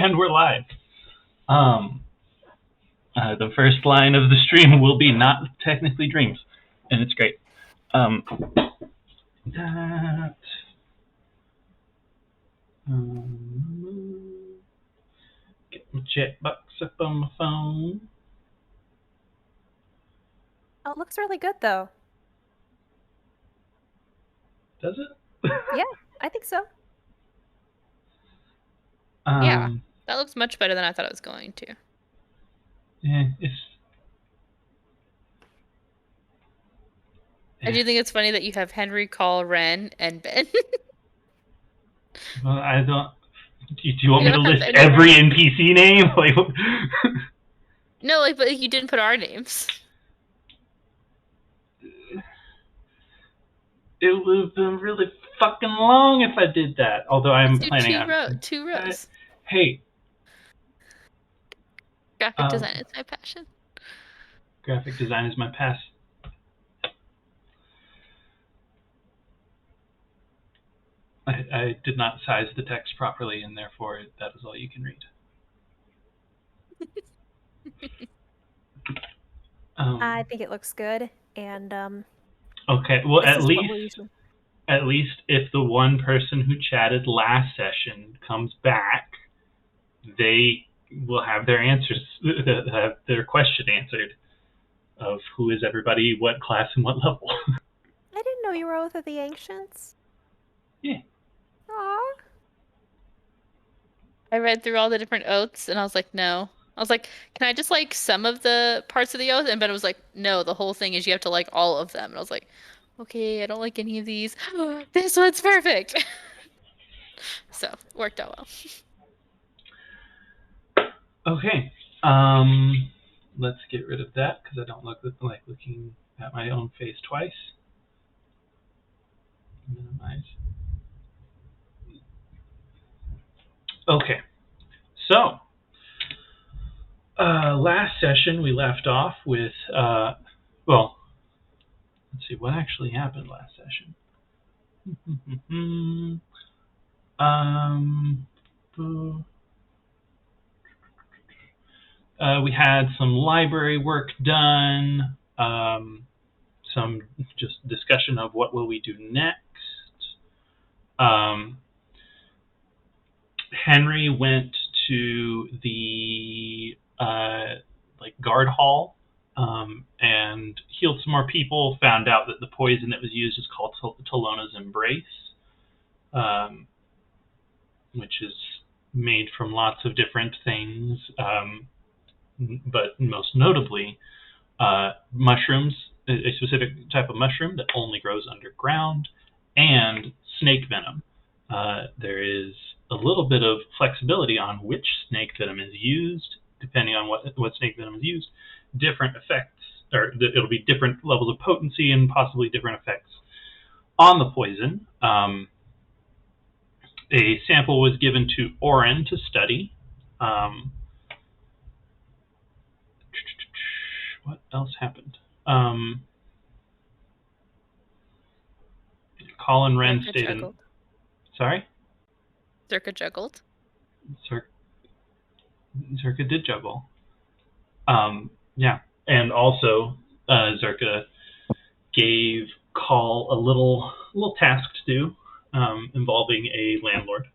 And we're live. The first line of the stream will be not technically dreams, and it's great. That. Get my chat box up on my phone. Oh, it looks really good, though. Does it? Yeah, I think so. Yeah, that looks much better than I thought it was going to. Yeah, it's. I do think it's funny that you have Henry, Call, Ren, and Ben. Well, I don't. Do you want You me to don't have list any every names. NPC name? Like. No, like, but you didn't put our names. It would have been really fucking long if I did that. Although I'm Let's do planning on. two rows. Hey. Graphic design is my passion. Graphic design is my passion. I did not size the text properly, and therefore that is all you can read. I think it looks good, and okay. Well, this at is what we're least using. if the one person who chatted last session comes back, they will have their answers, have their question answered of who is everybody, what class, and what level. I didn't know you were Oath of the Ancients. Yeah. Aw. I read through all the different oaths, and I was like, no. I was like, can I just like some of the parts of the oath? And Ben was like, no, the whole thing is you have to like all of them. And I was like, okay, I don't like any of these. This one's perfect. So, worked out well. Okay. Let's get rid of that because I don't like looking at my own face twice. Minimize. Okay. So, last session we left off with, well, let's see, what actually happened last session? We had some library work done, some just discussion of what will we do next. Henry went to the guard hall and healed some more people. Found out that the poison that was used is called Tolona's Embrace, which is made from lots of different things, but most notably mushrooms, a specific type of mushroom that only grows underground, and snake venom. There is a little bit of flexibility on which snake venom is used, depending on what snake venom is used. Different effects, or it'll be different levels of potency and possibly different effects on the poison. A sample was given to Oren to study. What else happened? Colin Wren Zerka stayed juggled. in. Sorry? Zerka juggled. Zerka did juggle. Yeah. And also, Zerka gave Call a little task to do involving a landlord.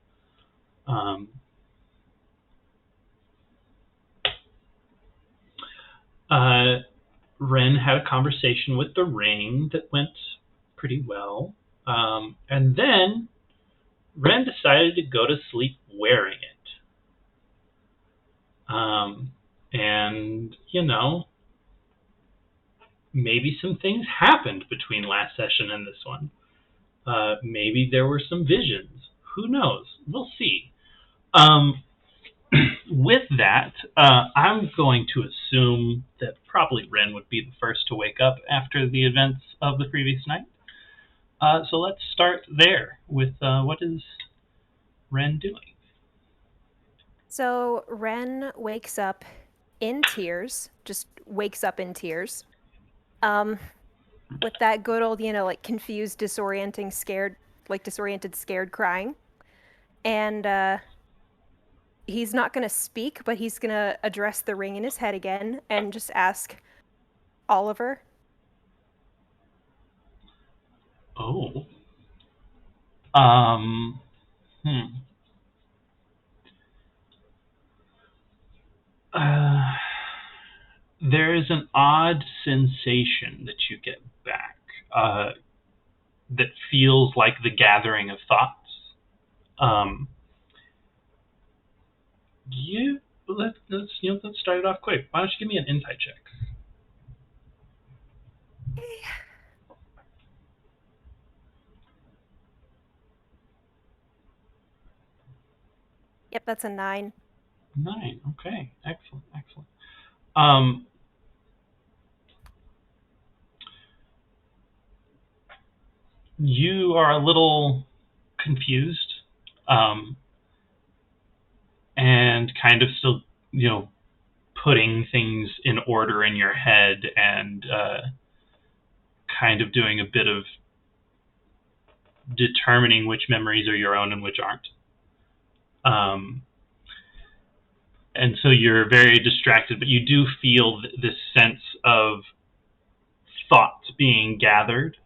Ren had a conversation with the ring that went pretty well. And then Ren decided to go to sleep wearing it. And, maybe some things happened between last session and this one. Maybe there were some visions. Who knows? We'll see. With that, I'm going to assume that probably Ren would be the first to wake up after the events of the previous night. So let's start there with what is Ren doing? So Ren wakes up in tears, just wakes up in tears. With that good old, like confused, disoriented, scared crying. And He's not going to speak, but he's going to address the ring in his head again and just ask, Oliver? Oh. Hmm. There is an odd sensation that you get back that feels like the gathering of thoughts. Let's start it off quick. Why don't you give me an insight check? Yep, that's a 9. 9. Okay. Excellent. Excellent. Um, you are a little confused, and kind of still, putting things in order in your head, and kind of doing a bit of determining which memories are your own and which aren't. And so you're very distracted, but you do feel this sense of thoughts being gathered,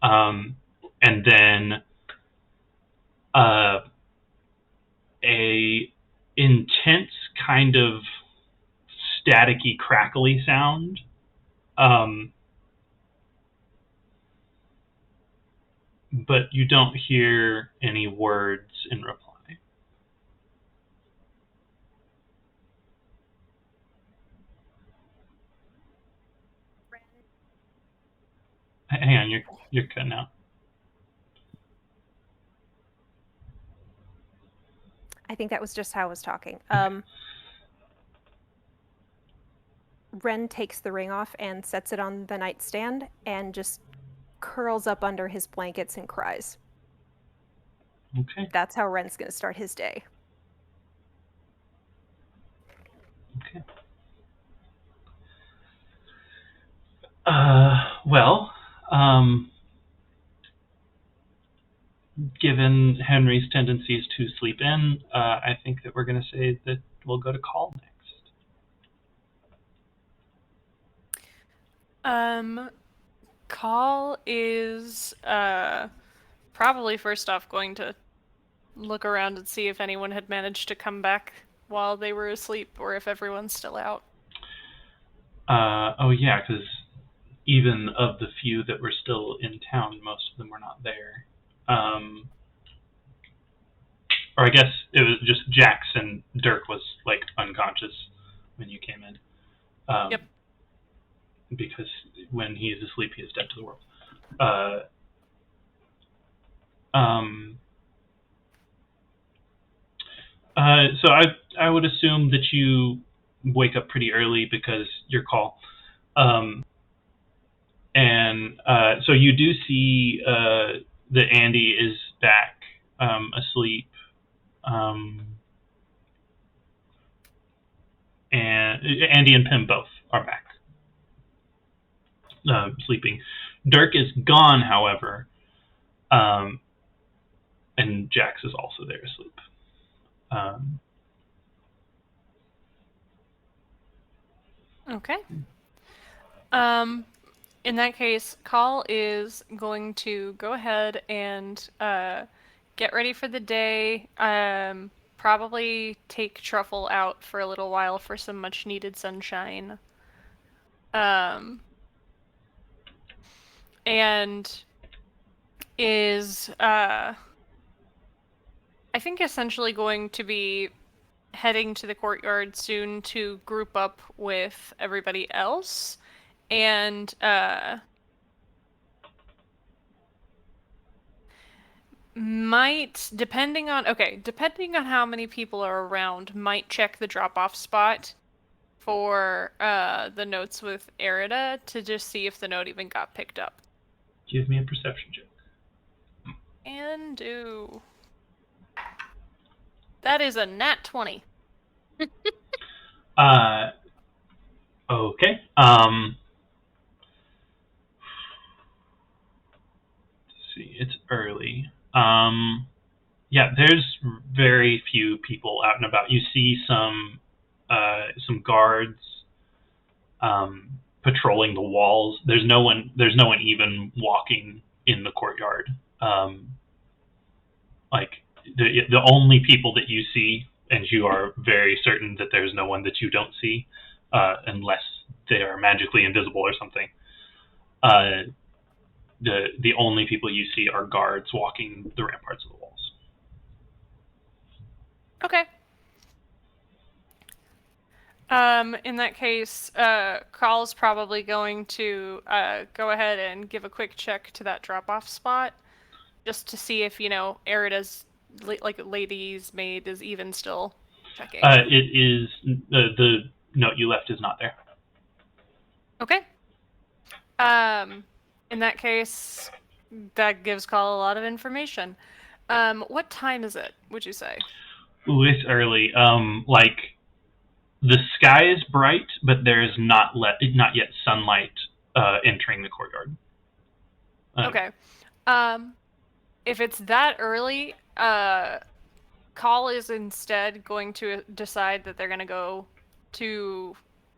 and then a intense kind of staticky, crackly sound. But you don't hear any words in reply. Hang on, you're cutting out. I think that was just how I was talking. Ren takes the ring off and sets it on the nightstand and just curls up under his blankets and cries. Okay. That's how Ren's going to start his day. Okay. Well, given Henry's tendencies to sleep in, I think that we're going to say that we'll go to Call next. Call is probably first off going to look around and see if anyone had managed to come back while they were asleep or if everyone's still out. Oh yeah, because even of the few that were still in town, most of them were not there. Or I guess it was just Jax, and Dirk was like unconscious when you came in. Yep. Because when he is asleep, he is dead to the world. So I would assume that you wake up pretty early because your call. And so you do see that Andy is back asleep. And Andy and Pim both are back sleeping. Dirk is gone, however, and Jax is also there asleep. Okay. In that case, Call is going to go ahead and get ready for the day. Probably take Truffle out for a little while for some much needed sunshine. And is I think essentially going to be heading to the courtyard soon to group up with everybody else, and might, depending on how many people are around, might check the drop-off spot for the notes with Erida to just see if the note even got picked up. Give me a perception check. And do. That is a nat 20. Okay. Let's see. It's early. Yeah, there's very few people out and about. You see some guards patrolling the walls. There's no one even walking in the courtyard. Like the only people that you see, and you are very certain that there's no one that you don't see, unless they are magically invisible or something. The only people you see are guards walking the ramparts of the walls. Okay. In that case, Carl's probably going to go ahead and give a quick check to that drop-off spot, just to see if, Erida's lady's maid is even still checking. It is the note you left is not there. Okay. In that case, that gives Carl a lot of information. What time is it, would you say? Ooh, it's early. Like the sky is bright, but there is not yet sunlight entering the courtyard. Okay. If it's that early, Carl is instead going to decide that they're gonna go to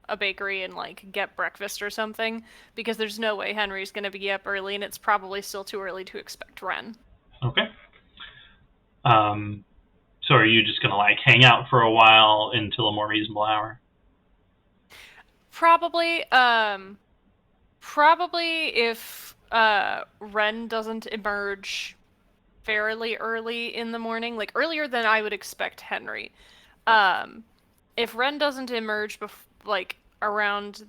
a bakery and get breakfast or something, because there's no way Henry's gonna be up early, and it's probably still too early to expect Ren. Okay. So are you just gonna hang out for a while until a more reasonable hour? Probably if Ren doesn't emerge fairly early in the morning, earlier than I would expect Henry. If Ren doesn't emerge around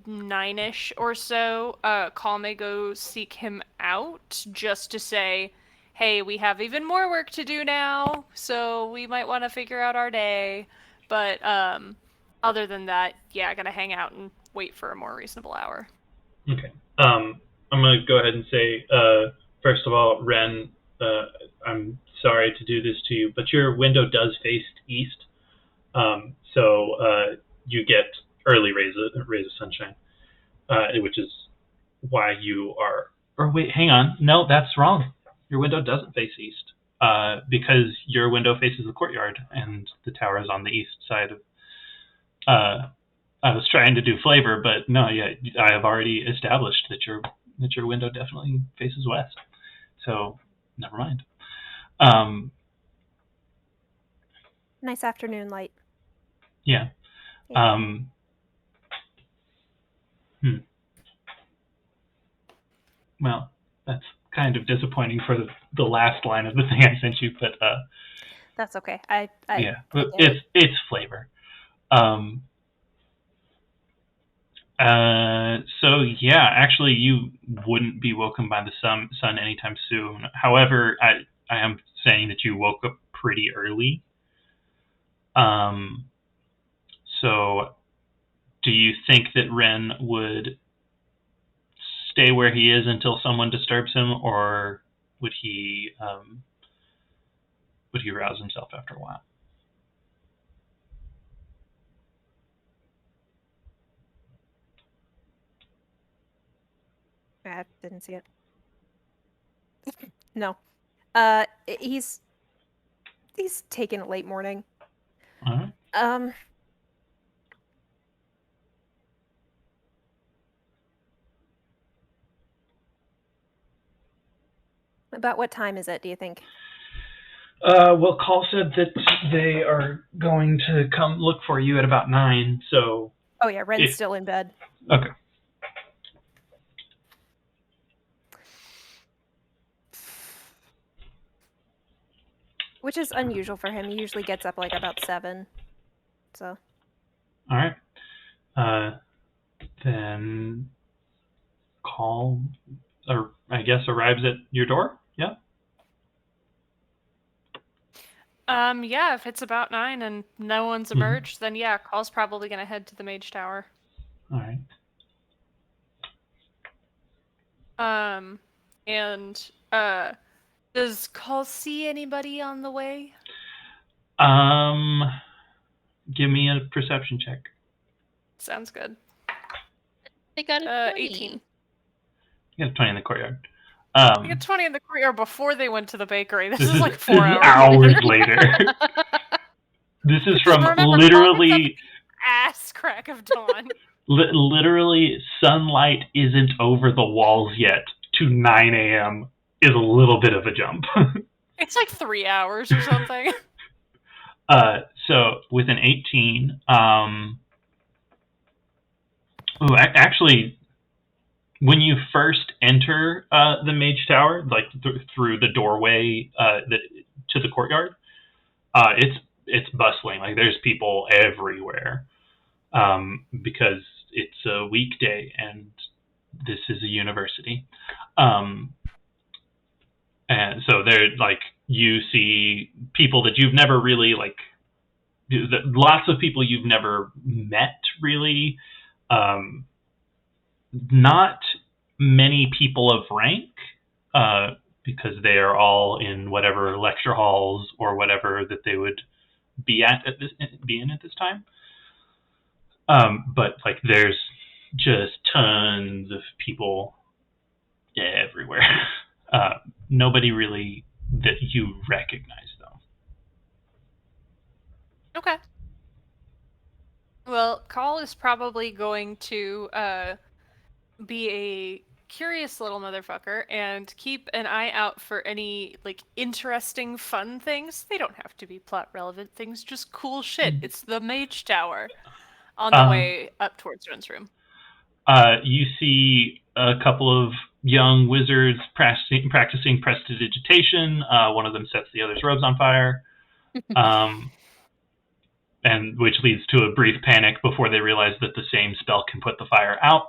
9-ish or so, Call may go seek him out just to say, hey, we have even more work to do now, so we might want to figure out our day. But other than that, yeah, gonna hang out and wait for a more reasonable hour. Okay. I'm gonna go ahead and say, first of all, Ren, I'm sorry to do this to you, but your window does face east, so you get early rays of sunshine, which is why you are. Or wait, hang on. No, that's wrong. Your window doesn't face east, because your window faces the courtyard, and the tower is on the east side of. I was trying to do flavor, but no, yeah, I have already established that your window definitely faces west. So, never mind. Nice afternoon light. Yeah. Yeah. Well, that's kind of disappointing for the last line of the thing I sent you, but That's okay. yeah, it's flavor. So yeah, actually, you wouldn't be woken by the sun anytime soon. However, I am saying that you woke up pretty early. So do you think that Ren would stay where he is until someone disturbs him, or would he rouse himself after a while? I didn't see it. No. He's taking a late morning. All right. About what time is it, do you think? Well, Call said that they are going to come look for you at about 9, so... Oh yeah, Ren's still in bed. Okay. Which is unusual for him. He usually gets up about 7. So. All right. Then Call, I guess, arrives at your door? Yeah? Yeah, if it's about 9 and no one's emerged, then yeah, Call's probably gonna head to the Mage Tower. All right. And does Call see anybody on the way? Give me a perception check. Sounds good. They got a 18. You got a 20 in the courtyard. We get 20 in the courtyard before they went to the bakery. This is is- like this 4 is hours later. This is So from remember, literally ass crack of dawn. literally sunlight isn't over the walls yet to 9 a.m. is a little bit of a jump. It's like 3 hours or something. So with an 18, actually, when you first enter the Mage Tower, like through the doorway to the courtyard, it's bustling. Like there's people everywhere because it's a weekday and this is a university. And so there, like, you see people that you've never really lots of people you've never met really. Not many people of rank, because they are all in whatever lecture halls or whatever that they would be in at this time. But like, there's just tons of people everywhere. Nobody really that you recognize, though. Okay. Well, Call is probably going to be a curious little motherfucker and keep an eye out for any like interesting fun things. They don't have to be plot relevant things, just cool shit. It's the Mage Tower on the way up towards Ren's room. You see a couple of young wizards practicing prestidigitation. One of them sets the other's robes on fire, and which leads to a brief panic before they realize that the same spell can put the fire out.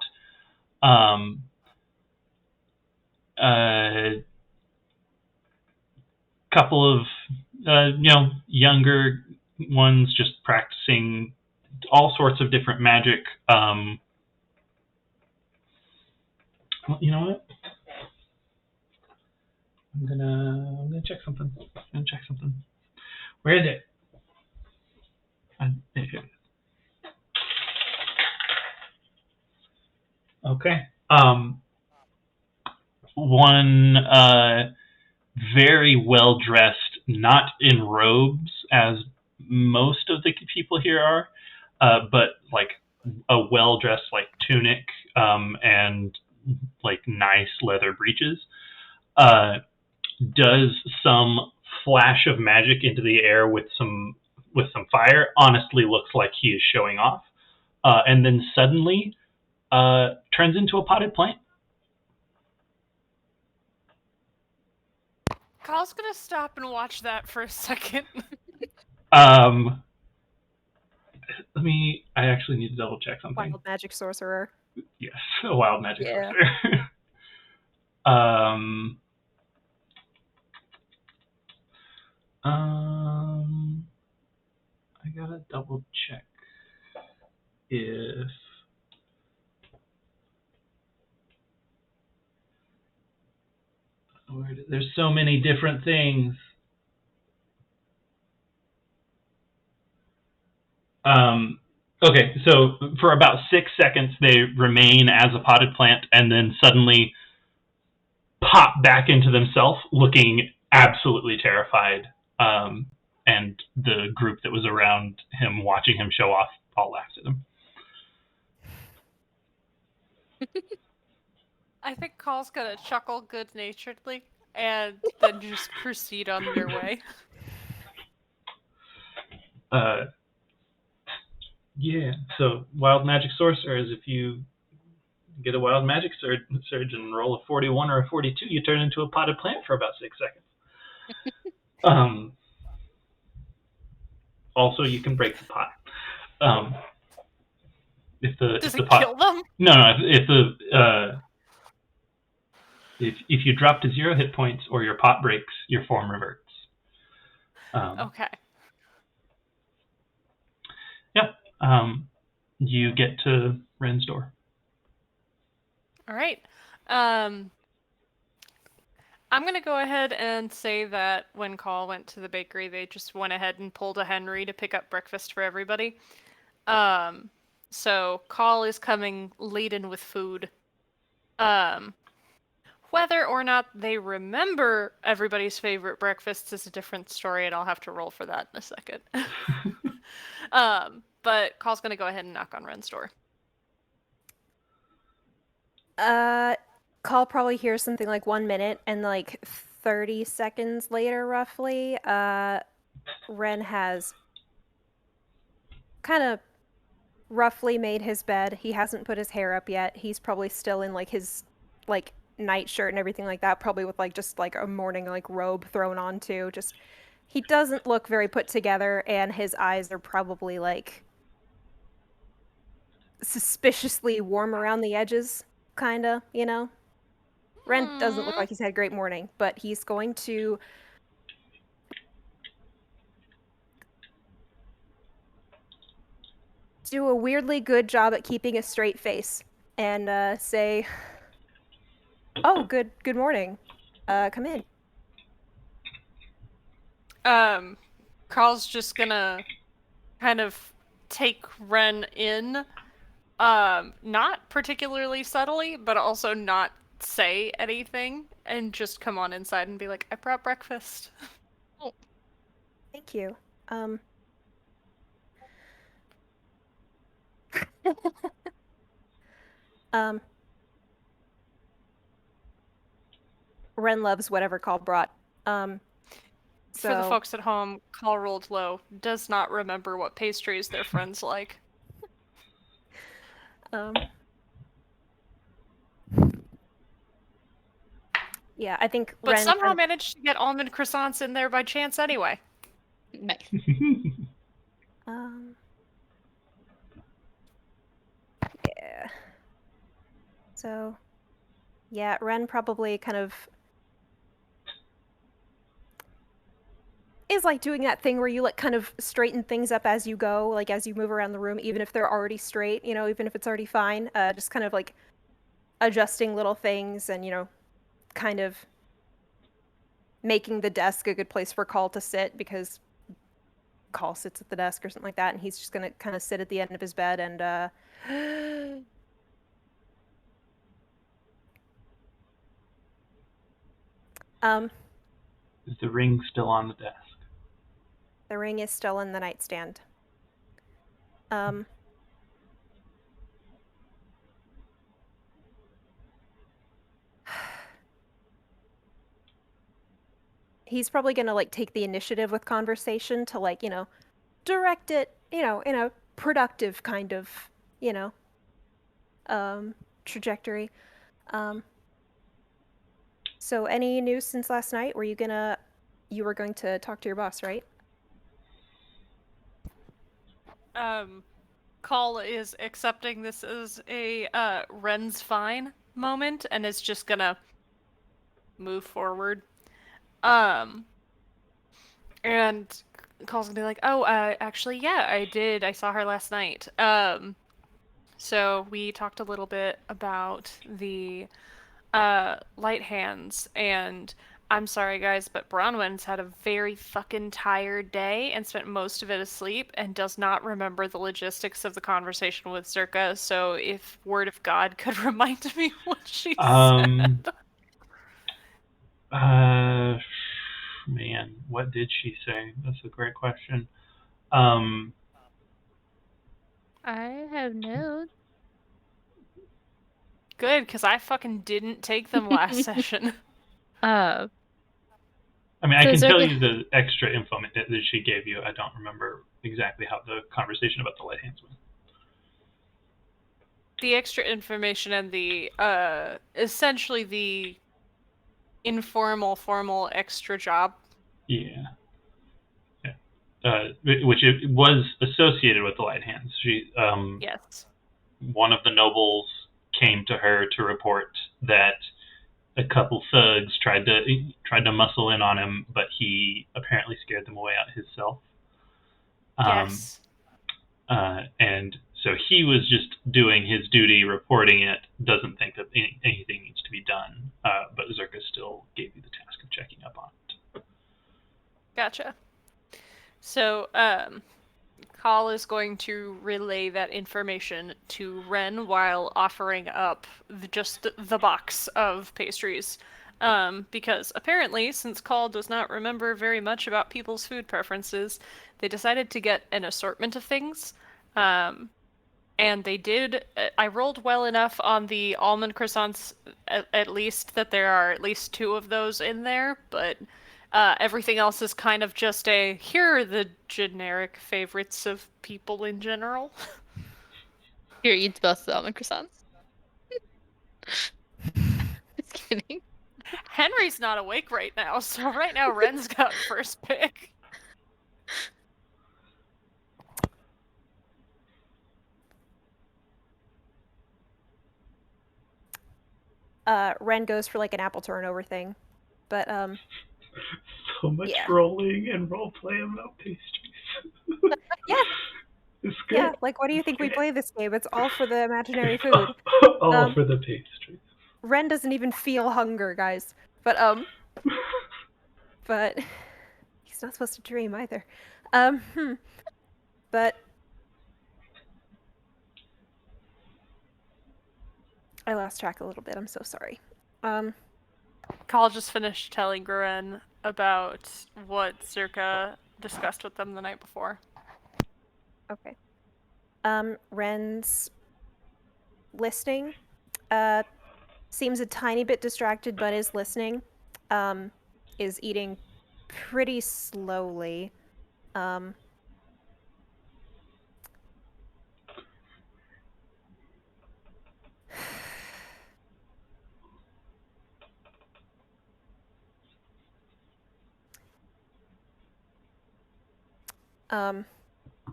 Couple of younger ones just practicing all sorts of different magic. You know what? I'm gonna check something. Where is it? Here it is. Okay. One very well dressed, not in robes as most of the people here are, but like a well dressed like tunic and like nice leather breeches. Does some flash of magic into the air with some fire. Honestly, looks like he is showing off, and then suddenly turns into a potted plant. Call's gonna stop and watch that for a second. I actually need to double check something. Wild magic sorcerer. Yes, a wild magic Yeah. sorcerer. I gotta double check if there's so many different things. Okay, so for about 6 seconds they remain as a potted plant and then suddenly pop back into themselves, looking absolutely terrified. And the group that was around him watching him show off all laughed at him. I think Call's gonna chuckle good-naturedly and then just proceed on their way. Yeah, so wild magic sorcerer is if you get a wild magic surge and roll a 41 or a 42, you turn into a potted plant for about 6 seconds. Also, you can break the pot. Does it kill them? No. If you drop to 0 hit points or your pot breaks, your form reverts. Okay. Yep. You get to Ren's door. All right. I'm going to go ahead and say that when Call went to the bakery, they just went ahead and pulled a Henry to pick up breakfast for everybody. So Call is coming laden with food. Whether or not they remember everybody's favorite breakfasts is a different story, and I'll have to roll for that in a second. But Call's gonna go ahead and knock on Ren's door. Call probably hears something like 1 minute, and like 30 seconds later, roughly, Ren has kind of roughly made his bed. He hasn't put his hair up yet. He's probably still in like his like nightshirt and everything like that, probably with like just like a morning like robe thrown on too. Just he doesn't look very put together, and his eyes are probably like suspiciously warm around the edges, kinda, you know? Ren doesn't look like he's had a great morning, but he's going to do a weirdly good job at keeping a straight face and say, "Oh, good morning. Come in." Carl's just gonna kind of take Ren in, not particularly subtly, but also not say anything, and just come on inside and be like, I brought breakfast. Oh, Thank you. Um, Ren loves whatever Call brought. For the So folks at home, Call rolled low, does not remember what pastries their friends like. yeah, I think But Ren somehow kind of, managed to get almond croissants in there by chance anyway. nice. yeah. So yeah, Ren probably kind of is like doing that thing where you like kind of straighten things up as you go, like as you move around the room, even if they're already straight, you know, even if it's already fine. Just kind of like adjusting little things and, you know, kind of making the desk a good place for Call to sit, because Call sits at the desk or something like that, and he's just gonna kind of sit at the end of his bed and Is the ring still on the desk? the ring is still in the nightstand. He's probably gonna like take the initiative with conversation to like, you know, direct it, you know, in a productive kind of, you know, trajectory. So any news since last night? You were going to talk to your boss, right? Call is accepting this as a Ren's fine moment and is just gonna move forward. And Call's gonna be like, "Oh, actually, yeah, I did. I saw her last night. So we talked a little bit about the light hands, and I'm sorry, guys, but Bronwyn's had a very fucking tired day and spent most of it asleep and does not remember the logistics of the conversation with Zerka. So if Word of God could remind me what she said." Man, what did she say? That's a great question. I have notes. Good, because I fucking didn't take them last session. I mean, I So can Zerka- tell you the extra info that she gave you. I don't remember exactly how the conversation about the light hands went. The extra information and the essentially the informal, formal extra job. Yeah. Which it was associated with the light hands. She, Yes. one of the nobles came to her to report that a couple thugs tried to muscle in on him, but he apparently scared them away out himself. Yes. And so he was just doing his duty, reporting it. Doesn't think that anything needs to be done. But Zerka still gave you the task of checking up on it. Gotcha. So, Call is going to relay that information to Ren while offering up just the box of pastries. Because apparently, since Call does not remember very much about people's food preferences, they decided to get an assortment of things. And they did. I rolled well enough on the almond croissants, at least, that there are at least 2 of those in there, but everything else is kind of just here are the generic favorites of people in general. Here, eats both the almond croissants. Just kidding. Henry's not awake right now, so right now Ren's got first pick. Ren goes for like an apple turnover thing, but So much Yeah. rolling and role play about pastries. Yeah. It's good. yeah, like what do you think we play this game? It's all for the imaginary food. All for the pastries. Ren doesn't even feel hunger, guys. But he's not supposed to dream either. But I lost track a little bit. I'm so sorry. Call just finished telling Ren about what Zirka discussed with them the night before. Okay. Ren's listening. Seems a tiny bit distracted, but is listening. Is eating pretty slowly.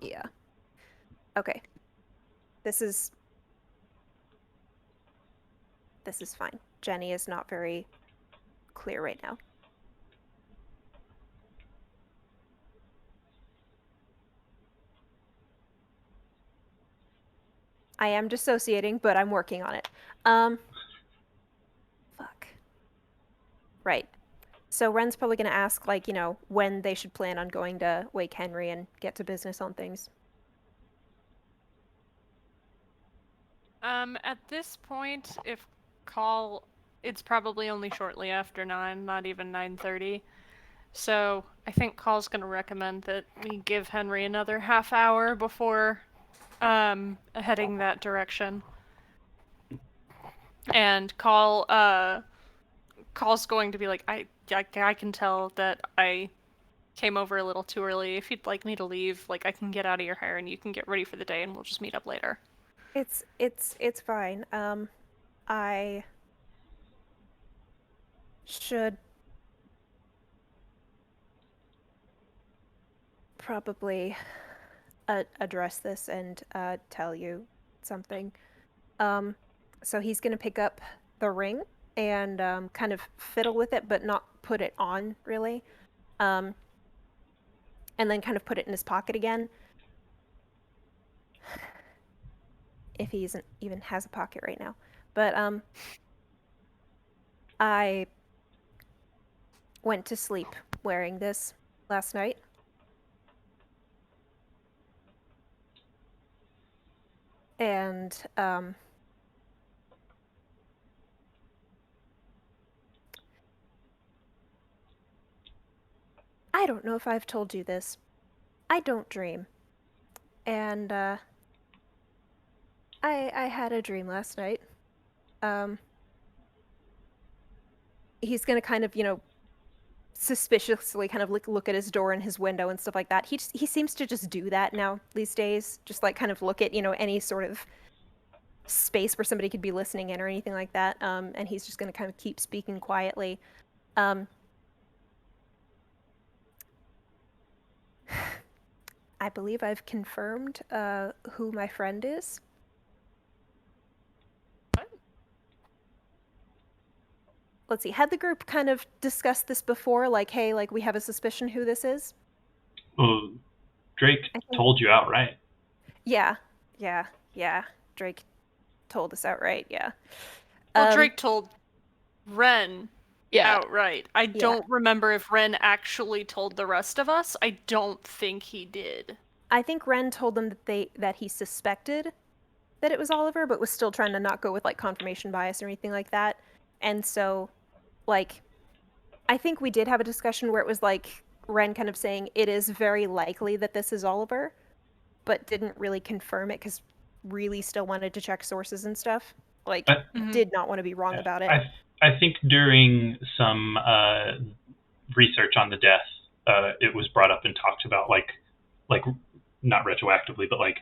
Yeah. Okay. This is fine. Jenny is not very clear right now. I am dissociating, but I'm working on it. Fuck. Right. So Ren's probably gonna ask, like, when they should plan on going to wake Henry and get to business on things. At this point, if Call, it's probably only shortly after 9, not even 9:30. So I think Call's gonna recommend that we give Henry another half hour before heading that direction. And Call's going to be like, I can tell that I came over a little too early. If you'd like me to leave, like, I can get out of your hair and you can get ready for the day and we'll just meet up later. It's fine. I should probably address this and tell you something. So he's gonna pick up the ring and kind of fiddle with it, but not put it on really. And then kind of put it in his pocket again. If he even has a pocket right now. But I went to sleep wearing this last night. And I don't know if I've told you this. I don't dream. And I had a dream last night. He's gonna kind of, suspiciously kind of look at his door and his window and stuff like that. He seems to just do that now these days. Just like kind of look at, any sort of space where somebody could be listening in or anything like that. And he's just gonna kind of keep speaking quietly. I believe I've confirmed who my friend is. Let's see, had the group kind of discussed this before? Like, hey, like, we have a suspicion who this is? Well, Drake told you outright. Yeah. Drake told us outright, yeah. Well, Drake told Ren outright. I don't remember if Ren actually told the rest of us. I don't think he did. I think Ren told them that he suspected that it was Oliver, but was still trying to not go with like confirmation bias or anything like that. And so, like, I think we did have a discussion where it was like Ren kind of saying it is very likely that this is Oliver, but didn't really confirm it because really still wanted to check sources and stuff. Like, did not want to be wrong about it. I think during some research on the death, it was brought up and talked about like not retroactively, but like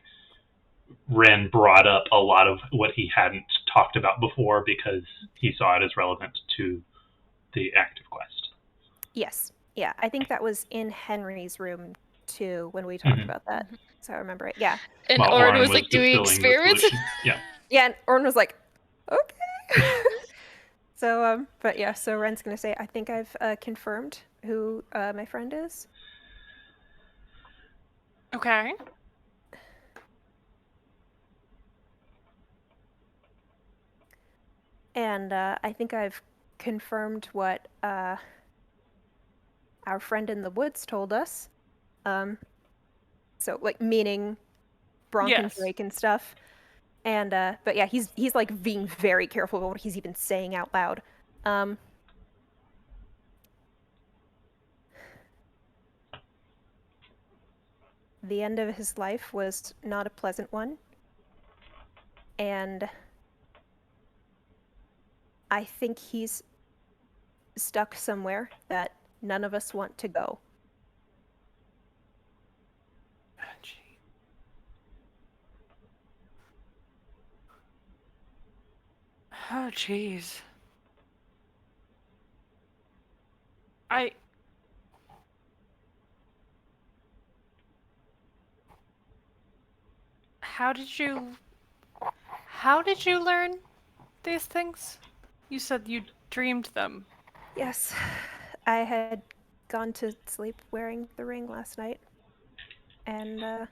Ren brought up a lot of what he hadn't talked about before because he saw it as relevant to the active quest. Yes. Yeah, I think that was in Henry's room too when we talked about that. So I remember it. Yeah. And While Orin Orin was like doing distilling the experiments. solution. Yeah. Yeah, and Orin was like, okay. So, but yeah, so Ren's gonna say, I think I've confirmed who my friend is. Okay. And I think I've confirmed what our friend in the woods told us. So like meaning Bronk and Yes. Drake and stuff. And but yeah, he's like being very careful about what he's even saying out loud. The end of his life was not a pleasant one. And I think he's stuck somewhere that none of us want to go. Oh, jeez. How did you learn these things? You said you dreamed them. Yes, I had gone to sleep wearing the ring last night. And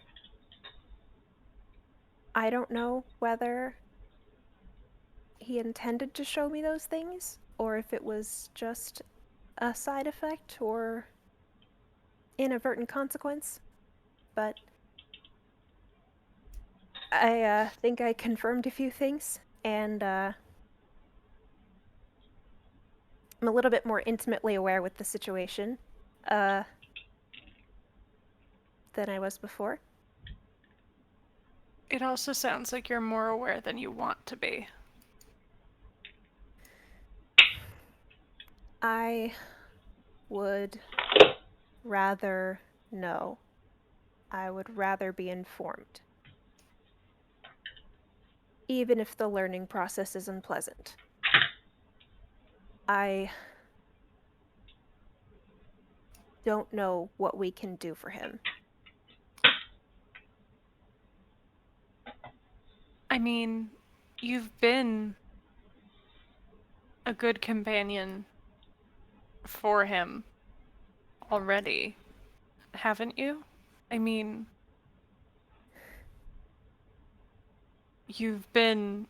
I don't know whether he intended to show me those things or if it was just a side effect or inadvertent consequence. But I think I confirmed a few things, and I'm a little bit more intimately aware with the situation than I was before. It also sounds like you're more aware than you want to be. I would rather know. I would rather be informed. Even if the learning process is unpleasant. I don't know what we can do for him. I mean, you've been a good companion for him already, haven't you? I mean, you've been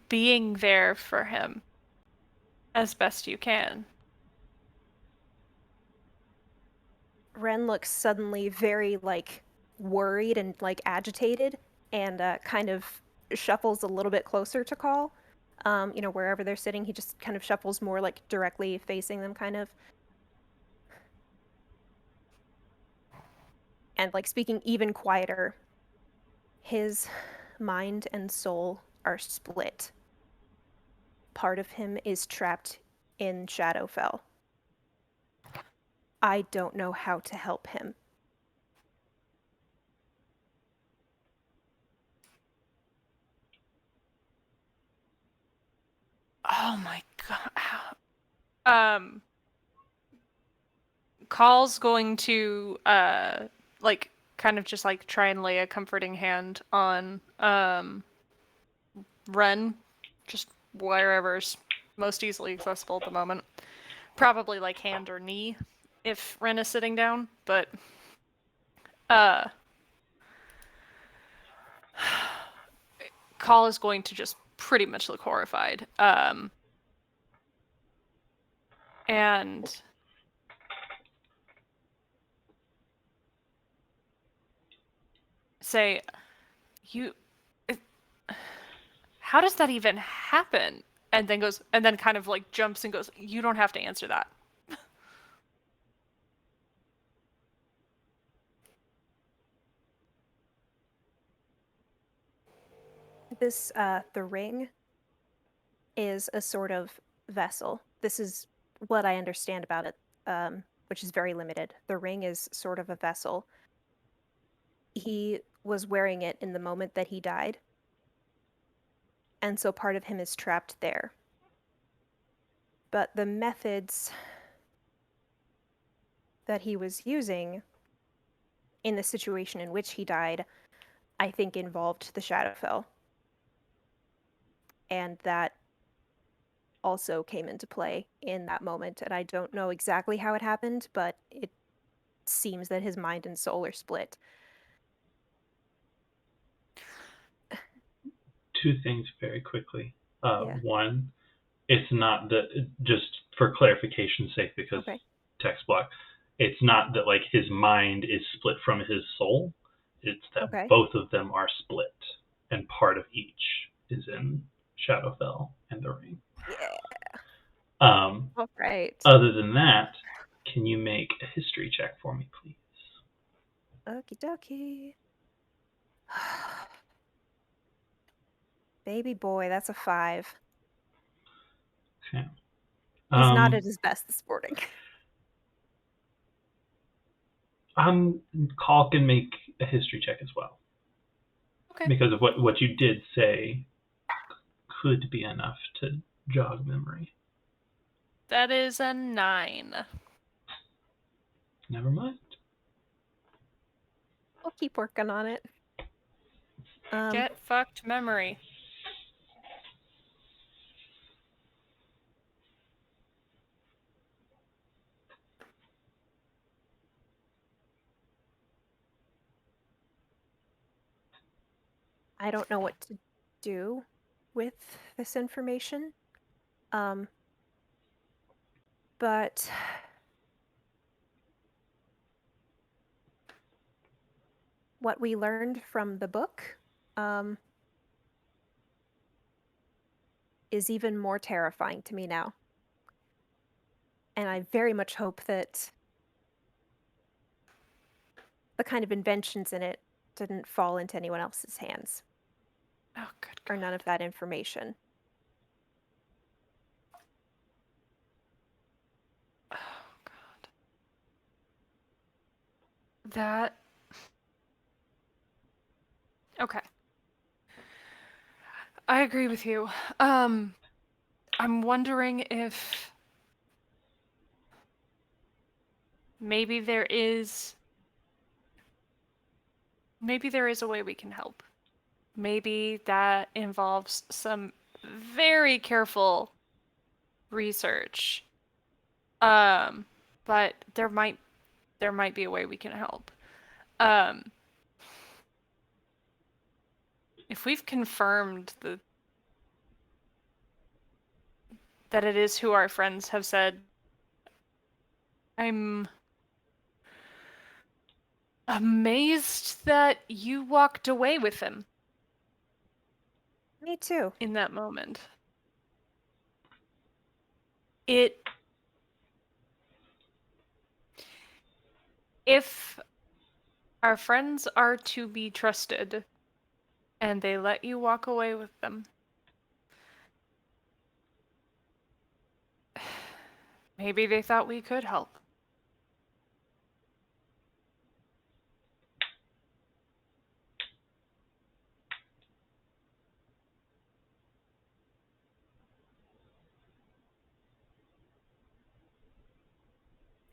being there for him as best you can. Ren looks suddenly very, like, worried and, like, agitated, and kind of shuffles a little bit closer to Call. Wherever they're sitting, he just kind of shuffles more, like, directly facing them, kind of. And, like, speaking even quieter, his mind and soul are split. Part of him is trapped in Shadowfell. I don't know how to help him. Oh my god. Call's going to kind of just like try and lay a comforting hand on Ren, just wherever's most easily accessible at the moment. Probably like hand or knee if Ren is sitting down, but Call is going to just pretty much look horrified. And say, how does that even happen? And then kind of like jumps and goes, you don't have to answer that. This, the ring is a sort of vessel. This is what I understand about it, which is very limited. The ring is sort of a vessel. He was wearing it in the moment that he died, and so part of him is trapped there. But the methods that he was using in the situation in which he died, I think involved the Shadowfell. And that also came into play in that moment. And I don't know exactly how it happened, but it seems that his mind and soul are split. Two things very quickly. Yeah. One, it's not that, just for clarification's sake, because Okay. text block, it's not that like his mind is split from his soul. It's that Okay. both of them are split, and part of each is in Shadowfell and the Ring. Yeah. Um, All right. Other than that, can you make a history check for me, please? Okie dokie. Baby boy, that's a 5. Okay. He's not at his best this morning. Call can make a history check as well. Okay. Because of what you did say could be enough to jog memory. That is a 9. Never mind. We'll keep working on it. Get fucked memory. I don't know what to do with this information. But what we learned from the book, is even more terrifying to me now. And I very much hope that the kind of inventions in it didn't fall into anyone else's hands, Oh, good or God. none of that information. Oh, God. That... Okay. I agree with you. I'm wondering if maybe there is a way we can help. Maybe that involves some very careful research. But there might be a way we can help. If we've confirmed that it is who our friends have said, I'm amazed that you walked away with him Me too. in that moment. If our friends are to be trusted and they let you walk away with them, maybe they thought we could help.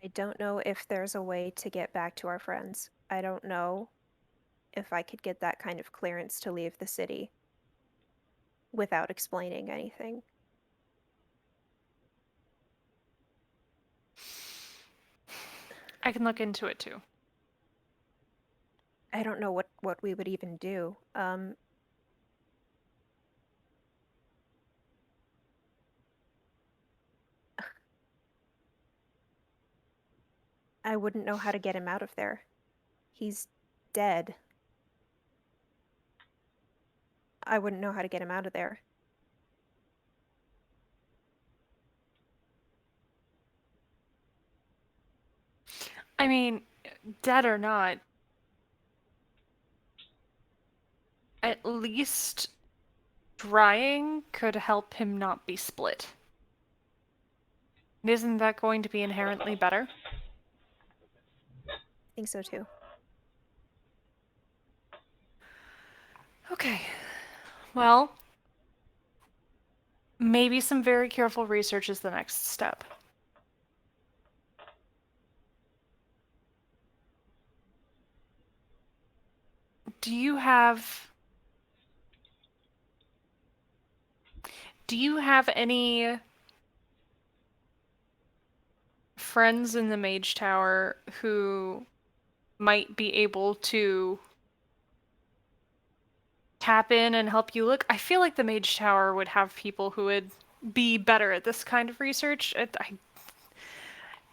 I don't know if there's a way to get back to our friends. I don't know if I could get that kind of clearance to leave the city without explaining anything. I can look into it too. I don't know what we would even do. I wouldn't know how to get him out of there. He's dead. I wouldn't know how to get him out of there. I mean, dead or not, at least drying could help him not be split. Isn't that going to be inherently better? I think so too. Okay. Well, maybe some very careful research is the next step. Do you have any friends in the Mage Tower who might be able to tap in and help you look? I feel like the Mage Tower would have people who would be better at this kind of research.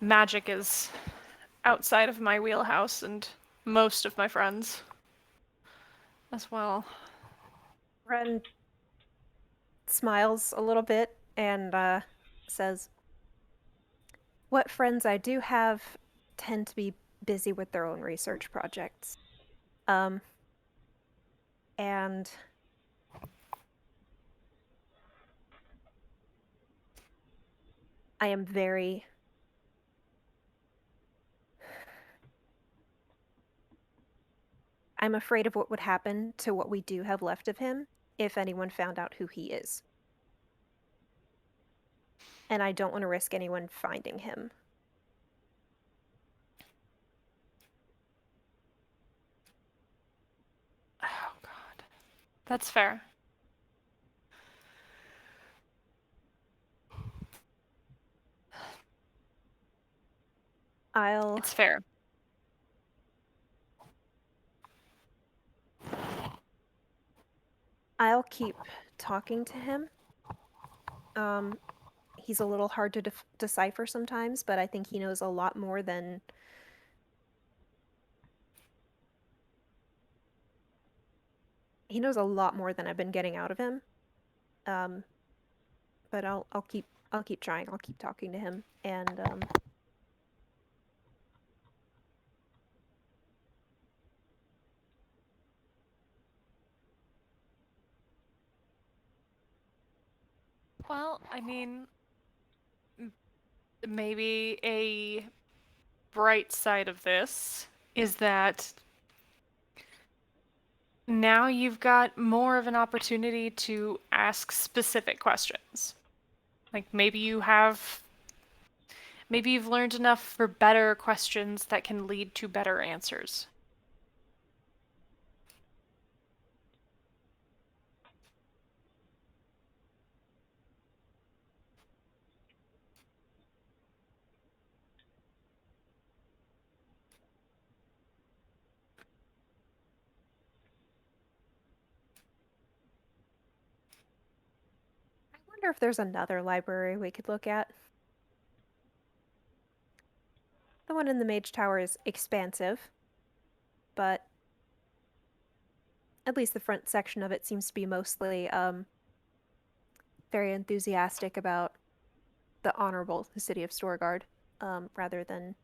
Magic is outside of my wheelhouse and most of my friends as well. Ren smiles a little bit and says, "What friends I do have tend to be busy with their own research projects. And I am very I'm afraid of what would happen to what we do have left of him if anyone found out who he is. And I don't want to risk anyone finding him." Oh god. That's fair. It's fair. I'll keep talking to him. He's a little hard to decipher sometimes, but I think he knows a lot more than I've been getting out of him. But I'll keep trying. I'll keep talking to him, and Well, I mean, maybe a bright side of this is that now you've got more of an opportunity to ask specific questions. Like maybe you've learned enough for better questions that can lead to better answers. I wonder if there's another library we could look at. The one in the Mage Tower is expansive, but at least the front section of it seems to be mostly very enthusiastic about the honorable city of Storgard, rather than,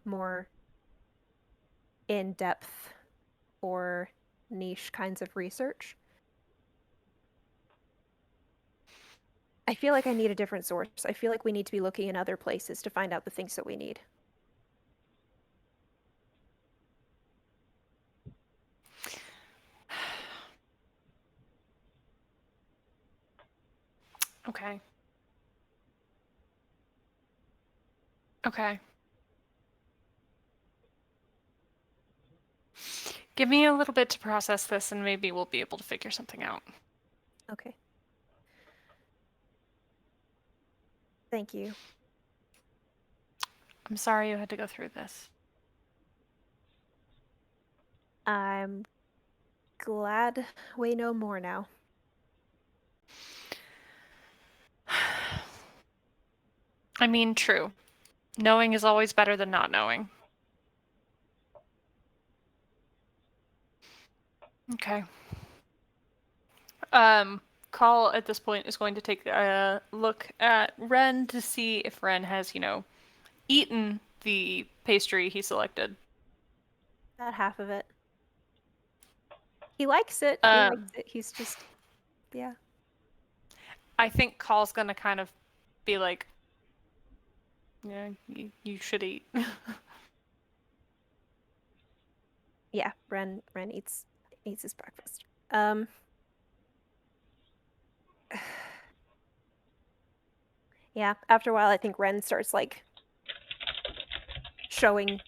more in-depth or niche kinds of research. I feel like I need a different source. I feel like we need to be looking in other places to find out the things that we need. Okay. Okay. Give me a little bit to process this and maybe we'll be able to figure something out. Okay. Thank you. I'm sorry you had to go through this. I'm glad we know more now. I mean, true. Knowing is always better than not knowing. Okay. Call at this point is going to take a look at Ren to see if Ren has, eaten the pastry he selected. About half of it. He likes it. He's just, yeah. I think Call's gonna kind of be like, yeah, you should eat. Yeah, Ren eats his breakfast. Yeah, after a while, I think Ren starts like showing.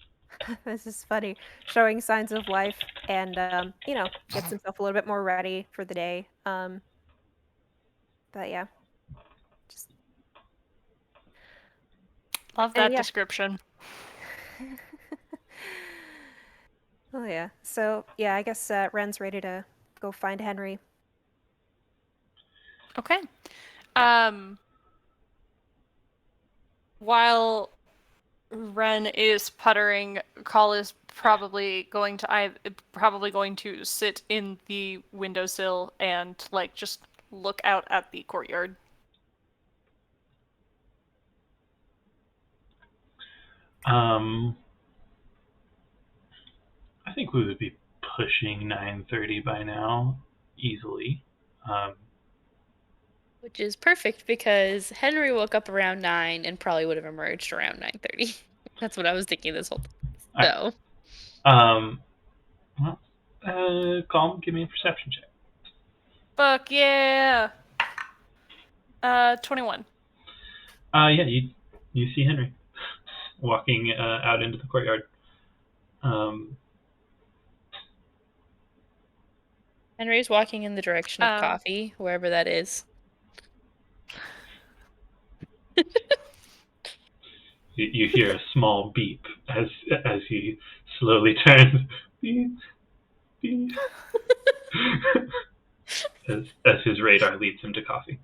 This is funny. Showing signs of life, and gets himself a little bit more ready for the day. But yeah, just Love that yeah. description. Oh yeah. So yeah, I guess Ren's ready to go find Henry. Okay. While Ren is puttering, Call is probably going to sit in the windowsill and like just look out at the courtyard. I think we would be pushing 9:30 by now, easily. Which is perfect because Henry woke up around 9 and probably would have emerged around 9:30. That's what I was thinking this whole time. So. Calm, give me a perception check. Fuck yeah! 21. Yeah, you see Henry walking out into the courtyard. Henry's walking in the direction of coffee, wherever that is. You hear a small beep as he slowly turns. Beep, beep. as his radar leads him to coffee.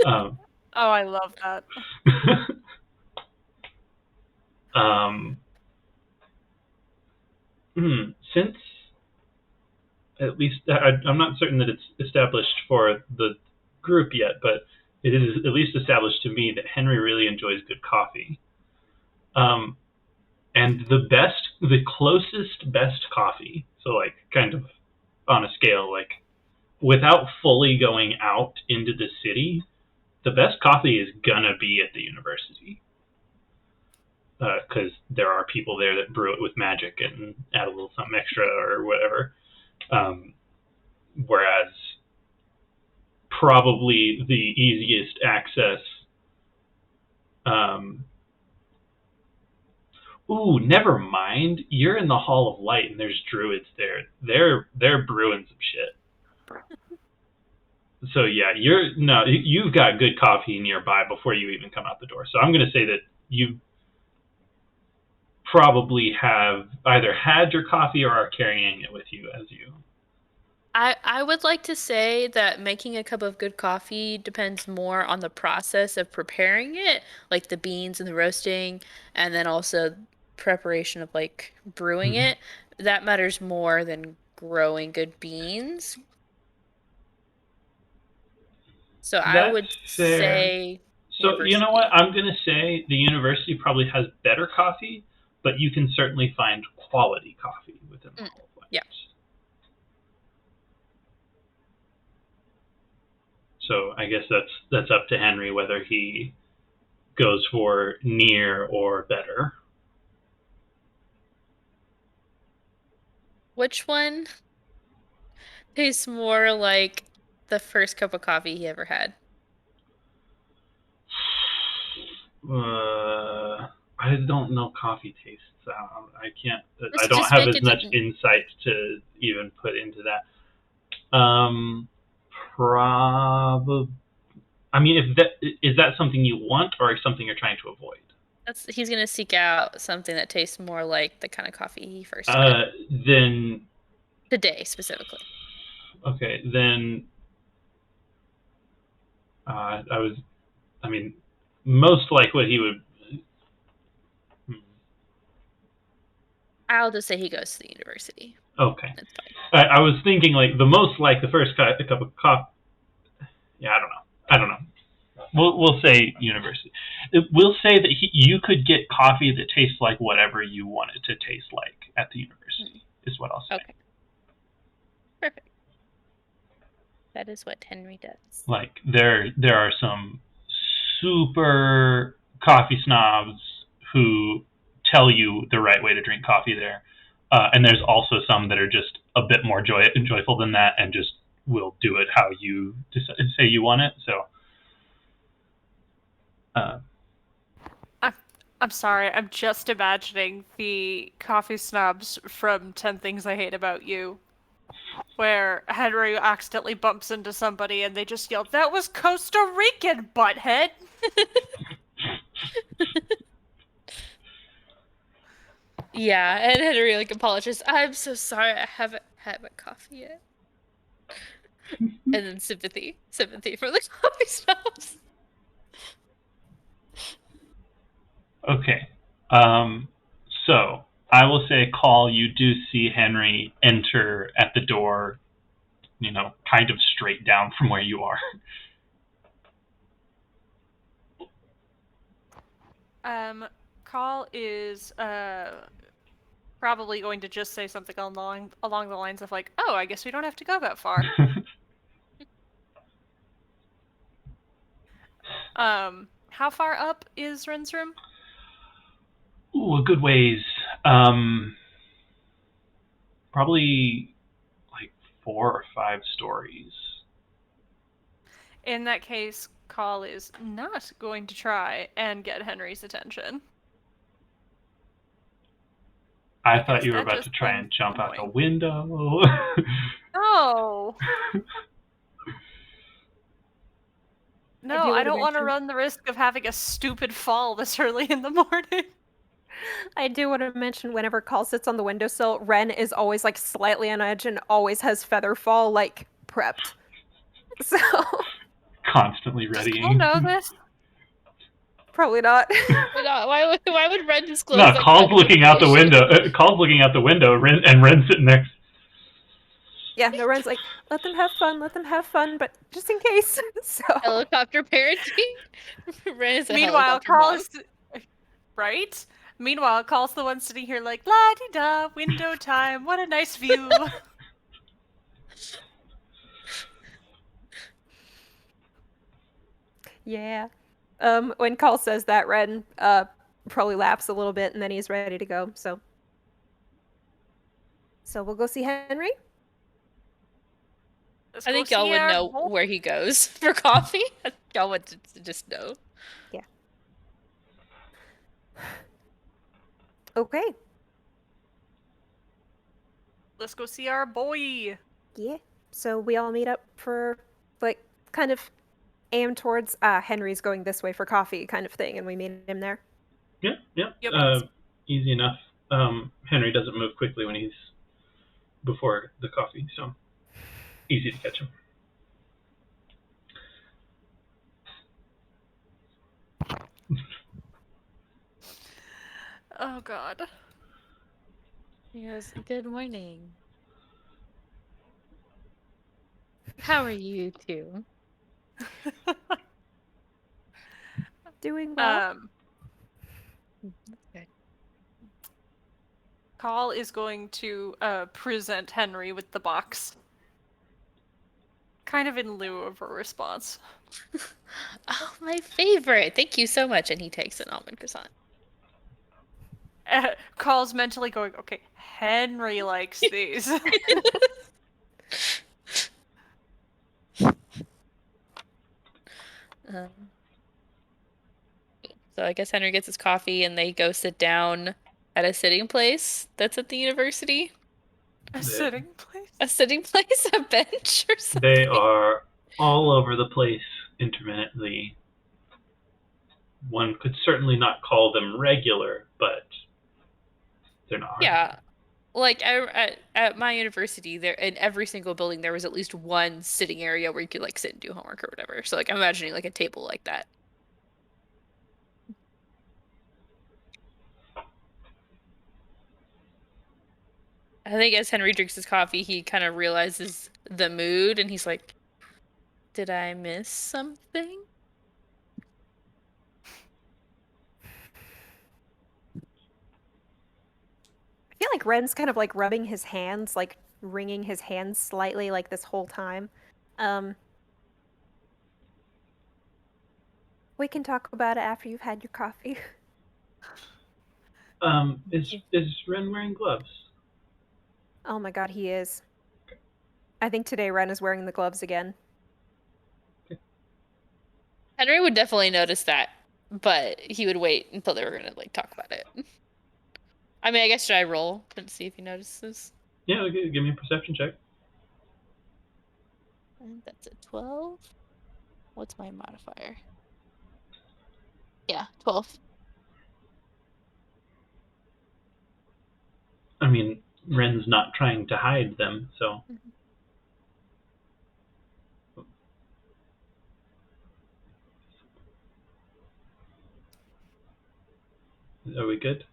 Oh, I love that. Since at least I'm not certain that it's established for the group yet, but it is at least established to me that Henry really enjoys good coffee. And the closest best coffee, so like kind of on a scale, like without fully going out into the city, the best coffee is gonna be at the university. Because there are people there that brew it with magic and add a little something extra or whatever. Whereas probably the easiest access. Never mind. You're in the Hall of Light, and there's druids there. They're brewing some shit. So yeah, you've got good coffee nearby before you even come out the door. So I'm going to say that you probably have either had your coffee or are carrying it with you as you. I would like to say that making a cup of good coffee depends more on the process of preparing it, like the beans and the roasting, and then also preparation of like brewing it. That matters more than growing good beans. So I would say. So you know what? I'm going to say the university probably has better coffee, but you can certainly find quality coffee within the Hall of Light. Yeah. So I guess that's up to Henry whether he goes for near or better. Which one tastes more like the first cup of coffee he ever had? I don't know coffee tastes. I can't. I don't Just have make as much insight to even put into that. Probably. I mean, is that something you want or something you're trying to avoid? He's gonna seek out something that tastes more like the kind of coffee he first had. Then today specifically. Okay, then most likely he would. I'll just say he goes to the university. Okay. I was thinking like the most like the first cup of coffee. Yeah, I don't know. We'll say university. We'll say that you could get coffee that tastes like whatever you want it to taste like at the university. Is what I'll say. Okay. Perfect. That is what Henry does. Like there are some super coffee snobs who tell you the right way to drink coffee there, and there's also some that are just a bit more joyful than that and just will do it how you say you want it. So. I'm sorry, I'm just imagining the coffee snobs from 10 Things I Hate About You, where Henry accidentally bumps into somebody and they just yell, "That was Costa Rican, butthead!" Yeah, and Henry like apologizes. I'm so sorry, I haven't had my coffee yet. And then sympathy for the coffee snobs. Okay. So I will say, Call, you do see Henry enter at the door, kind of straight down from where you are. Call is probably going to just say something along the lines of like, "Oh, I guess we don't have to go that far." How far up is Ren's room? Ooh, a good ways. Probably like 4 or 5 stories. In that case, Call is not going to try and get Henry's attention. I thought you were about to try and jump out the window. No. No, I don't want to run the risk of having a stupid fall this early in the morning. I do want to mention whenever Call sits on the windowsill, Ren is always like slightly on edge and always has Featherfall like prepped. So Constantly readying. Does Call know this? Probably not. Why would Ren disclose? No, Call's looking out the window. Call's looking out the window, and Ren's sitting next. Yeah, no, Ren's like, let them have fun, but just in case. So helicopter parenting. Ren is a Meanwhile, helicopter Call mom. is right. Meanwhile, Call's the one sitting here like, la di da, window time. What a nice view. Yeah. When Call says that, Ren probably laughs a little bit and then he's ready to go. So we'll go see Henry. I think y'all would know where he goes for coffee. Y'all would just know. Yeah. Okay. Let's go see our boy. Yeah. So we all meet up for like kind of aim towards Henry's going this way for coffee kind of thing, and we meet him there. Yeah. Yep. Easy enough. Henry doesn't move quickly when he's before the coffee, so easy to catch him. Oh God. He goes, "Good morning. How are you two?" Doing well. Okay. Call is going to present Henry with the box. Kind of in lieu of a response. Oh, my favorite. Thank you so much. And he takes an almond croissant. Call's mentally going, okay, Henry likes these. So I guess Henry gets his coffee and they go sit down at a sitting place that's at the university. A sitting place? A sitting place? A bench or something? They are all over the place intermittently. One could certainly not call them regular, but they're not hard. Yeah. Like at my university, there in every single building there was at least one sitting area where you could like sit and do homework or whatever. So like I'm imagining like a table like that. I think as Henry drinks his coffee, he kind of realizes the mood and he's like, Did I miss something? I feel like Ren's kind of like rubbing his hands, like wringing his hands slightly, like this whole time. We can talk about it after you've had your coffee. Is Ren wearing gloves? Oh my god, he is. I think today Ren is wearing the gloves again. Henry would definitely notice that, but he would wait until they were gonna like talk about it. I mean, I guess should I roll to see if he notices? Yeah, okay, give me a perception check. And that's a 12. What's my modifier? Yeah, 12. I mean, Ren's not trying to hide them, so. Are we good?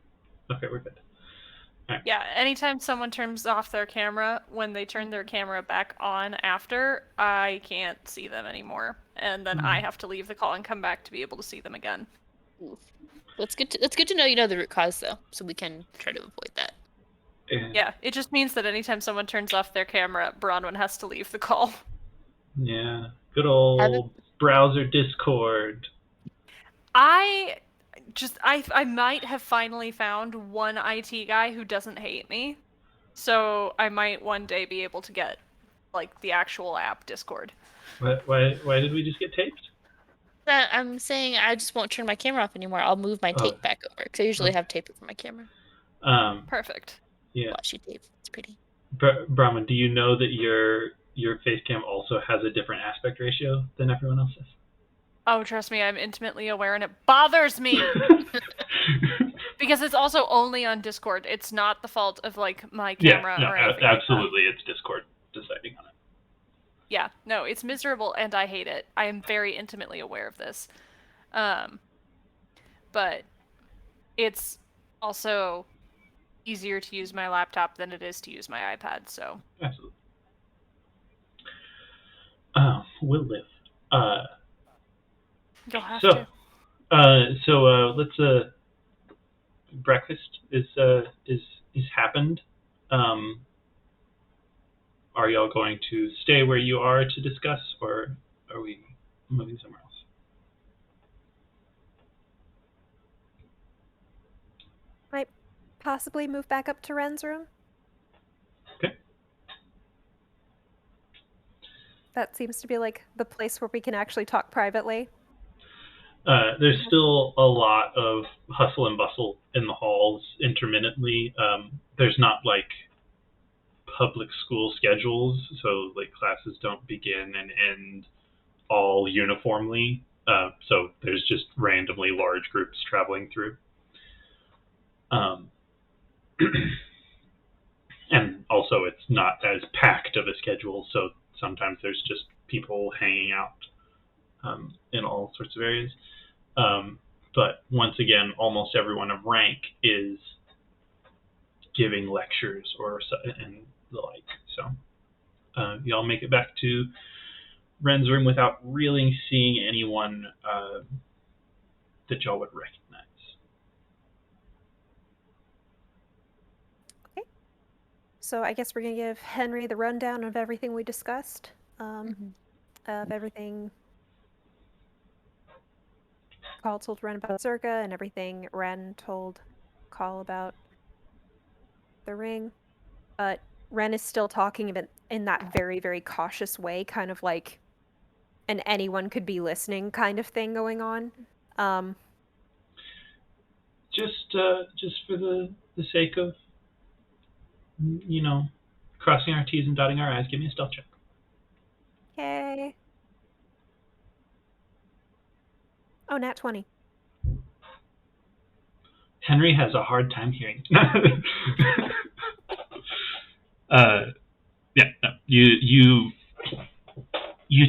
Okay, we're good. Yeah, anytime someone turns off their camera, when they turn their camera back on after, I can't see them anymore. And then I have to leave the call and come back to be able to see them again. Oof. It's good to know you know the root cause though, so we can try to avoid that. Yeah, it just means that anytime someone turns off their camera, Bronwyn has to leave the call. Yeah, good old browser Discord. I might have finally found one IT guy who doesn't hate me. So I might one day be able to get like the actual app Discord. Why did we just get taped? I'm saying I just won't turn my camera off anymore. I'll move my tape back over because I usually have tape over my camera. Perfect. Yeah. Washi tape. It's pretty. Brahman, do you know that your face cam also has a different aspect ratio than everyone else's? Oh, trust me, I'm intimately aware, and it bothers me because it's also only on Discord. It's not the fault of like my camera or anything. Absolutely, it's Discord deciding on it. Yeah, no, it's miserable, and I hate it. I am very intimately aware of this, but it's also easier to use my laptop than it is to use my iPad. So absolutely, we'll live. You'll have to. So let's breakfast is happened. Are y'all going to stay where you are to discuss, or are we moving somewhere else? Might possibly move back up to Ren's room. Okay. That seems to be like the place where we can actually talk privately. There's still a lot of hustle and bustle in the halls intermittently. There's not like public school schedules, so like classes don't begin and end all uniformly. So there's just randomly large groups traveling through. And also it's not as packed of a schedule, so sometimes there's just people hanging out in all sorts of areas. But once again, almost everyone of rank is giving lectures and the like. So y'all make it back to Ren's room without really seeing anyone that y'all would recognize. Okay. So I guess we're going to give Henry the rundown of everything we discussed. Of everything Call told Ren about Zerka and everything Ren told Call about the ring. But Ren is still talking about in that very, very cautious way, kind of like an anyone could be listening kind of thing going on. Just for the sake of, crossing our T's and dotting our I's, give me a stealth check. Okay. Oh, nat 20. Henry has a hard time hearing. Yeah, no. You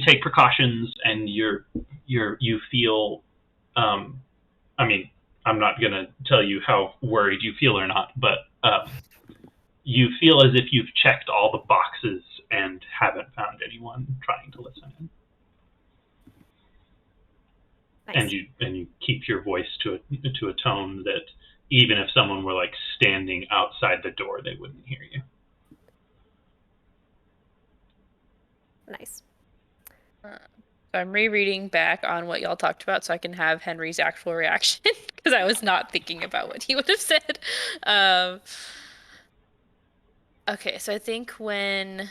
take precautions, and you feel. I mean, I'm not gonna tell you how worried you feel or not, but you feel as if you've checked all the boxes and haven't found anyone trying to listen in. and you keep your voice to a tone that even if someone were like standing outside the door, they wouldn't hear you. Nice. So I'm rereading back on what y'all talked about so I can have Henry's actual reaction because I was not thinking about what he would have said. Okay, so I think when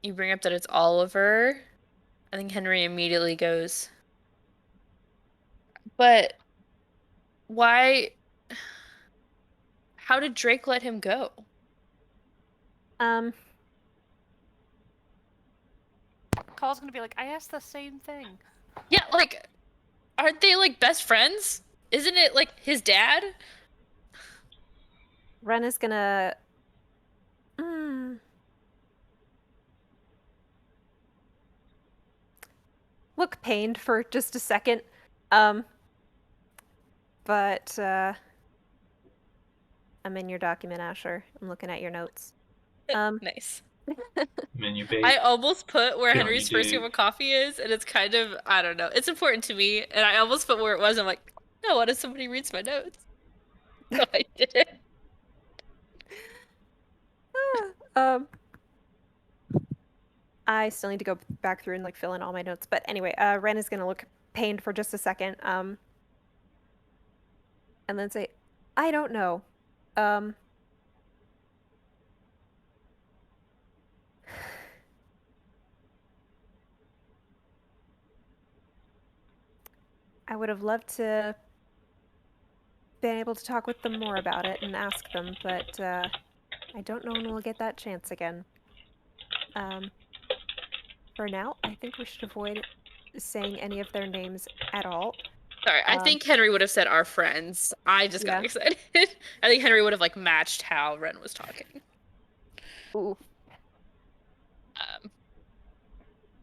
you bring up that it's Oliver, I think Henry immediately goes, but why? How did Drake let him go? Call's gonna be like, I asked the same thing. Yeah, like, aren't they like best friends? Isn't it like his dad? Ren is gonna. Look pained for just a second. But I'm in your document, Asher. I'm looking at your notes. Nice. Menu bait. I almost put where Don't Henry's you first dig? cup of coffee is, and it's kind of, I don't know. It's important to me, and I almost put where it was. I'm like, no, what if somebody reads my notes? So I did it. I still need to go back through and like fill in all my notes. But anyway, Ren is gonna look pained for just a second. And then say, I don't know. I would have loved to been able to talk with them more about it and ask them, but I don't know when we'll get that chance again. For now, I think we should avoid saying any of their names at all. Sorry, I think Henry would have said our friends. I just got excited. I think Henry would have like matched how Ren was talking. Ooh.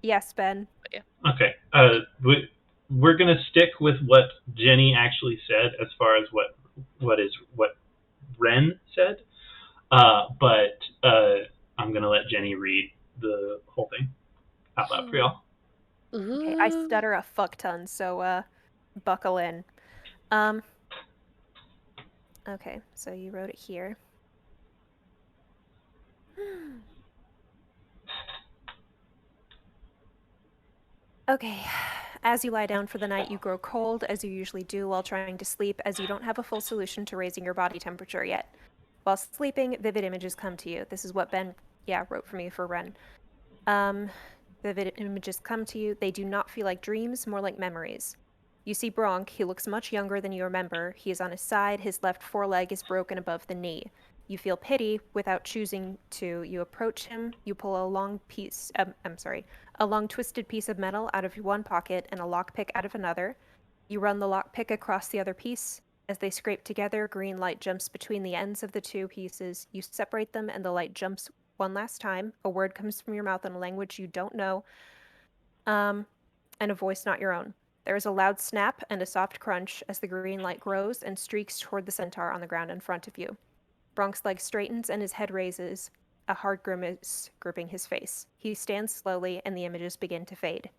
Yes, Ben. Yeah. Okay. We're gonna stick with what Jenny actually said as far as what Ren said. But I'm gonna let Jenny read the whole thing out loud for y'all. Okay, I stutter a fuck ton, so buckle in. Okay, so you wrote it here. Okay, as you lie down for the night, you grow cold, as you usually do while trying to sleep, as you don't have a full solution to raising your body temperature yet. While sleeping, vivid images come to you. This is what Ben, wrote for me for Ren. Vivid images come to you. They do not feel like dreams, more like memories. You see Bronk. He looks much younger than you remember. He is on his side. His left foreleg is broken above the knee. You feel pity without choosing to. You approach him. You pull a long twisted piece of metal out of one pocket and a lockpick out of another. You run the lockpick across the other piece. As they scrape together, green light jumps between the ends of the two pieces. You separate them and the light jumps one last time. A word comes from your mouth in a language you don't know, and a voice not your own. There is a loud snap and a soft crunch as the green light grows and streaks toward the centaur on the ground in front of you. Bronk's leg straightens and his head raises, a hard grimace gripping his face. He stands slowly and the images begin to fade.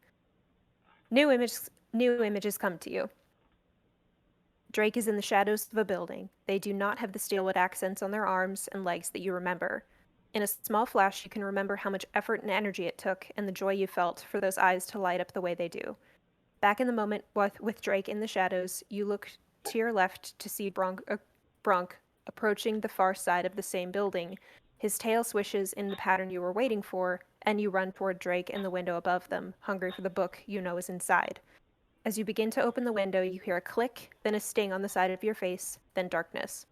New images come to you. Drake is in the shadows of a building. They do not have the steelwood accents on their arms and legs that you remember. In a small flash, you can remember how much effort and energy it took and the joy you felt for those eyes to light up the way they do. Back in the moment with Drake in the shadows, you look to your left to see Bronk approaching the far side of the same building. His tail swishes in the pattern you were waiting for, and you run toward Drake in the window above them, hungry for the book you know is inside. As you begin to open the window, you hear a click, then a sting on the side of your face, then darkness.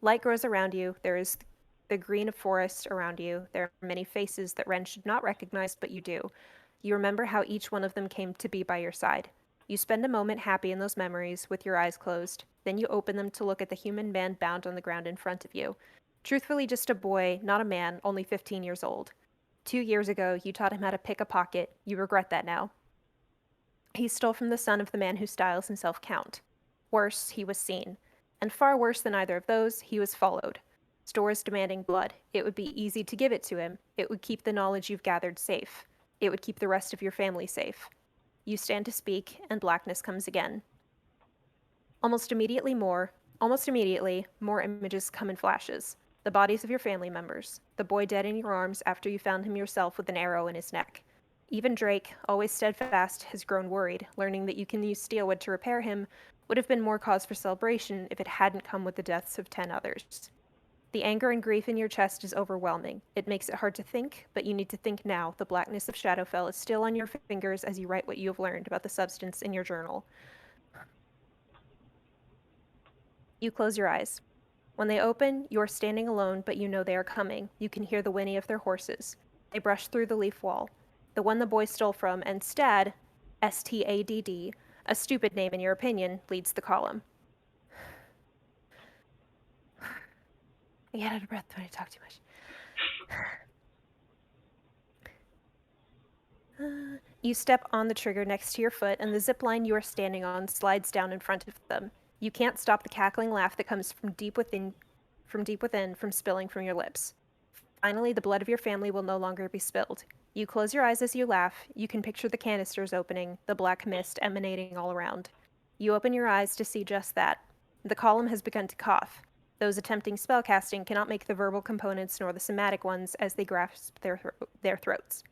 Light grows around you. There is the green of forest around you. There are many faces that Ren should not recognize, but you do. You remember how each one of them came to be by your side. You spend a moment happy in those memories with your eyes closed. Then you open them to look at the human man bound on the ground in front of you. Truthfully, just a boy, not a man, only 15 years old. 2 years ago, you taught him how to pick a pocket. You regret that now. He stole from the son of the man who styles himself Count. Worse, he was seen. And far worse than either of those, he was followed. Stores demanding blood. It would be easy to give it to him. It would keep the knowledge you've gathered safe. It would keep the rest of your family safe. You stand to speak, and blackness comes again. Almost immediately, more images come in flashes. The bodies of your family members. The boy dead in your arms after you found him yourself with an arrow in his neck. Even Drake, always steadfast, has grown worried. Learning that you can use steelwood to repair him would have been more cause for celebration if it hadn't come with the deaths of 10 others. The anger and grief in your chest is overwhelming. It makes it hard to think, but you need to think now. The blackness of Shadowfell is still on your fingers as you write what you have learned about the substance in your journal. You close your eyes. When they open, you are standing alone, but you know they are coming. You can hear the whinny of their horses. They brush through the leaf wall. The one the boy stole from, and Stad, S-T-A-D-D, a stupid name in your opinion, leads the column. I get out of breath when I talk too much. You step on the trigger next to your foot, and the zip line you are standing on slides down in front of them. You can't stop the cackling laugh that comes from deep within from spilling from your lips. Finally, the blood of your family will no longer be spilled. You close your eyes as you laugh. You can picture the canisters opening, the black mist emanating all around. You open your eyes to see just that. The column has begun to cough. Those attempting spellcasting cannot make the verbal components nor the somatic ones as they grasp their throats.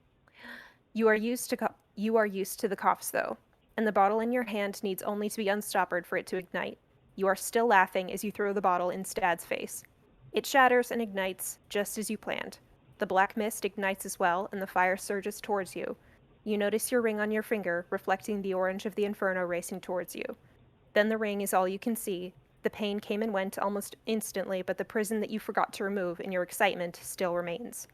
You are used to the coughs, though, and the bottle in your hand needs only to be unstoppered for it to ignite. You are still laughing as you throw the bottle in Stad's face. It shatters and ignites, just as you planned. The black mist ignites as well, and the fire surges towards you. You notice your ring on your finger, reflecting the orange of the inferno racing towards you. Then the ring is all you can see. The pain came and went almost instantly, but the prison that you forgot to remove in your excitement still remains.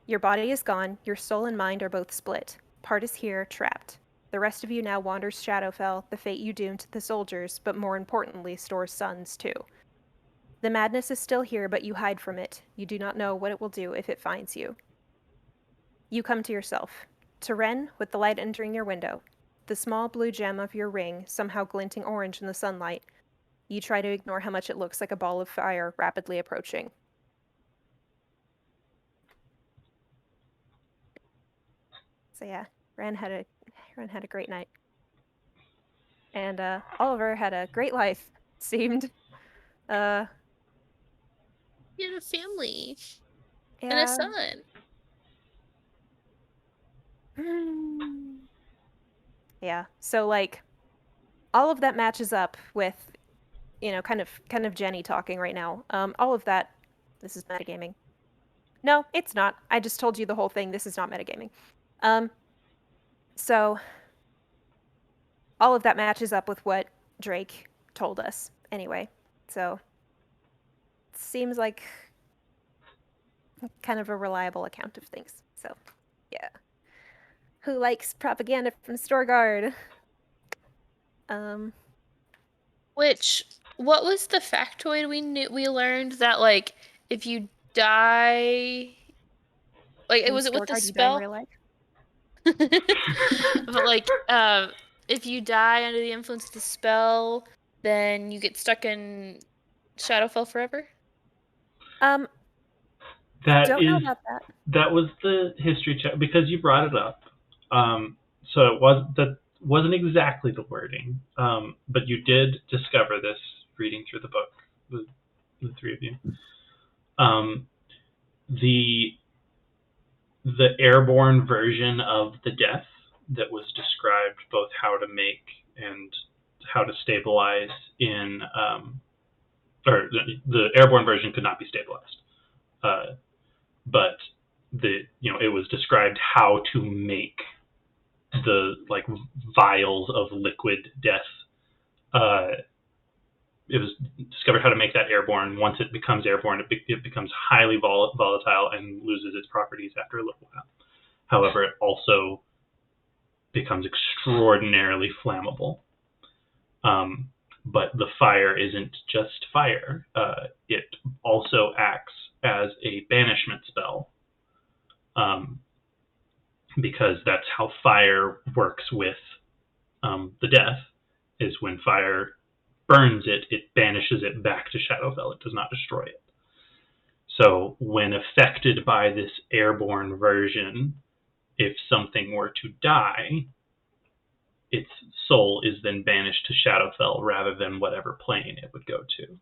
Your body is gone, your soul and mind are both split. Part is here, trapped. The rest of you now wanders Shadowfell, the fate you doomed to the soldiers, but more importantly, Stor's sons, too. The madness is still here, but you hide from it. You do not know what it will do if it finds you. You come to yourself. To Ren, with the light entering your window. The small blue gem of your ring, somehow glinting orange in the sunlight. You try to ignore how much it looks like a ball of fire rapidly approaching. So yeah, Ren had a great night. And Oliver had a great life, seemed. He had a family and a Yeah. son. Yeah. So like all of that matches up with, you know, kind of Jenny talking right now. All of that, this is metagaming. No, it's not. I just told you the whole thing. This is not metagaming. So all of that matches up with what Drake told us anyway. So it seems like kind of a reliable account of things. So, yeah. Who likes propaganda from Storgard? What was the factoid we learned that like if you die, like was it with the Storgard, you die in spell? real life? But like if you die under the influence of the spell, then you get stuck in Shadowfell forever? Don't know about that. That was the history check because you brought it up. So that wasn't exactly the wording, but you did discover this reading through the book, the three of you. The airborne version of the death that was described, both how to make and how to stabilize in, or the airborne version could not be stabilized, but it was described how to make the like vials of liquid death. It was discovered how to make that airborne. Once it becomes airborne, it becomes highly volatile and loses its properties after a little while. However, it also becomes extraordinarily flammable. But the fire isn't just fire. It also acts as a banishment spell. Because that's how fire works with the death, is when fire burns it, it banishes it back to Shadowfell. It does not destroy it. So when affected by this airborne version, if something were to die, its soul is then banished to Shadowfell rather than whatever plane it would go to.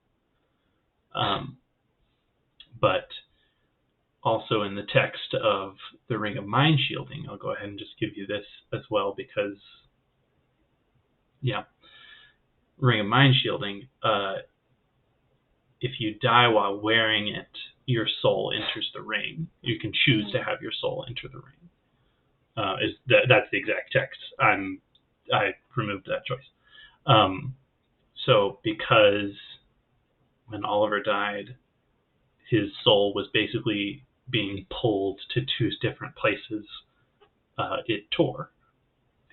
But also in the text of the Ring of Mind Shielding, I'll go ahead and just give you this as well because, Ring of Mind Shielding, if you die while wearing it, your soul enters the ring. You can choose to have your soul enter the ring. That's the exact text. I removed that choice. So because when Oliver died, his soul was basically being pulled to two different places. It tore,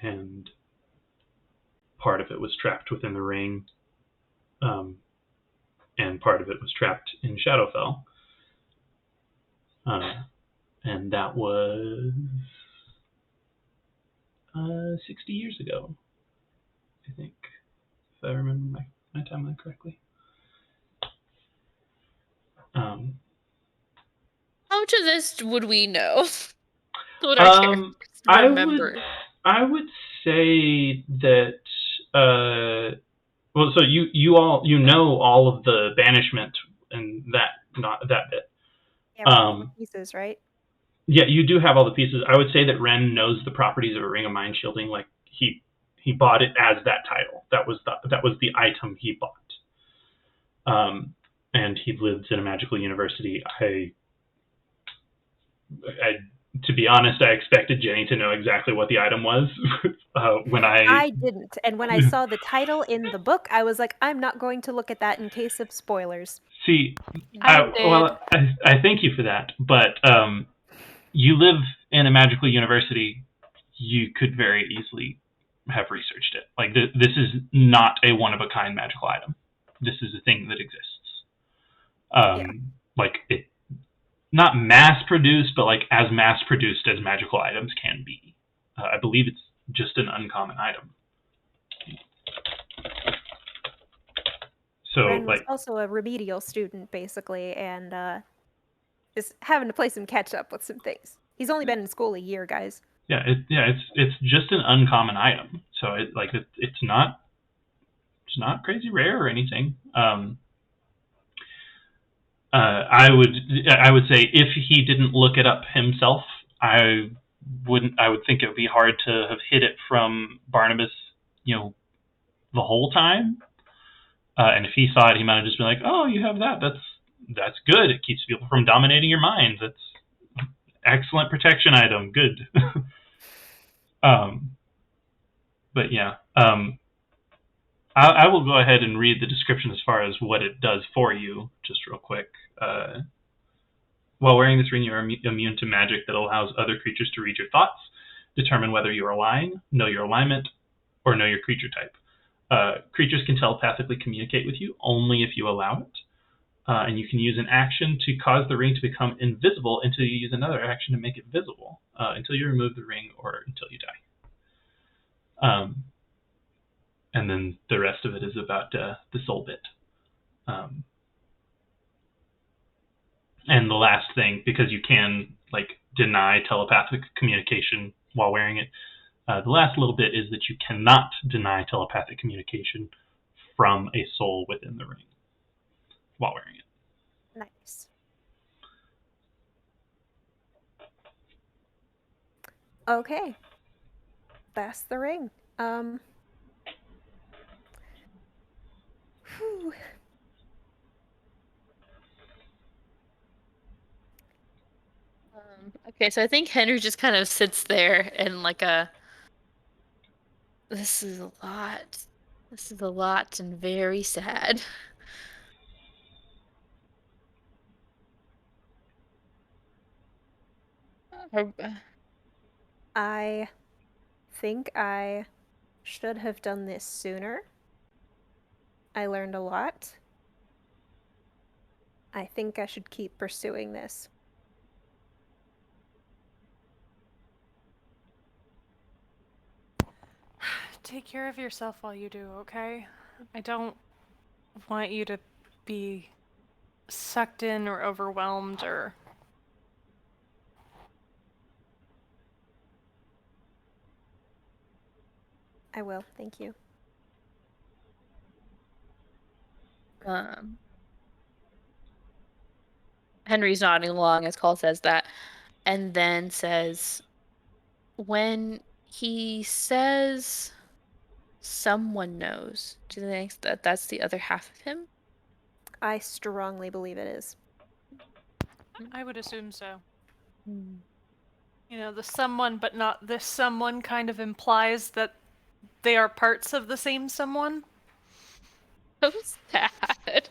and part of it was trapped within the ring, and part of it was trapped in Shadowfell. And that was 60 years ago, I think, if I remember my timeline correctly. How much of this would we know? Would our characters remember? I would say that well, so you all know all of the banishment and that bit. Yeah, all the pieces, right? Yeah, you do have all the pieces. I would say that Ren knows the properties of a Ring of Mind Shielding. Like he bought it as that title. That was the item he bought. And he lives in a magical university. To be honest, I expected Jenny to know exactly what the item was when I didn't. And when I saw the title in the book, I was like, I'm not going to look at that in case of spoilers. See, I did. well, I thank you for that, but you live in a magical university. You could very easily have researched it. Like this is not a one-of-a-kind magical item. This is a thing that exists. Like it, not mass-produced, but like as mass-produced as magical items can be. I believe it's just an uncommon item. So Ren was also a remedial student, basically, and is having to play some catch up with some things. He's only been in school a year, guys. Yeah, it's just an uncommon item. So it's not crazy rare or anything. I would say if he didn't look it up himself, I would think it would be hard to have hid it from Barnabas, the whole time. And if he saw it, he might have just been like, "Oh, you have that. That's good. It keeps people from dominating your mind. That's excellent protection item. Good." But yeah, I will go ahead and read the description as far as what it does for you, just real quick. While wearing this ring, you are immune to magic that allows other creatures to read your thoughts, determine whether you are lying, know your alignment, or know your creature type. Creatures can telepathically communicate with you only if you allow it. And you can use an action to cause the ring to become invisible until you use another action to make it visible, until you remove the ring or until you die. And then the rest of it is about the soul bit. And the last thing, because you can deny telepathic communication while wearing it, the last little bit is that you cannot deny telepathic communication from a soul within the ring while wearing it. Nice. Okay. That's the ring. Whew. Okay, so I think Henry just kind of sits there and this is a lot. This is a lot and very sad. I think I should have done this sooner. I learned a lot. I think I should keep pursuing this. Take care of yourself while you do, okay? I don't want you to be sucked in or overwhelmed or... I will, thank you. Henry's nodding along as Call says that, and then says, when he says someone knows, do you think that that's the other half of him? I strongly believe it is. I would assume so. Hmm. You know, the someone but not this someone kind of implies that they are parts of the same someone. So sad.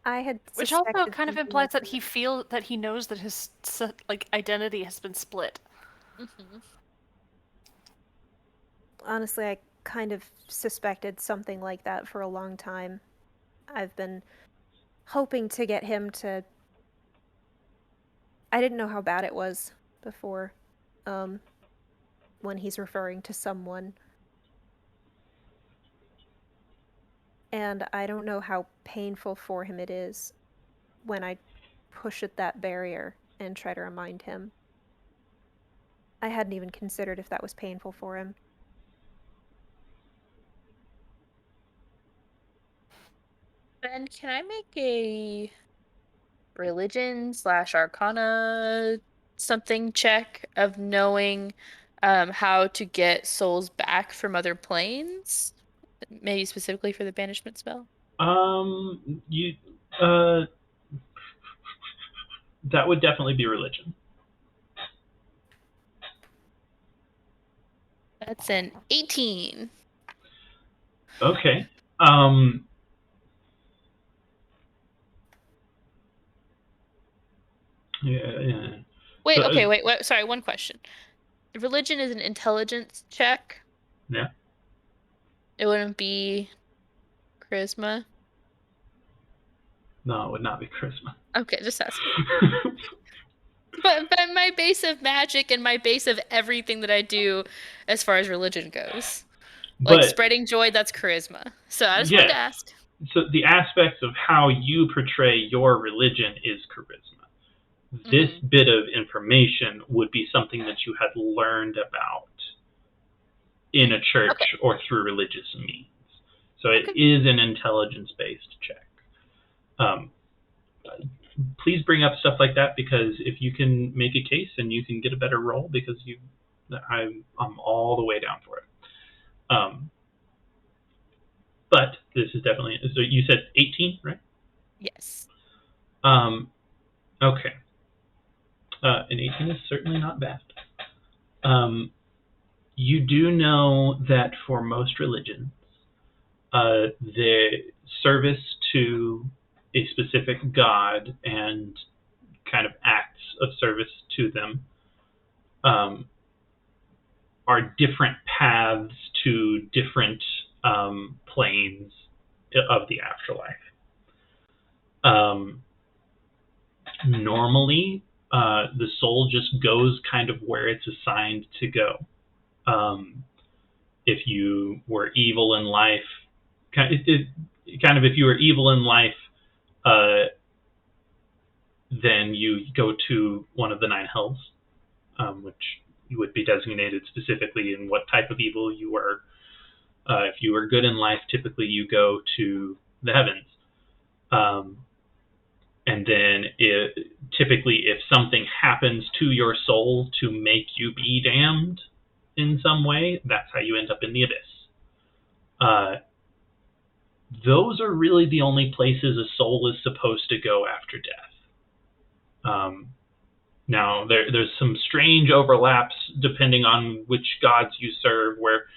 I had Which also suspected kind of something implies like that he knows that his identity has been split. mhm. Honestly, I kind of suspected something like that for a long time. I've been hoping to get him to... I didn't know how bad it was before, when he's referring to someone. And I don't know how painful for him it is when I push at that barrier and try to remind him. I hadn't even considered if that was painful for him. Ben, can I make a religion/arcana something check of knowing how to get souls back from other planes? Maybe specifically for the banishment spell? You that would definitely be religion. That's an 18. Okay. Yeah. Wait, So, okay, wait, sorry, one question. Religion is an intelligence check. Yeah. It wouldn't be charisma. No, it would not be charisma. Okay, just asking. But my base of magic and my base of everything that I do as far as religion goes. Like But spreading joy, that's charisma. So I just wanted to yes, ask. so the aspects of how you portray your religion is charisma. This bit of information would be something that you had learned about in a church Okay. or through religious means. So it is an intelligence-based check. Please bring up stuff like that, because if you can make a case and you can get a better roll, because I'm all the way down for it. But this is definitely, so you said 18, right? Yes. Okay. An 18 is certainly not bad. You do know that for most religions, the service to a specific god and kind of acts of service to them are different paths to different planes of the afterlife. Normally, the soul just goes kind of where it's assigned to go. If you were evil in life, if you were evil in life, then you go to one of the 9 hells, which would be designated specifically in what type of evil you were. If you were good in life, typically you go to the heavens. And then typically if something happens to your soul to make you be damned in some way, that's how you end up in the abyss. Those are really the only places a soul is supposed to go after death. Now, there's some strange overlaps depending on which gods you serve, where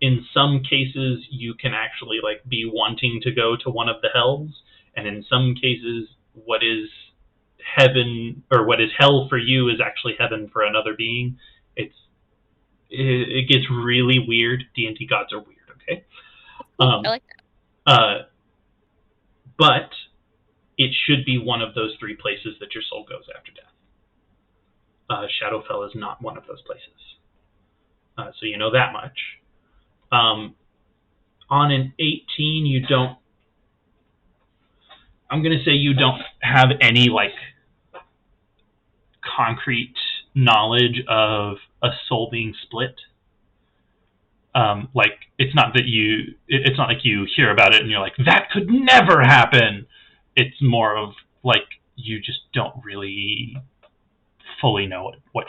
in some cases you can actually be wanting to go to one of the hells, and in some cases what is heaven or what is hell for you is actually heaven for another being. It gets really weird. D&D gods are weird, okay? I like that. But it should be one of those 3 places that your soul goes after death. Shadowfell is not one of those places. So you know that much. On an 18, you don't I'm gonna say you don't have any like concrete knowledge of a soul being split. Like it's not that it's not like you hear about it and you're like, that could never happen. It's more of like you just don't really fully know what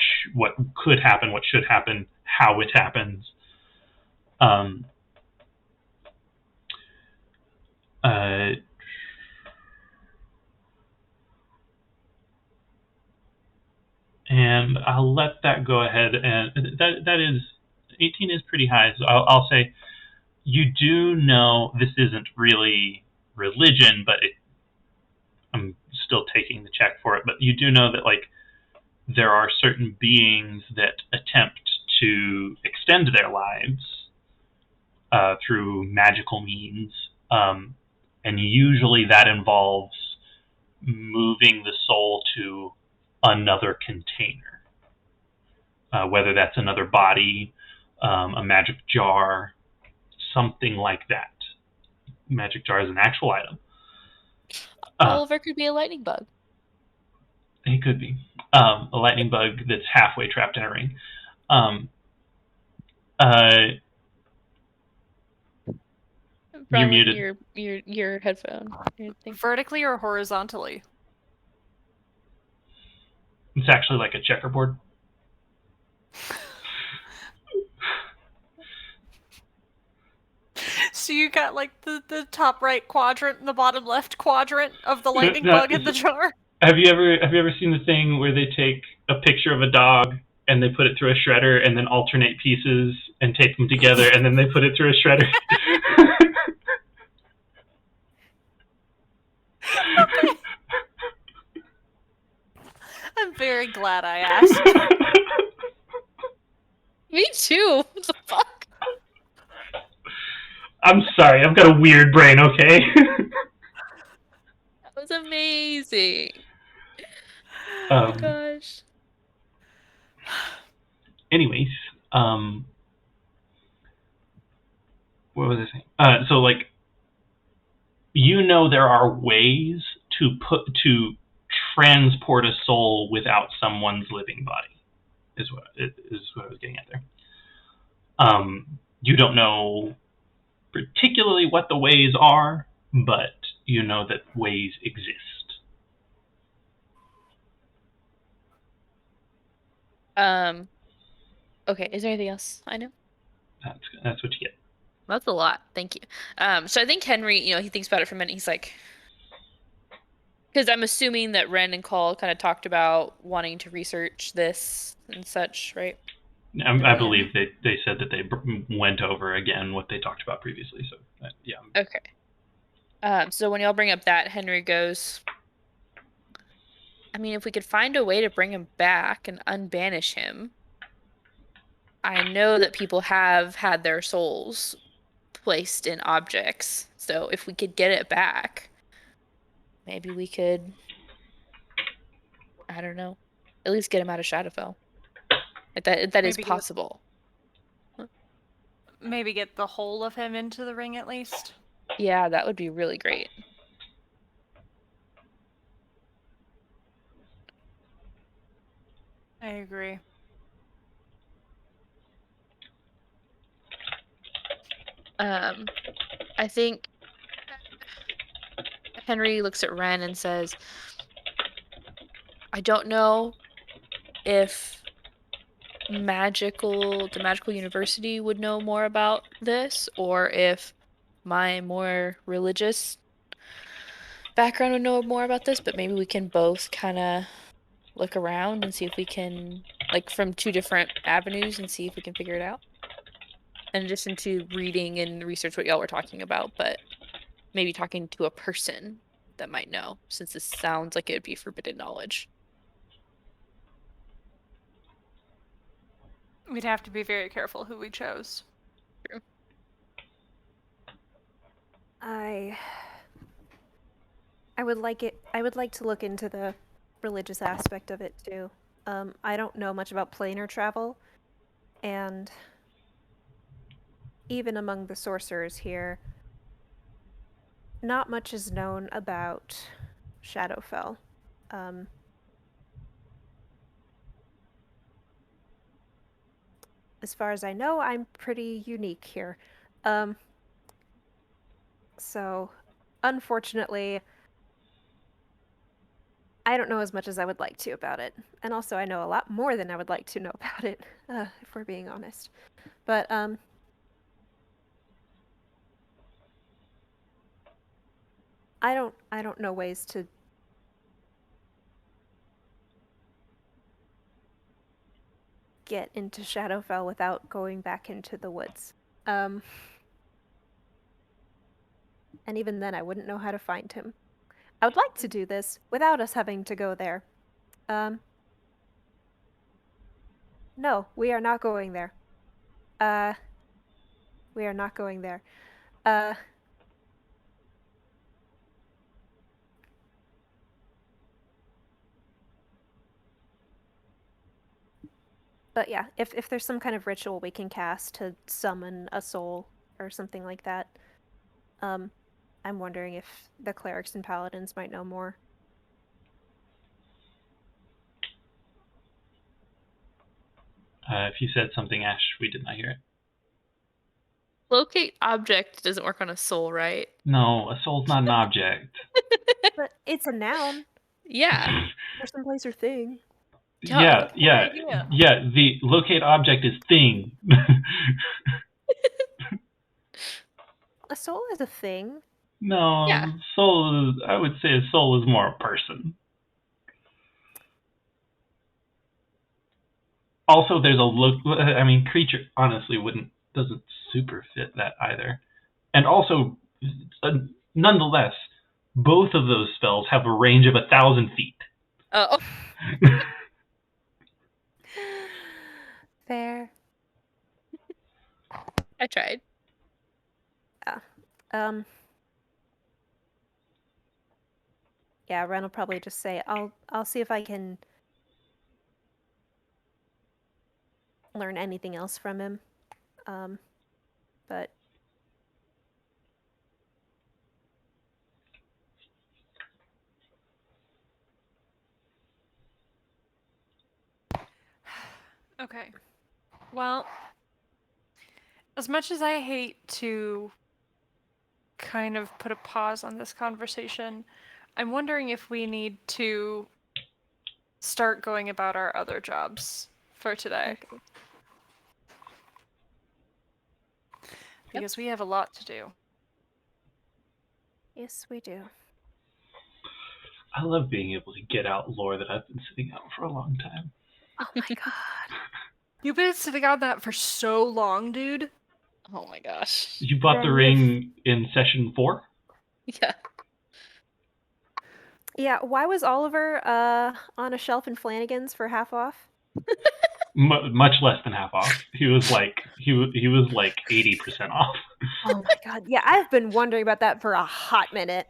could happen, what should happen, how it happens. And I'll let that go ahead, and that is 18 is pretty high. So I'll say you do know this isn't really religion, but I'm still taking the check for it. But you do know that like there are certain beings that attempt to extend their lives through magical means, and usually that involves moving the soul to another container, whether that's another body, a magic jar, something like that. Magic jar is an actual item. Oliver could be a lightning bug. He could be a lightning bug that's halfway trapped in a ring. You're muted. Your headphone. Vertically or horizontally? It's actually like a checkerboard. So you got like the top right quadrant and the bottom left quadrant of the lightning bug in the jar? Have you ever seen the thing where they take a picture of a dog and they put it through a shredder and then alternate pieces and tape them together and then they put it through a shredder? Okay. I'm very glad I asked. Me too. What the fuck? I'm sorry, I've got a weird brain, okay? That was amazing. Oh my gosh. Anyways, what was I saying? So like, you know, there are ways to transport a soul without someone's living body. Is what I was getting at there. You don't know particularly what the ways are, but you know that ways exist. Okay, is there anything else I know? That's what you get. That's a lot. Thank you. So I think Henry, he thinks about it for a minute. He's like, because I'm assuming that Ren and Call kind of talked about wanting to research this and such, right? I believe they said that they went over again what they talked about previously. So yeah. Okay. So when y'all bring up that, Henry goes, I mean, if we could find a way to bring him back and unbanish him, I know that people have had their souls placed in objects. So if we could get it back, maybe we could, I don't know, at least get him out of Shadowfell. Like that is possible. Maybe get the whole of him into the ring at least. Yeah, that would be really great. I agree. I think Henry looks at Ren and says, I don't know if the Magical University would know more about this, or if my more religious background would know more about this, but maybe we can both kind of look around and see if we can, like, from two different avenues and see if we can figure it out. In addition to reading and research what y'all were talking about, but maybe talking to a person that might know, since this sounds like it would be forbidden knowledge. We'd have to be very careful who we chose. True. I would like to look into the religious aspect of it too. I don't know much about planar travel, and even among the sorcerers here, not much is known about Shadowfell. As far as I know, I'm pretty unique here. So, unfortunately, I don't know as much as I would like to about it. And also, I know a lot more than I would like to know about it, if we're being honest. But, I don't know ways to get into Shadowfell without going back into the woods. And even then, I wouldn't know how to find him. I would like to do this without us having to go there. No, we are not going there. We are not going there. But yeah, if there's some kind of ritual we can cast to summon a soul or something like that, I'm wondering if the clerics and paladins might know more. If you said something, Ash, we did not hear it. Locate object doesn't work on a soul, right? No, a soul's not an object. But it's a noun Yeah. or someplace or thing. Yeah. idea. The locate object is thing. A soul is a thing. No, Yeah. soul is, I would say a soul is more a person. Also, there's a look. I mean, creature honestly doesn't super fit that either. And also, nonetheless, both of those spells have a range of 1,000 feet. Oh. Fair. I tried. Yeah, Ren will probably just say, I'll see if I can learn anything else from him. But Okay. Well, as much as I hate to kind of put a pause on this conversation, I'm wondering if we need to start going about our other jobs for today. okay. Because we have a lot to do. Yes, we do. I love being able to get out lore that I've been sitting out for a long time. Oh my god. You've been sitting on that for so long, dude. Oh my gosh. You bought the ring in session 4? Yeah. Yeah, why was Oliver on a shelf in Flanagan's for half off? Much less than half off. He was like 80% off. Oh my god. Yeah, I've been wondering about that for a hot minute.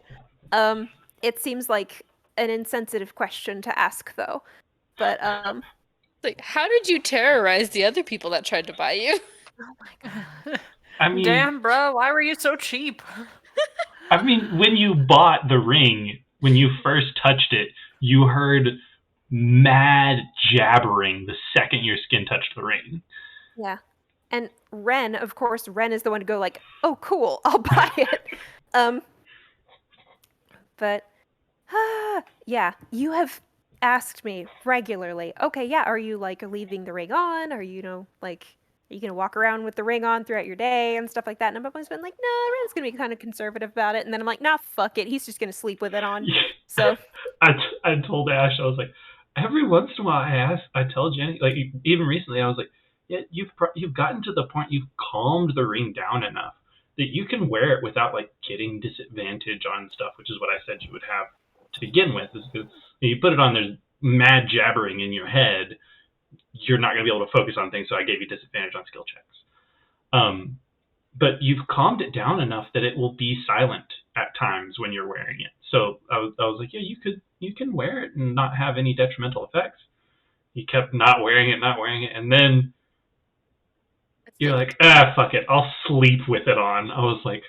It seems like an insensitive question to ask though. But Like, how did you terrorize the other people that tried to buy you? oh my god. I mean, damn, bro, why were you so cheap? I mean, when you bought the ring, when you first touched it, you heard mad jabbering the second your skin touched the ring. Yeah. And Ren, of course, Ren is the one to go like, "Oh, cool, I'll buy it." But yeah, you have asked me regularly. Okay, yeah, are you like leaving the ring on? Are you, like, are you gonna walk around with the ring on throughout your day and stuff like that? And I've always been like, no, Ren's gonna be kind of conservative about it. And then I'm like, nah, fuck it, he's just gonna sleep with it on. So I told Ash, I was like, every once in a while I tell Jenny, like even recently, I was like, yeah, you've gotten to the point you've calmed the ring down enough that you can wear it without like getting disadvantage on stuff, which is what I said you would have to begin with. Is because you put it on, there's mad jabbering in your head, you're not going to be able to focus on things, so I gave you disadvantage on skill checks. But you've calmed it down enough that it will be silent at times when you're wearing it. So I was like, yeah, you can wear it and not have any detrimental effects. You kept not wearing it, and then you're like, fuck it, I'll sleep with it on. I was like,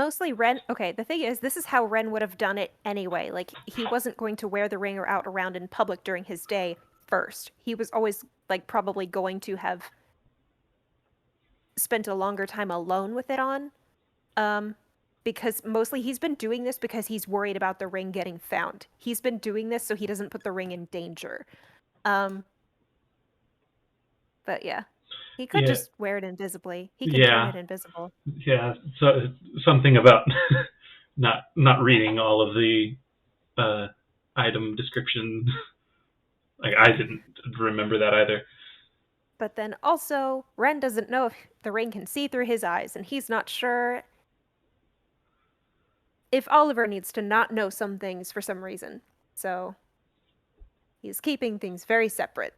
mostly Ren. Okay, the thing is, this is how Ren would have done it anyway. Like, he wasn't going to wear the ring or out around in public during his day first. He was always, like, probably going to have spent a longer time alone with it on. Because mostly he's been doing this because he's worried about the ring getting found. He's been doing this so he doesn't put the ring in danger. But yeah. He could Yeah. just wear it invisibly. He could turn it invisible. Yeah, so something about not reading all of the item description. Like, I didn't remember that either. But then also, Ren doesn't know if the ring can see through his eyes, and he's not sure if Oliver needs to not know some things for some reason. So he's keeping things very separate.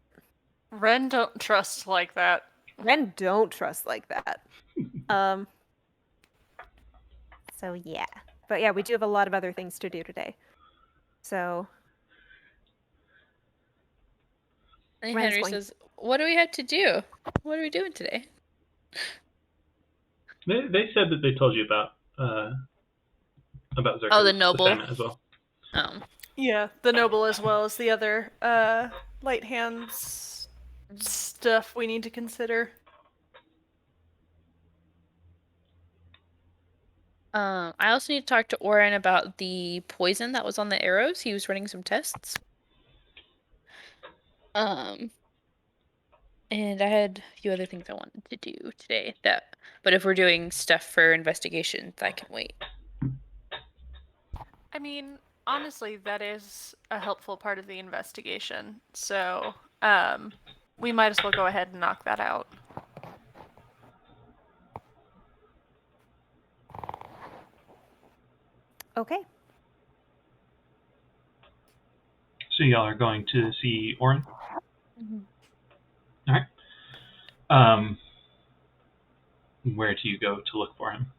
Ren don't trust like that. Ren don't trust like that. So yeah. But yeah, we do have a lot of other things to do today. So And Ren's Henry going- says, "What do we have to do? What are we doing today?" They said that they told you about Zerka's Oh, the noble. assignment as well. Yeah, the noble as well as the other light hands stuff we need to consider. I also need to talk to Oren about the poison that was on the arrows. He was running some tests. And I had a few other things I wanted to do today. But if we're doing stuff for investigation, that can wait. I mean, honestly, that is a helpful part of the investigation. So, we might as well go ahead and knock that out. Okay. So y'all are going to see Oren? Mm-hmm. All right. Where do you go to look for him?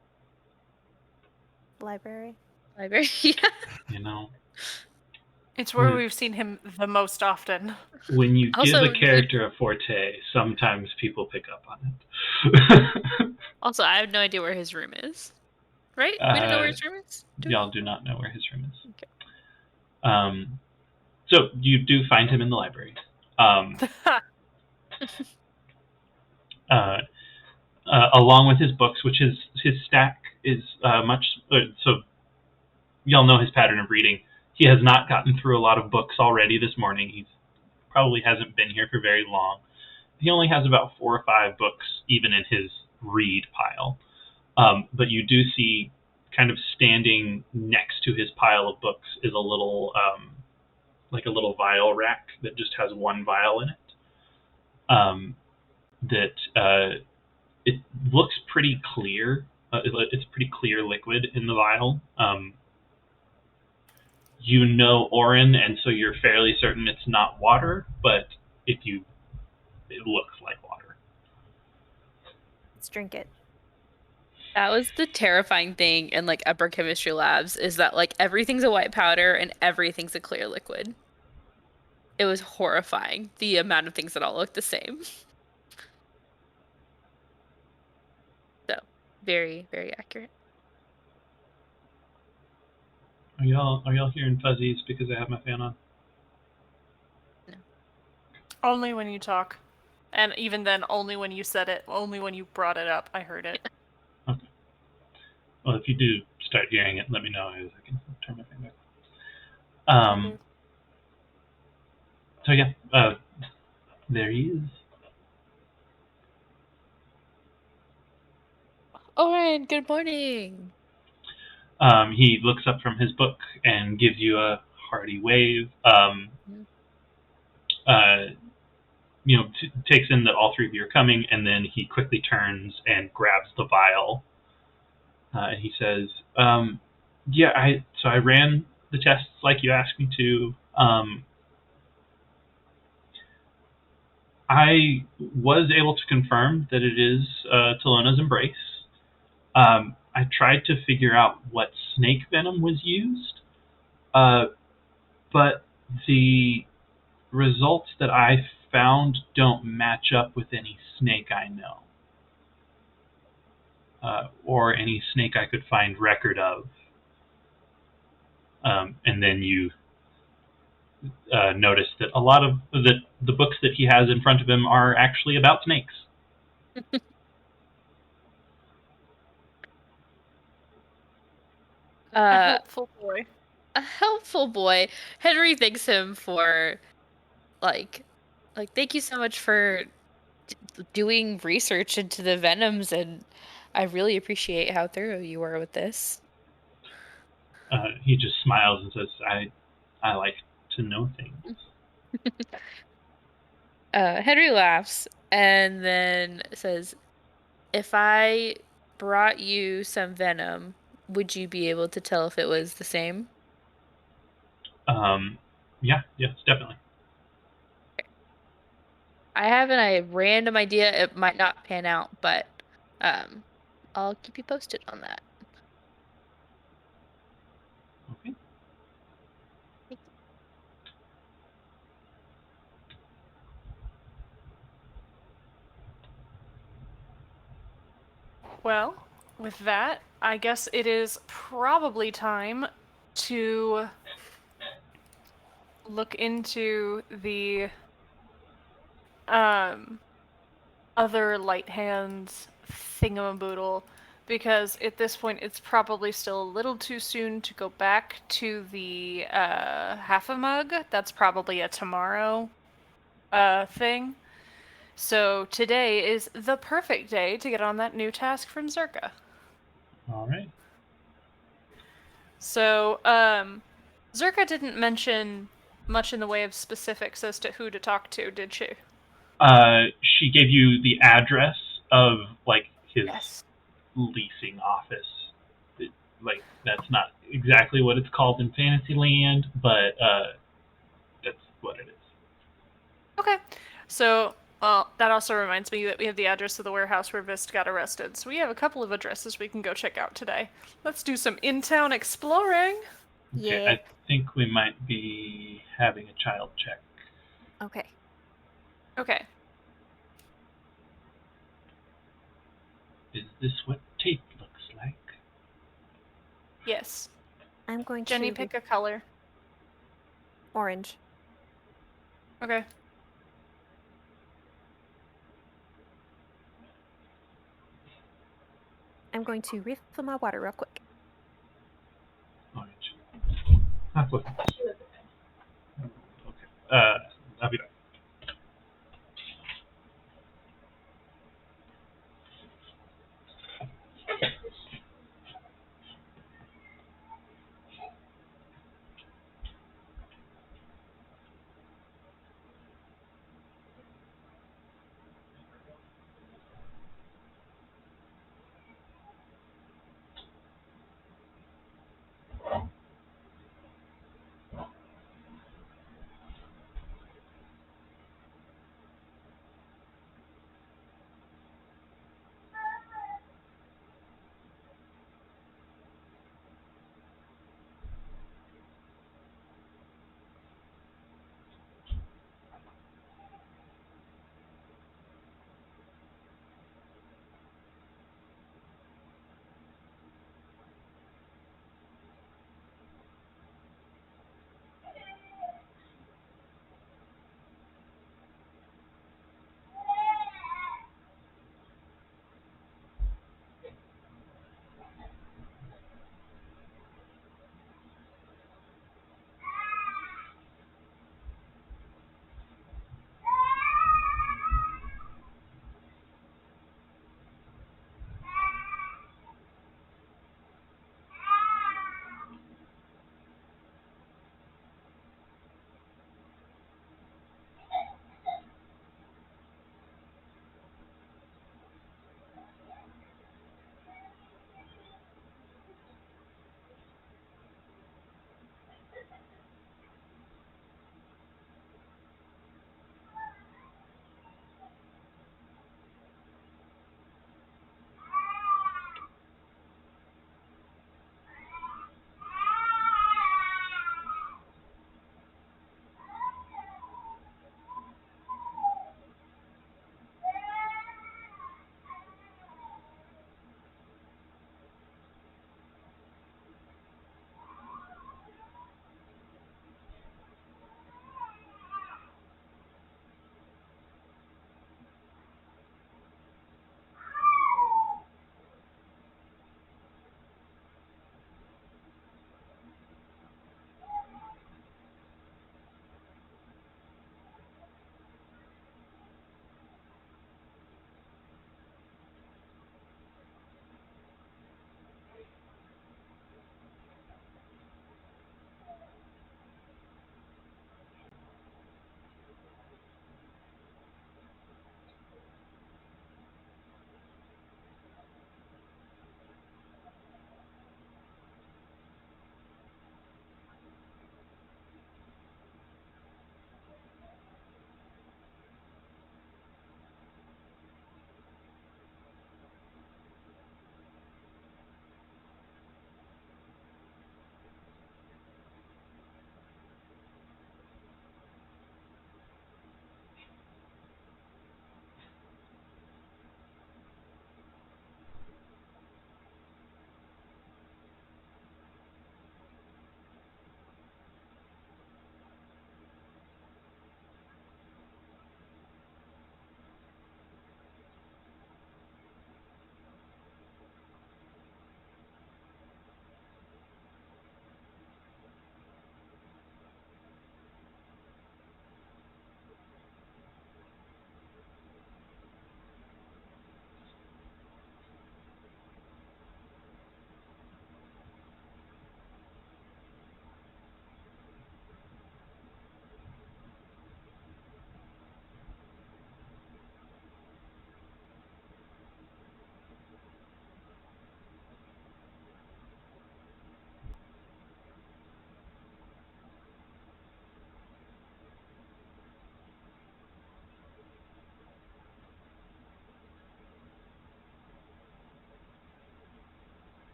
Library. Yeah. You know, It's where we've seen him the most often. when you Also, give a character a forte, sometimes people pick up on it. Also, I have no idea where his room is. Right? We don't know where his room is? Do we? Y'all do not know where his room is. Okay. So you do find him in the library. Along with his books, which his stack is much. So y'all know his pattern of reading. He has not gotten through a lot of books already this morning. He probably hasn't been here for very long. He only has about 4 or 5 books even in his read pile. But you do see, kind of standing next to his pile of books is a little, like a little vial rack that just has one vial in it. It looks pretty clear. It's pretty clear liquid in the vial. You know Oren, and so you're fairly certain it's not water, but it looks like water. Let's drink it. That was the terrifying thing in like upper chemistry labs, is that like everything's a white powder and everything's a clear liquid. It was horrifying, the amount of things that all look the same. So, very, very accurate. Are y'all hearing fuzzies because I have my fan on? Only when you talk. And even then, only when you said it, only when you brought it up, I heard it. Okay. Well, if you do start hearing it, let me know as I can turn my fan back. So yeah, there he is. Oren, good morning. He looks up from his book and gives you a hearty wave. Takes in that all 3 of you are coming, and then he quickly turns and grabs the vial. And he says, I ran the tests like you asked me to. I was able to confirm that it is Talona's Embrace. I tried to figure out what snake venom was used, but the results that I found don't match up with any snake I know. or any snake I could find record of. And then you notice that a lot of the books that he has in front of him are actually about snakes. A helpful boy. A helpful boy. Henry thanks him for like thank you so much for doing research into the venoms, and I really appreciate how thorough you were with this. He just smiles and says, I like to know things. Henry laughs and then says, if I brought you some venom, would you be able to tell if it was the same? Yeah, yes, definitely. I have a random idea. It might not pan out, but I'll keep you posted on that. Okay. Well, with that, I guess it is probably time to look into the other light hands thingamaboodle, because at this point it's probably still a little too soon to go back to the half a mug. That's probably a tomorrow thing. So today is the perfect day to get on that new task from Zerka. All right. So, Zerka didn't mention much in the way of specifics as to who to talk to, did she? She gave you the address of like his Yes. leasing office. Like that's not exactly what it's called in Fantasyland, but that's what it is. Okay. So, well, that also reminds me that we have the address of the warehouse where Vist got arrested. So we have a couple of addresses we can go check out today. Let's do some in-town exploring. Okay, Yeah. I think we might be having a child check. Okay. Okay. Is this what tape looks like? Yes. I'm going Jenny, to pick a color. orange. Okay. I'm going to refill my water real quick. Orange. Okay. I'll be back.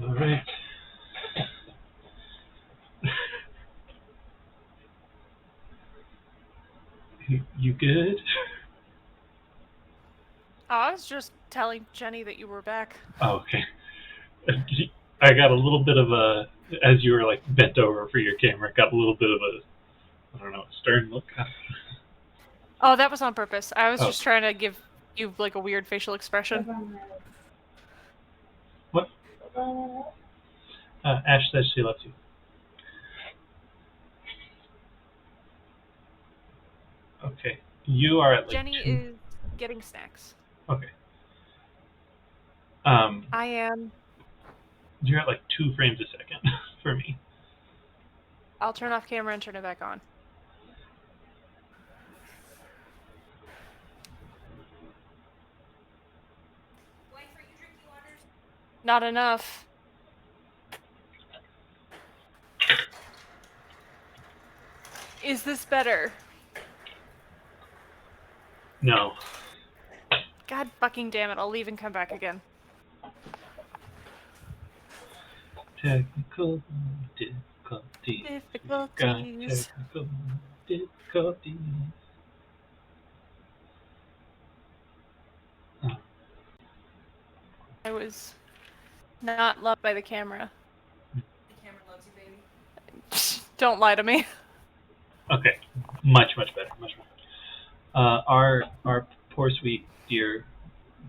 All right. You good? Oh, I was just telling Jenny that you were back. Oh, okay. I got a little bit of a, as you were like bent over for your camera, got a little bit of a, I don't know, stern look. Oh, that was on purpose. I was Oh. just trying to give you like a weird facial expression. What? Ash says she loves you. Okay. You are at like Jenny is getting snacks. Okay. I am. You're at like 2 frames a second for me. I'll turn off camera and turn it back on. Not enough. Is this better? No. God fucking damn it, I'll leave and come back again. Technical difficulties. Difficulties. Technical difficulties. Oh. I was not loved by the camera. The camera loves you, baby. Don't lie to me. Okay. Much better. Much better. Our poor sweet dear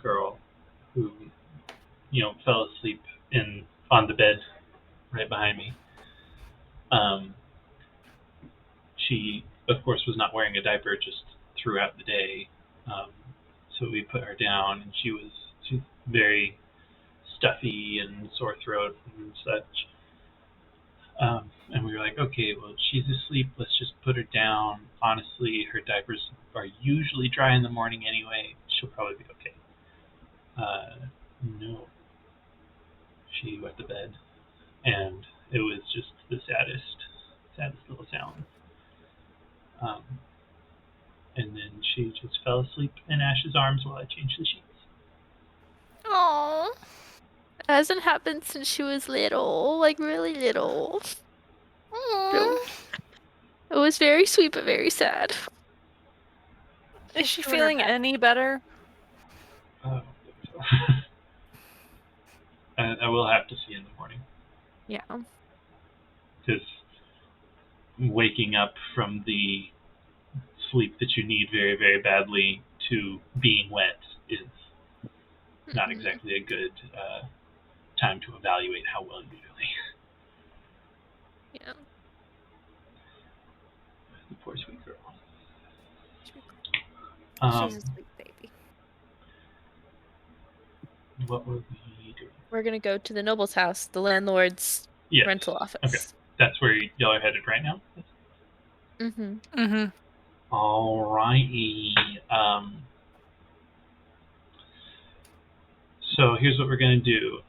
girl who, fell asleep on the bed right behind me. She, of course, was not wearing a diaper just throughout the day. So we put her down, and she was very stuffy and sore throat and such. And we were like, okay, well, she's asleep. Let's just put her down. Honestly, her diapers are usually dry in the morning anyway. She'll probably be okay. No. She wet the bed, and it was just the saddest little sound. And then she just fell asleep in Ash's arms while I changed the sheets. Aww. It hasn't happened since she was little, like really little. Aww. It was very sweet but very sad. Is she feeling any better? I will have to see you in the morning. Yeah. Because waking up from the sleep that you need very, very badly to being wet is not exactly a good time to evaluate how well you're doing. Yeah. The poor sweet girl. She's a sweet baby. What were we doing? We're gonna go to the noble's house, the landlord's Yes. rental office. Okay. That's where y'all are headed right now? Mm-hmm. Mm-hmm. Alrighty. So here's what we're going to do.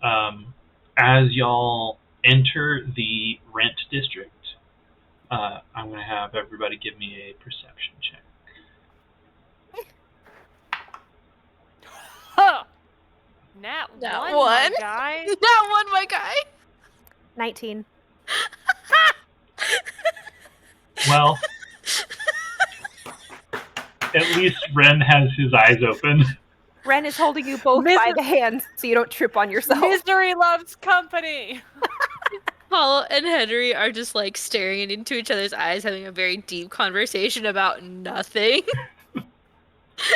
As y'all enter the rent district, I'm going to have everybody give me a perception check. Huh! Nat Nat one, one. my guy. That one, my guy. 19. Well, at least Ren has his eyes open. Ren is holding you both by the hand so you don't trip on yourself. Misery loves company. Paul and Henry are just like staring into each other's eyes, having a very deep conversation about nothing.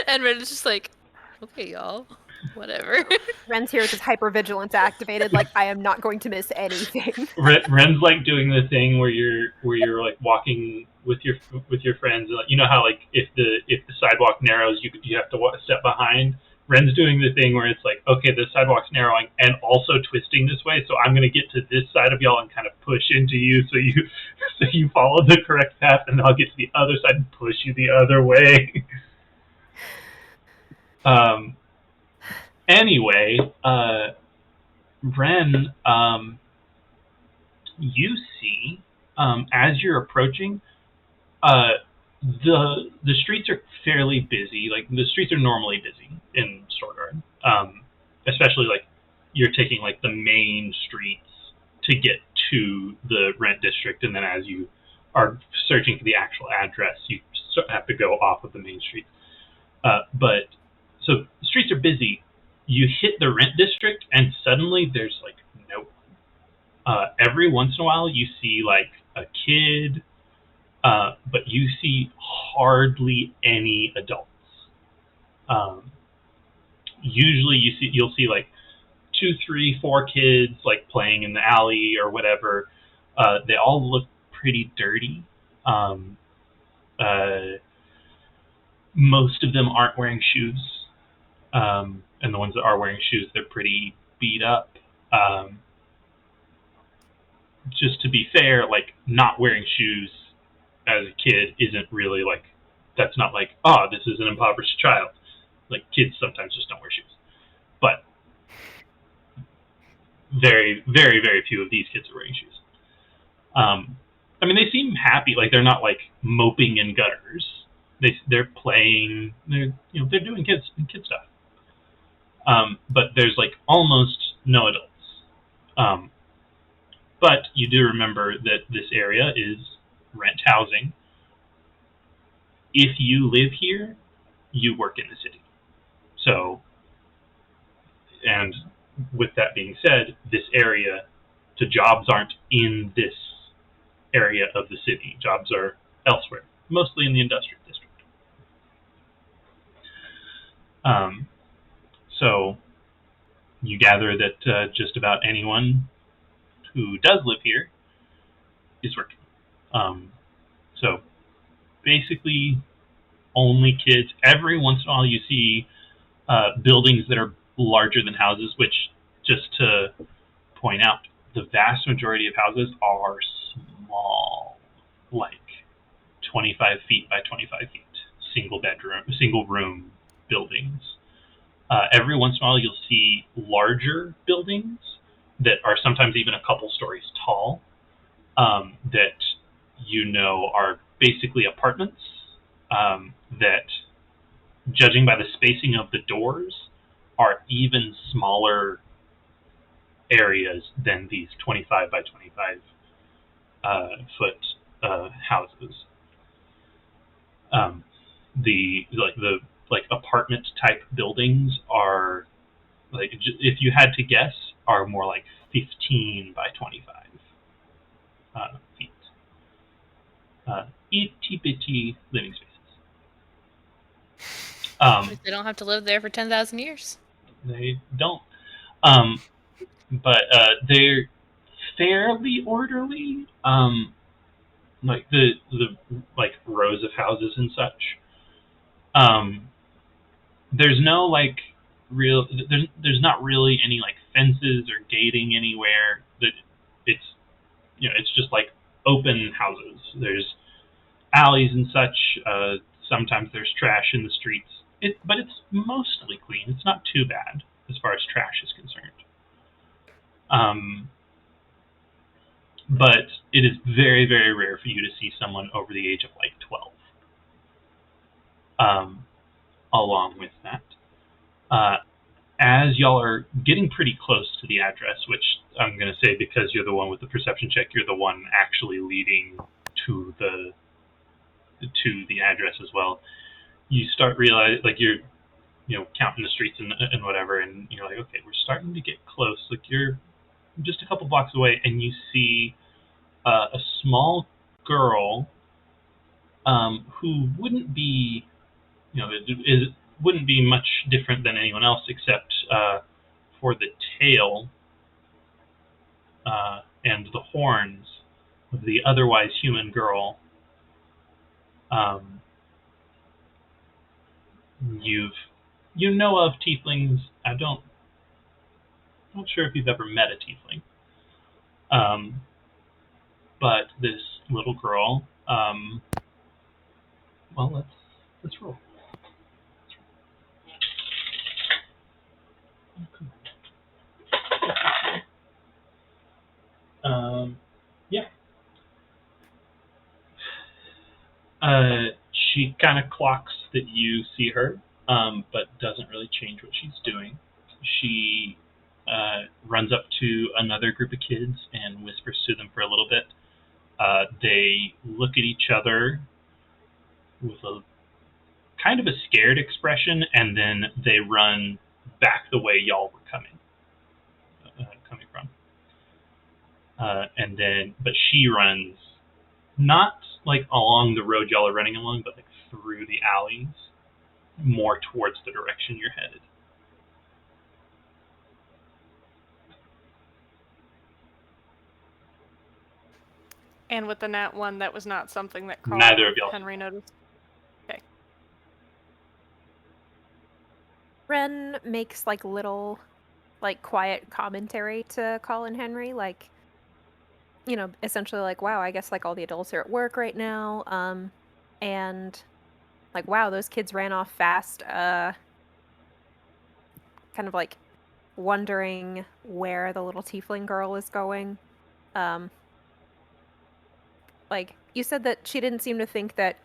And Ren is just like, okay, y'all, whatever. Ren's here with his hypervigilance activated, like I am not going to miss anything. Ren's like doing the thing where you're like walking with your friends. You know how like if the sidewalk narrows, you have to step behind. Ren's doing the thing where it's like, okay, the sidewalk's narrowing and also twisting this way, so I'm gonna get to this side of y'all and kind of push into you, so you follow the correct path, and I'll get to the other side and push you the other way. Anyway, Ren, you see, as you're approaching, the streets are fairly busy. Like the streets are normally busy in Storgard, especially like you're taking like the main streets to get to the rent district, and then as you are searching for the actual address, you have to go off of the main streets. But so the streets are busy. You hit the rent district, and suddenly there's like nope. Every once in a while, you see like a kid, but you see hardly any adults. Usually, you'll see like 2, 3, 4 kids like playing in the alley or whatever. They all look pretty dirty. Most of them aren't wearing shoes, and the ones that are wearing shoes, they're pretty beat up. Just to be fair, like not wearing shoes as a kid isn't really like, that's not like, oh, this is an impoverished child. Like kids sometimes just don't wear shoes, but very, very, very few of these kids are wearing shoes. I mean, they seem happy. Like they're not like moping in gutters. They're playing. They're doing kid stuff. But there's like almost no adults. But you do remember that this area is rent housing. If you live here, you work in the city. So, and with that being said, this area, the jobs aren't in this area of the city. Jobs are elsewhere, mostly in the industrial district. So you gather that just about anyone who does live here is working. So basically only kids. Every once in a while you see buildings that are larger than houses, which, just to point out, the vast majority of houses are small, like 25 feet by 25 feet, single room buildings. Every once in a while you'll see larger buildings that are sometimes even a couple stories tall, that are basically apartments, that, judging by the spacing of the doors, are even smaller areas than these 25 by 25 foot houses. The apartment type buildings are, like, if you had to guess, are more like 15 by 25 feet. Itty bitty living spaces. They don't have to live there for 10,000 years. They don't. But they're fairly orderly. Like the like rows of houses and such. There's no like real. There's not really any like fences or gating anywhere. That it's it's just like open houses. There's alleys and such. Sometimes there's trash in the streets. But it's mostly clean. It's not too bad as far as trash is concerned. But it is very, very rare for you to see someone over the age of like 12. Along with that, as y'all are getting pretty close to the address, which I'm going to say, because you're the one with the perception check, you're the one actually leading to the address as well. You start realizing, like, you're counting the streets and whatever, and you're like, okay, we're starting to get close. Like, you're just a couple blocks away, and you see a small girl who wouldn't be, wouldn't be much different than anyone else, except for the tail and the horns of the otherwise human girl. You know of tieflings. I'm not sure if you've ever met a tiefling. But this little girl, well, let's roll. Yeah. She kind of clocks that you see her, but doesn't really change what she's doing. She runs up to another group of kids and whispers to them for a little bit. They look at each other with a kind of a scared expression, and then they run back the way y'all were coming from. But she runs not like along the road y'all are running along, but like through the alleys, more towards the direction you're headed. And with the nat 1, that was not something that Carl Neither of y'all. Henry noticed. Okay. Ren makes like little, like quiet commentary to Colin Henry, like, you know, essentially like, wow, I guess like all the adults are at work right now, and like, wow, those kids ran off fast, kind of like wondering where the little tiefling girl is going. Like, you said that she didn't seem to think that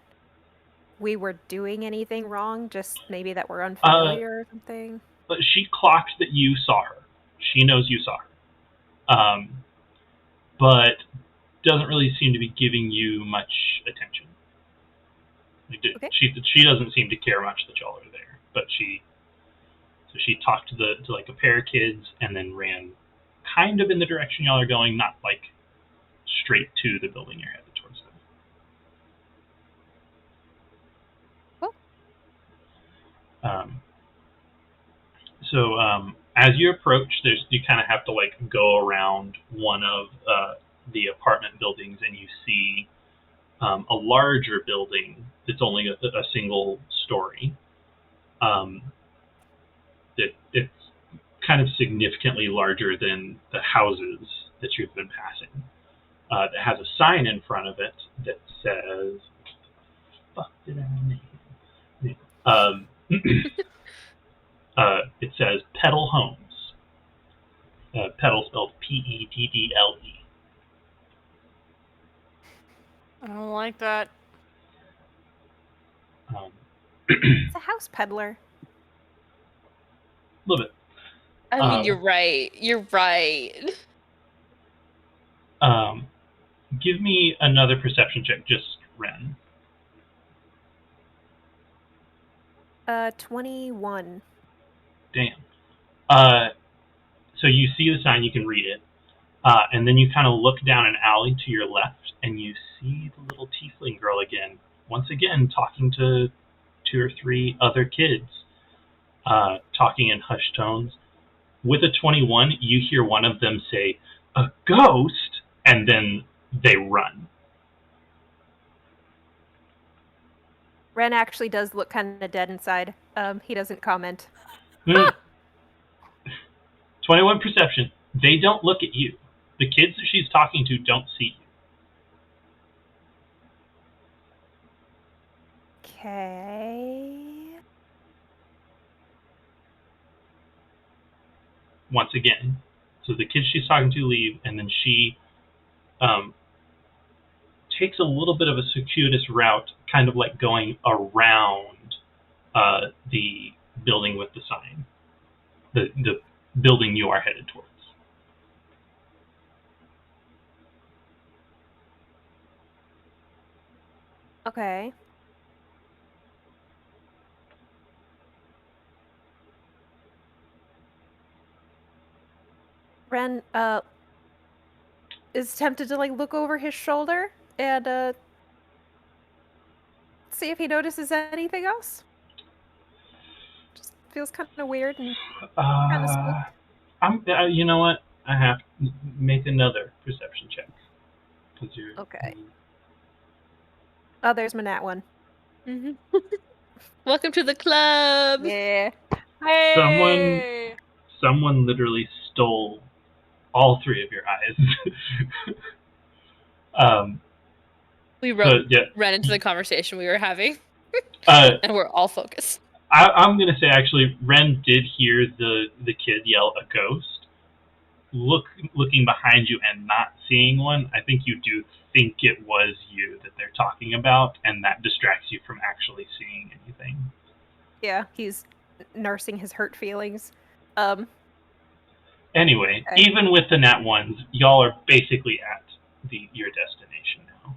we were doing anything wrong, just maybe that we're unfamiliar or something. But she clocked that you saw her. She knows you saw her. But doesn't really seem to be giving you much attention. Okay. She doesn't seem to care much that y'all are there. But she talked to like a pair of kids and then ran kind of in the direction y'all are going, not like straight to the building you're headed towards. So as you approach, you kind of have to like go around one of the apartment buildings, and you see a larger building that's only a single story. It's kind of significantly larger than the houses that you've been passing. It has a sign in front of it that says, "Fuck did I name?" It says Peddle Homes. Peddle spelled Peddle. I don't like that. It's a house peddler. A little bit. I mean, you're right. You're right. Give me another perception check, just Ren. 21. Damn. So you see the sign, you can read it, and then you kind of look down an alley to your left, and you see the little tiefling girl again, once again talking to 2 or 3 other kids, talking in hushed tones. With a 21, you hear one of them say, "A ghost," and then they run. Ren actually does look kind of dead inside. He doesn't comment. 21 perception. They don't look at you. The kids that she's talking to don't see you. Okay. Once again. So the kids she's talking to leave, and then she takes a little bit of a circuitous route, kind of like going around the building with the sign. The building you are headed towards. Okay. Ren is tempted to like look over his shoulder and see if he notices anything else. Just feels kind of weird and kind of spooked. You know what? I have to make another perception check. 'Cause you're, Okay. Oh, there's my nat 1. Welcome to the club. Yeah. Hey! Someone literally stole all 3 of your eyes. We ran into the conversation we were having, and we're all focused. I'm going to say, actually, Ren did hear the kid yell, "A ghost." Looking behind you and not seeing one, I think you do think it was you that they're talking about, and that distracts you from actually seeing anything. Yeah, he's nursing his hurt feelings. Anyway, Okay. even with the nat ones, y'all are basically at your destination now.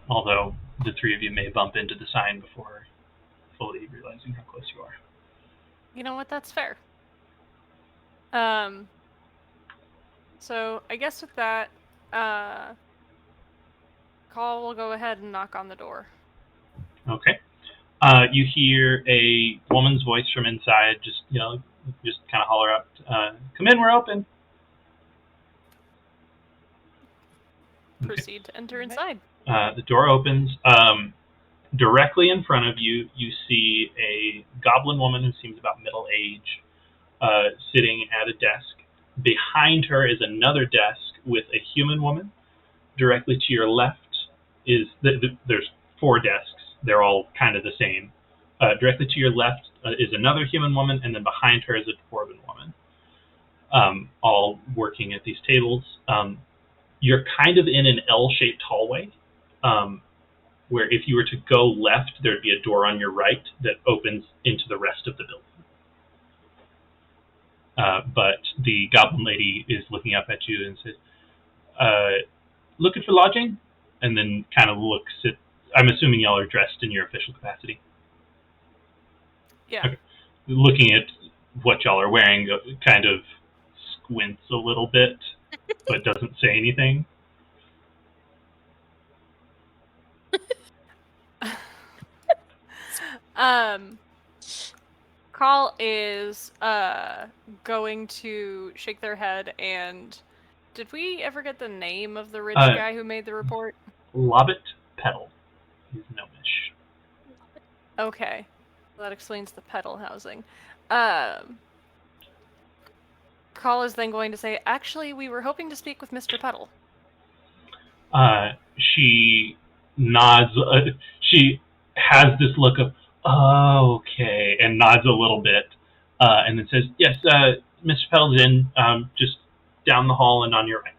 Although the three of you may bump into the sign before fully realizing how close you are. You know what? That's fair. So I guess with that, Call will go ahead and knock on the door. Okay. You hear a woman's voice from inside, just kind of holler out, "Come in, we're open." Proceed to enter inside. The door opens. Directly in front of you, you see a goblin woman who seems about middle age, sitting at a desk. Behind her is another desk with a human woman. Directly to your left is there's 4 desks. They're all kind of the same. Directly to your left is another human woman, and then behind her is a dwarven woman, all working at these tables. You're kind of in an L-shaped hallway, where if you were to go left, there'd be a door on your right that opens into the rest of the building. But the goblin lady is looking up at you and says, "Looking for lodging?" And then kind of looks at, I'm assuming y'all are dressed in your official capacity. Yeah. Okay. Looking at what y'all are wearing, kind of squints a little bit, but doesn't say anything. Call is going to shake their head and did we ever get the name of the rich guy who made the report? Lobbit Petal. He's gnomish. Okay. That explains the pedal housing. Call is then going to say, actually, we were hoping to speak with Mr. Petal. She nods. She has this look of, "Oh, okay," and nods a little bit, and then says, "Yes, Mr. Petal's in, just down the hall and on your right."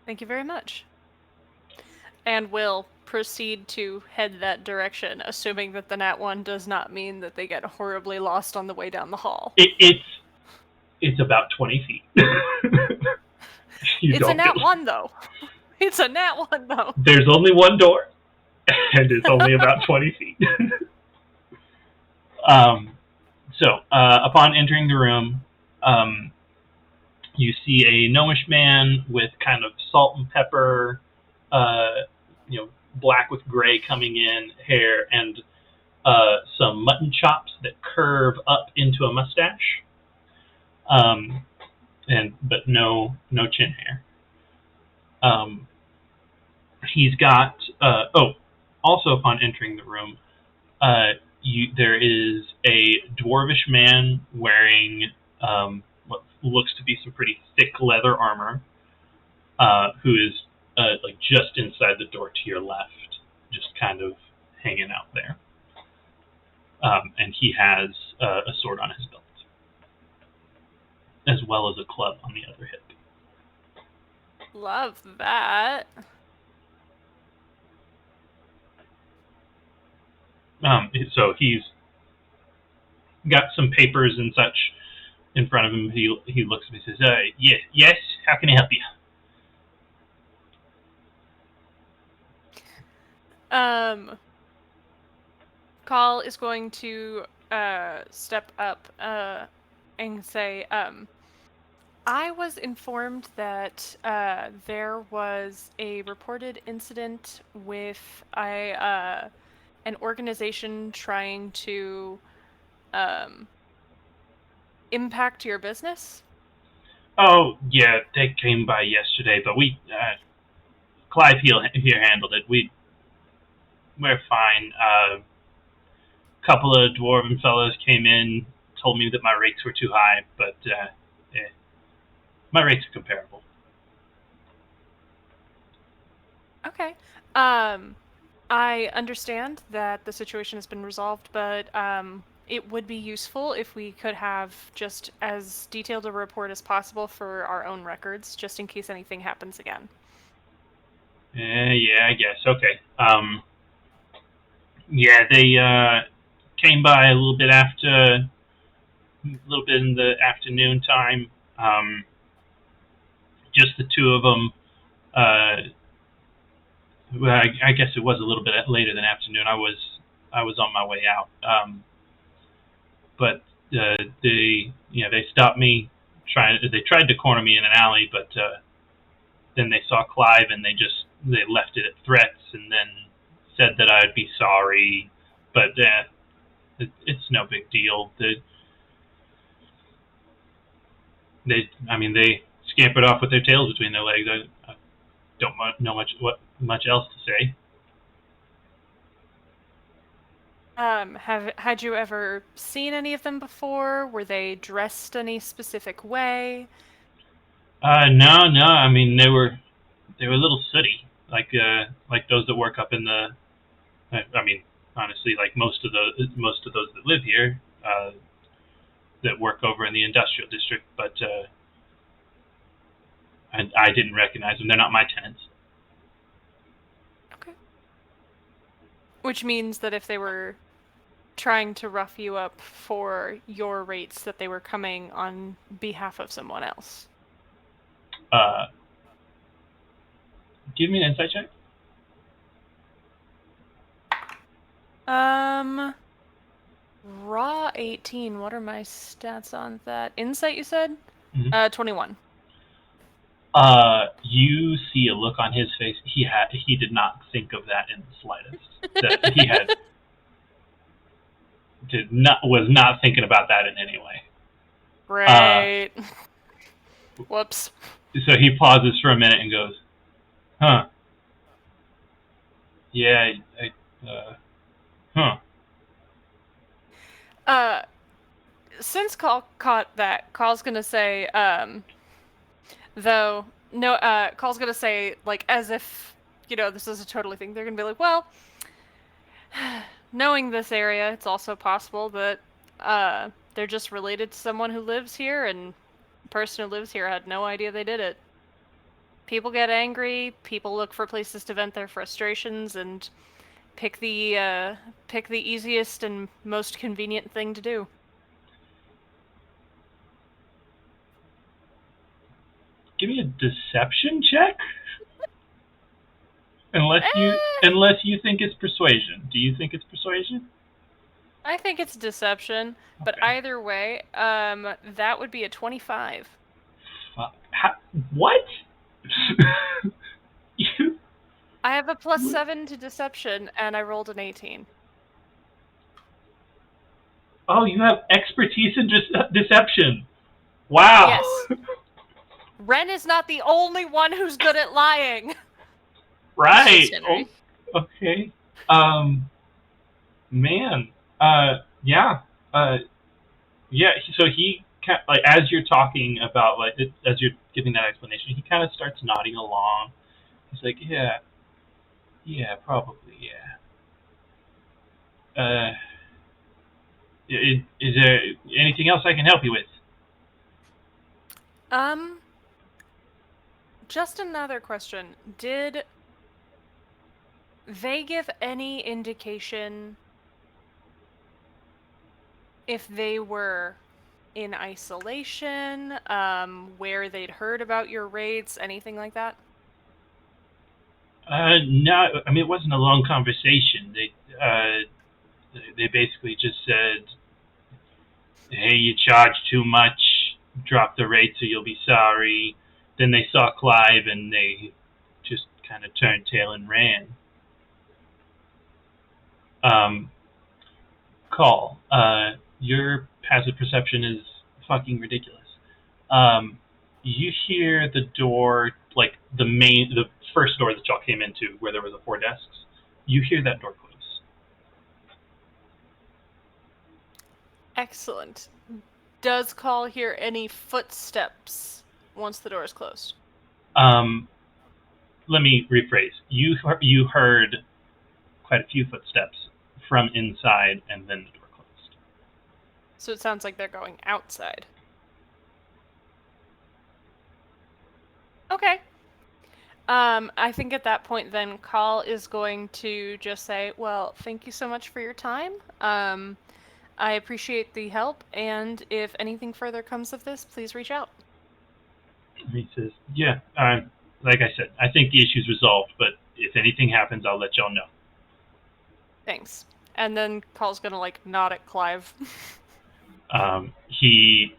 Thank you very much. And will proceed to head that direction, assuming that the nat 1 does not mean that they get horribly lost on the way down the hall. It's about 20 feet. It's a nat 1, though. It's a nat 1, though. There's only one door, and it's only about 20 feet. So, upon entering the room, you see a gnomish man with kind of salt and pepper, black with gray coming in hair, and some mutton chops that curve up into a mustache, but no chin hair. He's got also upon entering the room, there is a dwarvish man wearing what looks to be some pretty thick leather armor, who is just inside the door to your left, just kind of hanging out there. And he has a sword on his belt, as well as a club on the other hip. Love that. So he's got some papers and such in front of him. He looks at me and says, yes, how can I help you?" Call is going to step up and say, I was informed that there was a reported incident with an organization trying to impact your business. "Oh, yeah, they came by yesterday, but Clive here handled it. We're fine. Couple of dwarven fellows came in, told me that my rates were too high, but my rates are comparable." Okay. I understand that the situation has been resolved, but it would be useful if we could have just as detailed a report as possible for our own records, just in case anything happens again. Yeah, I guess. Okay. Yeah, they came by a little bit after little bit in the afternoon time. Just the two of them. Well, I guess it was a little bit later than afternoon. I was on my way out. But they stopped me. They tried to corner me in an alley, but then they saw Clive and they left it at threats, and then said that I'd be sorry, but it's no big deal. They scampered off with their tails between their legs. I don't know much else to say. Had you ever seen any of them before? Were they dressed any specific way? No. I mean, they were a little sooty, like those that work up in the. I mean, honestly, like most of those that live here, that work over in the industrial district, but I didn't recognize them. They're not my tenants. Okay. Which means that if they were trying to rough you up for your rates, that they were coming on behalf of someone else. Give me an insight check. Raw 18. What are my stats on that? Insight, you said? Mm-hmm. 21. You see a look on his face. He did not think of that in the slightest. That he was not thinking about that in any way. Right. Whoops. So he pauses for a minute and goes, "Huh? Yeah. Huh." Since Carl caught that, Carl's gonna say, Carl's gonna say, like, as if, this is a totally thing. They're gonna be like, well, knowing this area, it's also possible that, they're just related to someone who lives here, and the person who lives here had no idea they did it. People get angry, people look for places to vent their frustrations, and pick the easiest and most convenient thing to do. Give me a deception check. Unless you think it's persuasion. Do you think it's persuasion? I think it's deception, but Okay. either way, that would be a 25. Fuck. What? I have a +7 to deception, and I rolled an 18. Oh, you have expertise in deception. Wow. Yes. Ren is not the only one who's good at lying. Right. Oh, okay. Man. Yeah. Yeah. So he, like, as you're talking about, like, as you're giving that explanation, he kind of starts nodding along. He's like, yeah, probably, yeah. Is there anything else I can help you with? Just another question. Did they give any indication if they were in isolation, where they'd heard about your raids, anything like that? No, I mean, it wasn't a long conversation. They basically just said, hey, you charge too much, drop the rate so you'll be sorry. Then they saw Clive and they just kind of turned tail and ran. Call. Your passive perception is fucking ridiculous. You hear the door, like the first door that y'all came into, where there was the 4 desks. You hear that door close. Excellent. Does Call hear any footsteps once the door is closed? Let me rephrase. You heard quite a few footsteps from inside, and then the door closed. So it sounds like they're going outside. Okay. I think at that point then Call is going to just say, well, thank you so much for your time. I appreciate the help, and if anything further comes of this, please reach out. He says, yeah, like I said, I think the issue's resolved, but if anything happens, I'll let y'all know. Thanks. And then Call's gonna, like, nod at Clive. He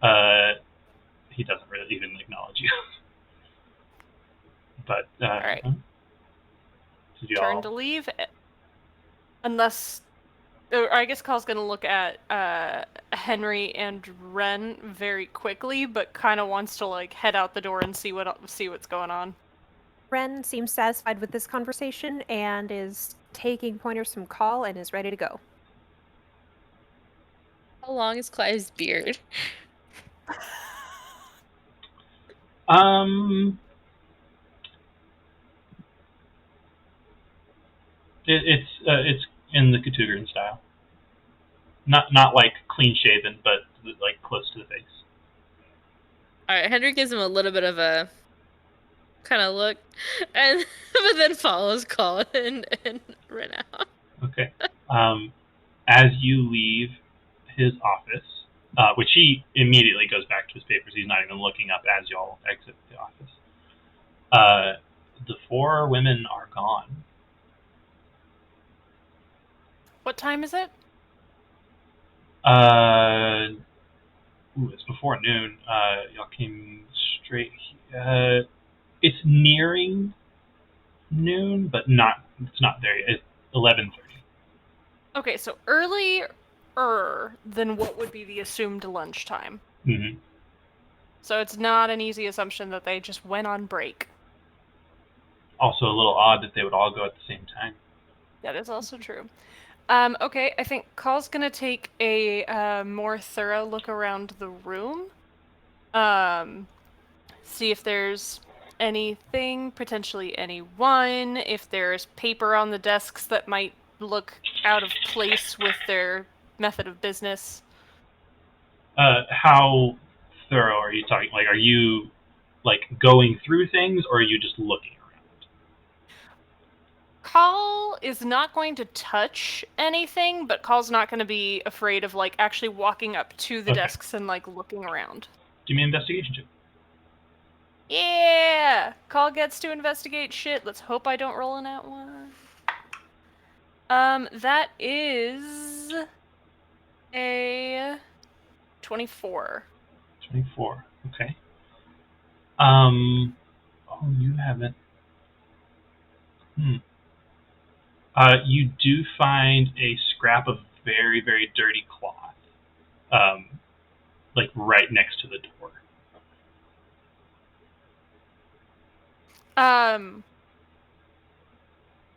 doesn't really even acknowledge you. But, Alright. did you Turn all... to leave. Unless... Or I guess Call's gonna look at Henry and Ren very quickly, but kind of wants to, like, head out the door and see what's going on. Ren seems satisfied with this conversation and is taking pointers from Call and is ready to go. How long is Clive's beard? It's in the Katugaran style. Not like clean shaven, but like close to the face. Alright, Henry gives him a little bit of a kind of look, and but then follows Call and ran out. Okay. As you leave his office, which he immediately goes back to his papers, he's not even looking up as y'all exit the office. The 4 women are gone. What time is it? It's before noon. Y'all came straight. It's nearing noon, but it's not there yet. It's 11:30. Okay, so earlier than what would be the assumed lunchtime. Mm-hmm. So it's not an easy assumption that they just went on break. Also, a little odd that they would all go at the same time. That is also true. Okay, I think Call's gonna take a more thorough look around the room. See if there's anything, potentially anyone, if there's paper on the desks that might look out of place with their method of business. How thorough are you talking? Like, are you like going through things, or are you just looking around? Call is not going to touch anything, but Call's not going to be afraid of, like, actually walking up to the desks and, like, looking around. Give me an investigation check. Yeah! Call gets to investigate shit. Let's hope I don't roll in that one. That is a 24. 24. Okay. Oh, you haven't. You do find a scrap of very, very dirty cloth, like right next to the door.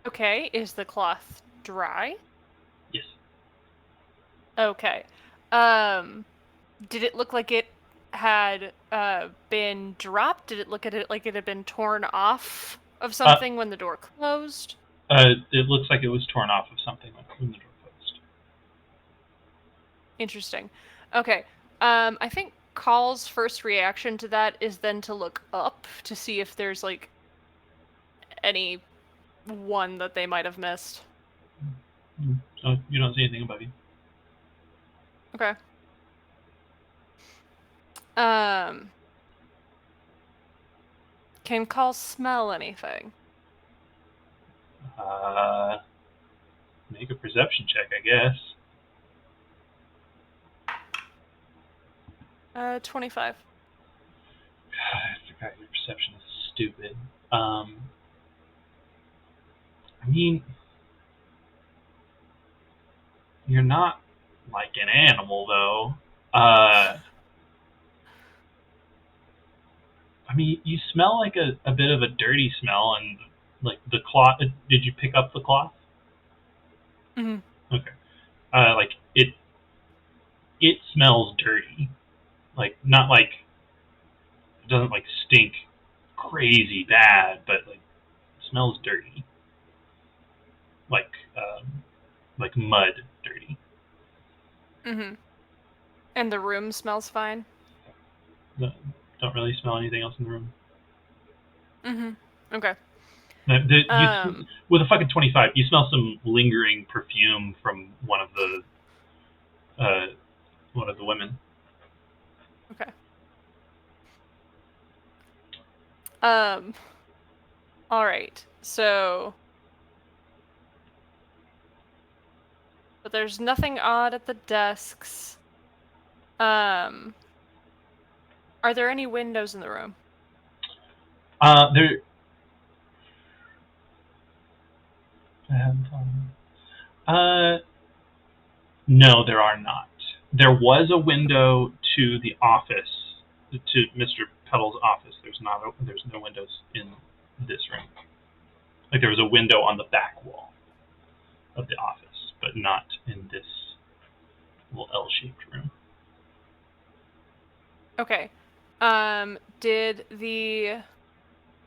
Okay, is the cloth dry? Yes. Okay. Did it look like it had been dropped? Did it look at it like it had been torn off of something when the door closed? It looks like it was torn off of something when the door closed. Interesting. Okay. I think Call's first reaction to that is then to look up to see if there's, like, any one that they might have missed. So you don't see anything above you. Okay. Can Call smell anything? Make a perception check, I guess. 25. God, I forgot your perception is stupid. I mean, you're not like an animal, though. I mean, you smell like a bit of a dirty smell, and like the cloth. Did you pick up the cloth? Mm-hmm. Okay. Like it smells dirty. Like, not like it doesn't like stink crazy bad, but like it smells dirty. Like mud dirty. Mm-hmm. And the room smells fine? Don't really smell anything else in the room. Mm-hmm. Okay. With a fucking 25, you smell some lingering perfume from one of the one of the women. Okay. All right. So, but there's nothing odd at the desks. Are there any windows in the room? There. No, there are not. There was a window to the office, to Mr. Petal's office. There's no windows in this room. Like there was a window on the back wall of the office, but not in this little L-shaped room. Okay. Did the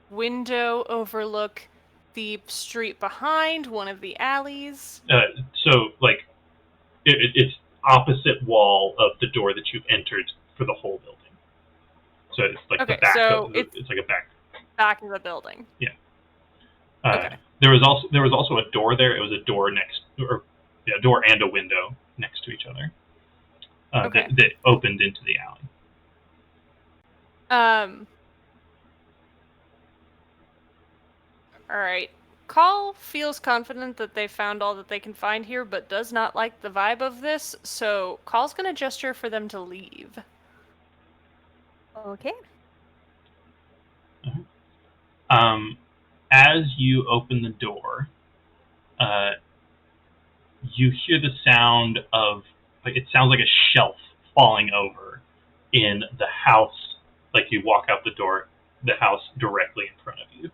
window overlook the street behind, one of the alleys? So like it's opposite wall of the door that you entered for the whole building. So it's like Okay, the back. so It's like a back. Back of the building. Yeah. Okay. There was also a door there. It was a door a door and a window next to each other. Okay. That opened into the alley. All right. Call feels confident that they found all that they can find here, but does not like the vibe of this, so Call's gonna gesture for them to leave. Okay. As you open the door, you hear the sound of, like, it sounds like a shelf falling over in the house. Like you walk out the door, the house directly in front of you.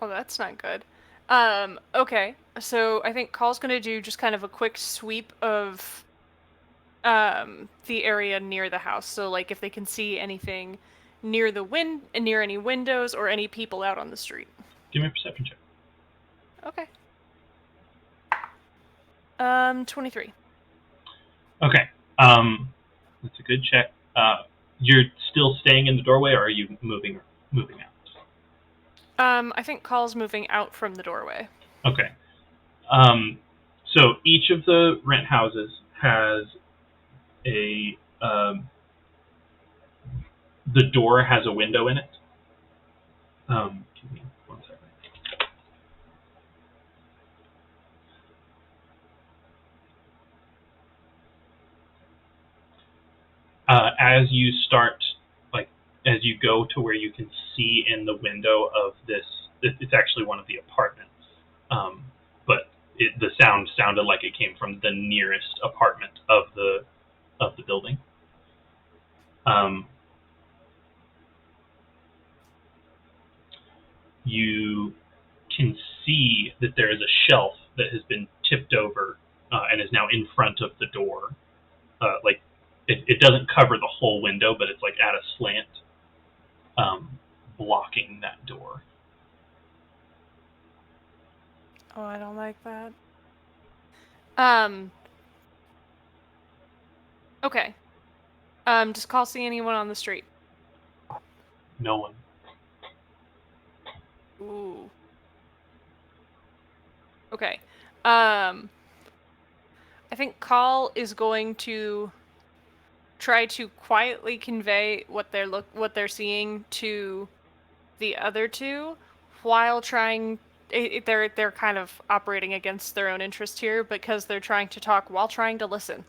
Oh, that's not good. Okay. So I think Call's gonna do just kind of a quick sweep of the area near the house. So like if they can see anything near near any windows or any people out on the street. Give me a perception check. Okay. 23. Okay. That's a good check. You're still staying in the doorway, or are you moving out? I think Call's moving out from the doorway. Okay. So each of the rent houses has the door has a window in it. Give me 1 second. As you go to where you can see in the window of this, it's actually one of the apartments. But the sound sounded like it came from the nearest apartment of the building. You can see that there is a shelf that has been tipped over and is now in front of the door. Like it doesn't cover the whole window, but it's like at a slant, blocking that door. Oh, I don't like that. Okay. Does Call see anyone on the street? No one. Ooh. Okay. I think Call is going to try to quietly convey what they're seeing to the other two, while trying. They're kind of operating against their own interest here because they're trying to talk while trying to listen.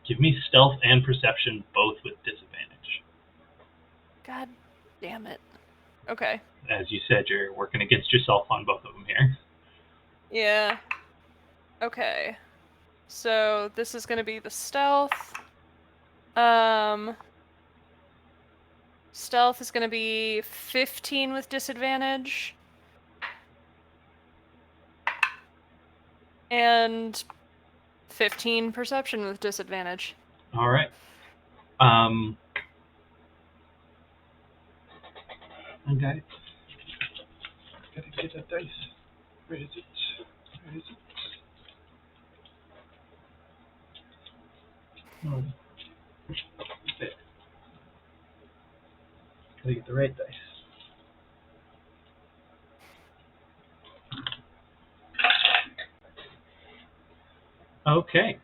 Give me stealth and perception, both with disadvantage. God damn it. Okay. As you said, you're working against yourself on both of them here. Yeah. Okay. So this is gonna be the stealth. Stealth is gonna be 15 with disadvantage. And 15 perception with disadvantage. All right. Okay. Gotta get that dice. Where is it? Where is it? Oh. There. Gotta get the right dice. Okay.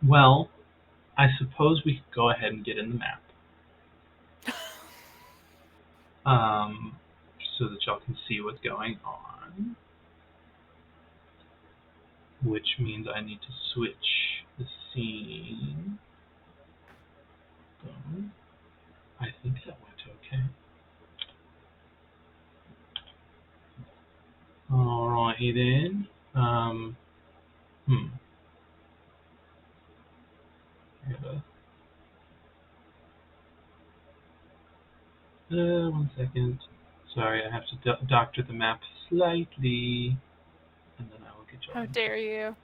Well, I suppose we could go ahead and get in the map. So that y'all can see what's going on. Which means I need to switch the scene. Boom. I think that went okay. Alrighty then. One second. Sorry, I have to doctor the map slightly, and then I will get you. How dare you?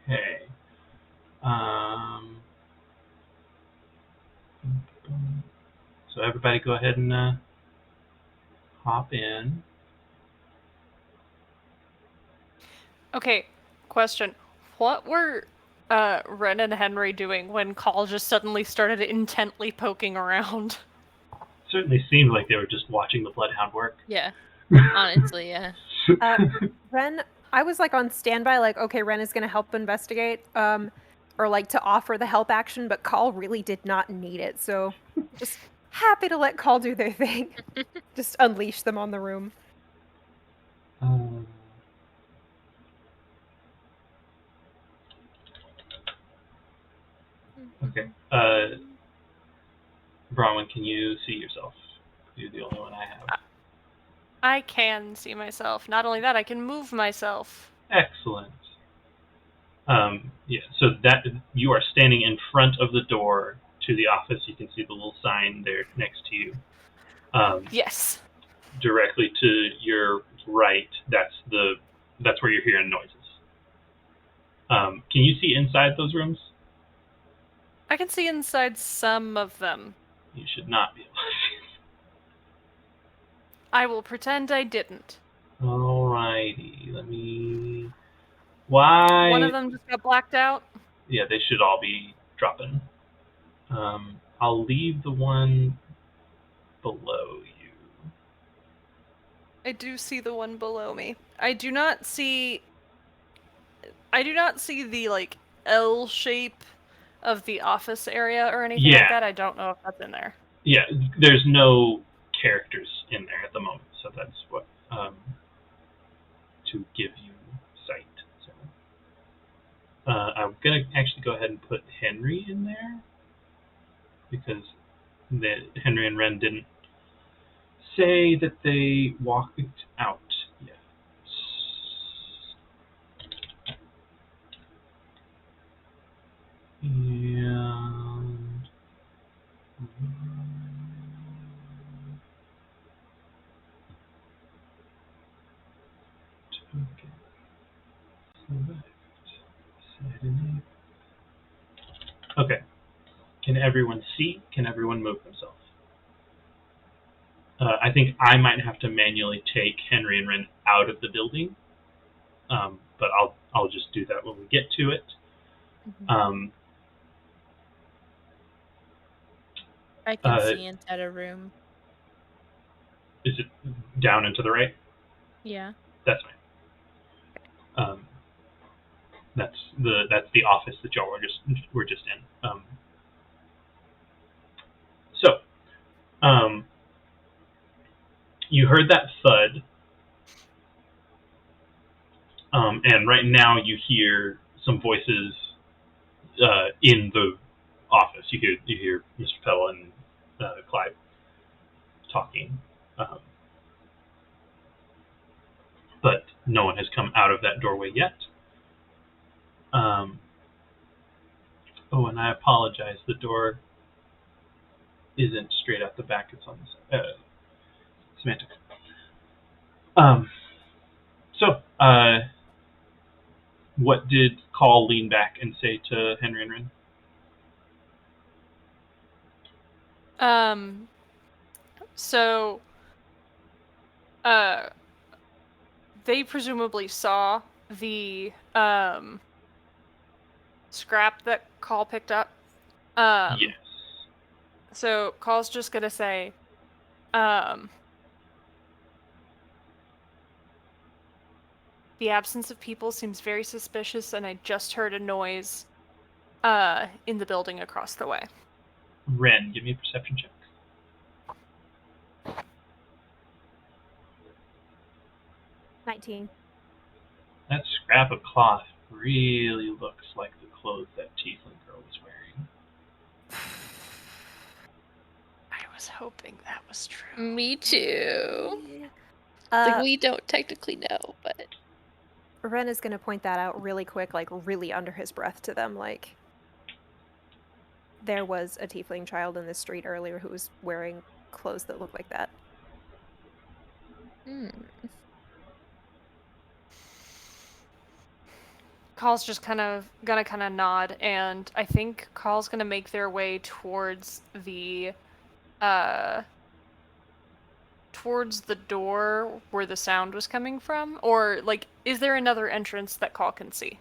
Okay. So everybody go ahead and hop in. Okay, question. What were Ren and Henry doing when Call just suddenly started intently poking around? Certainly seemed like they were just watching the Bloodhound work. Yeah. Honestly, yeah. Ren, I was like on standby, like, okay, Ren is gonna help investigate, or like to offer the help action, but Call really did not need it, so just happy to let Call do their thing. Just unleash them on the room. Okay. Bronwyn, can you see yourself? You're the only one I have. I can see myself. Not only that, I can move myself. Excellent. Yeah, so that you are standing in front of the door to the office. You can see the little sign there next to you. Yes. Directly to your right, that's where you're hearing noises. Can you see inside those rooms? I can see inside some of them. You should not be able to see. I will pretend I didn't. Alrighty, let me. Why? One of them just got blacked out. Yeah, they should all be dropping. I'll leave the one below you. I do see the one below me. I do not see the like L shape of the office area or anything like that. I don't know if that's in there. Yeah, there's no characters in there at the moment, so that's what to give you sight. So I'm gonna actually go ahead and put Henry in there because Henry and Ren didn't say that they walked out yet. And okay. Select. Set enable. Okay. Can everyone see? Can everyone move themselves? I think I might have to manually take Henry and Ren out of the building, but I'll just do that when we get to it. I can see inside a room. Is it down and to the right? Yeah. That's fine. That's the office that y'all were just in. So, you heard that thud, and right now you hear some voices in the office. You hear Mr. Pell and Clive talking, but no one has come out of that doorway yet. Oh, and I apologize. The door isn't straight out the back. It's on the side. Semantic. So, What did Call lean back and say to Henry and Ren? So, they presumably saw the scrap that Call picked up. Yes. So Call's just gonna say, the absence of people seems very suspicious, and I just heard a noise in the building across the way. Ren, give me a perception check. $19. That scrap of cloth really looks like the clothes that Tiefling girl was wearing. I was hoping that was true. Me too. Yeah. Like, we don't technically know, but Ren is gonna point that out really quick, like really under his breath to them, like there was a tiefling child in this street earlier who was wearing clothes that look like that. Call's just gonna nod, and I think Call's gonna make their way towards the door where the sound was coming from, or like, is there another entrance that Call can see?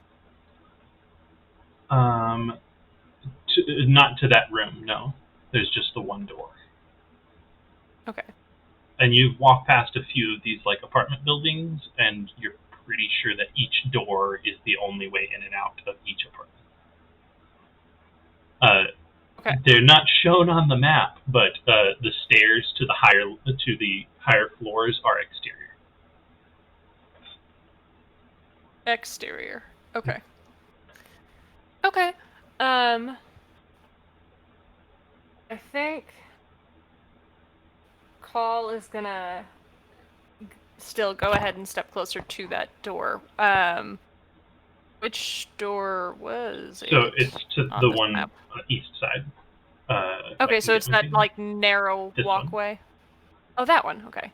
Not to that room, no. There's just the one door. Okay. And you've walked past a few of these like apartment buildings, and you're pretty sure that each door is the only way in and out of each apartment. Okay. They're not shown on the map, but the stairs to the higher floors are exterior. Exterior. Okay. Okay. I think Call is gonna still go ahead and step closer to that door. Which door was it? So it's to on the this one map? east side. Okay, so it's that like narrow This one. walkway. Oh, that one. Okay.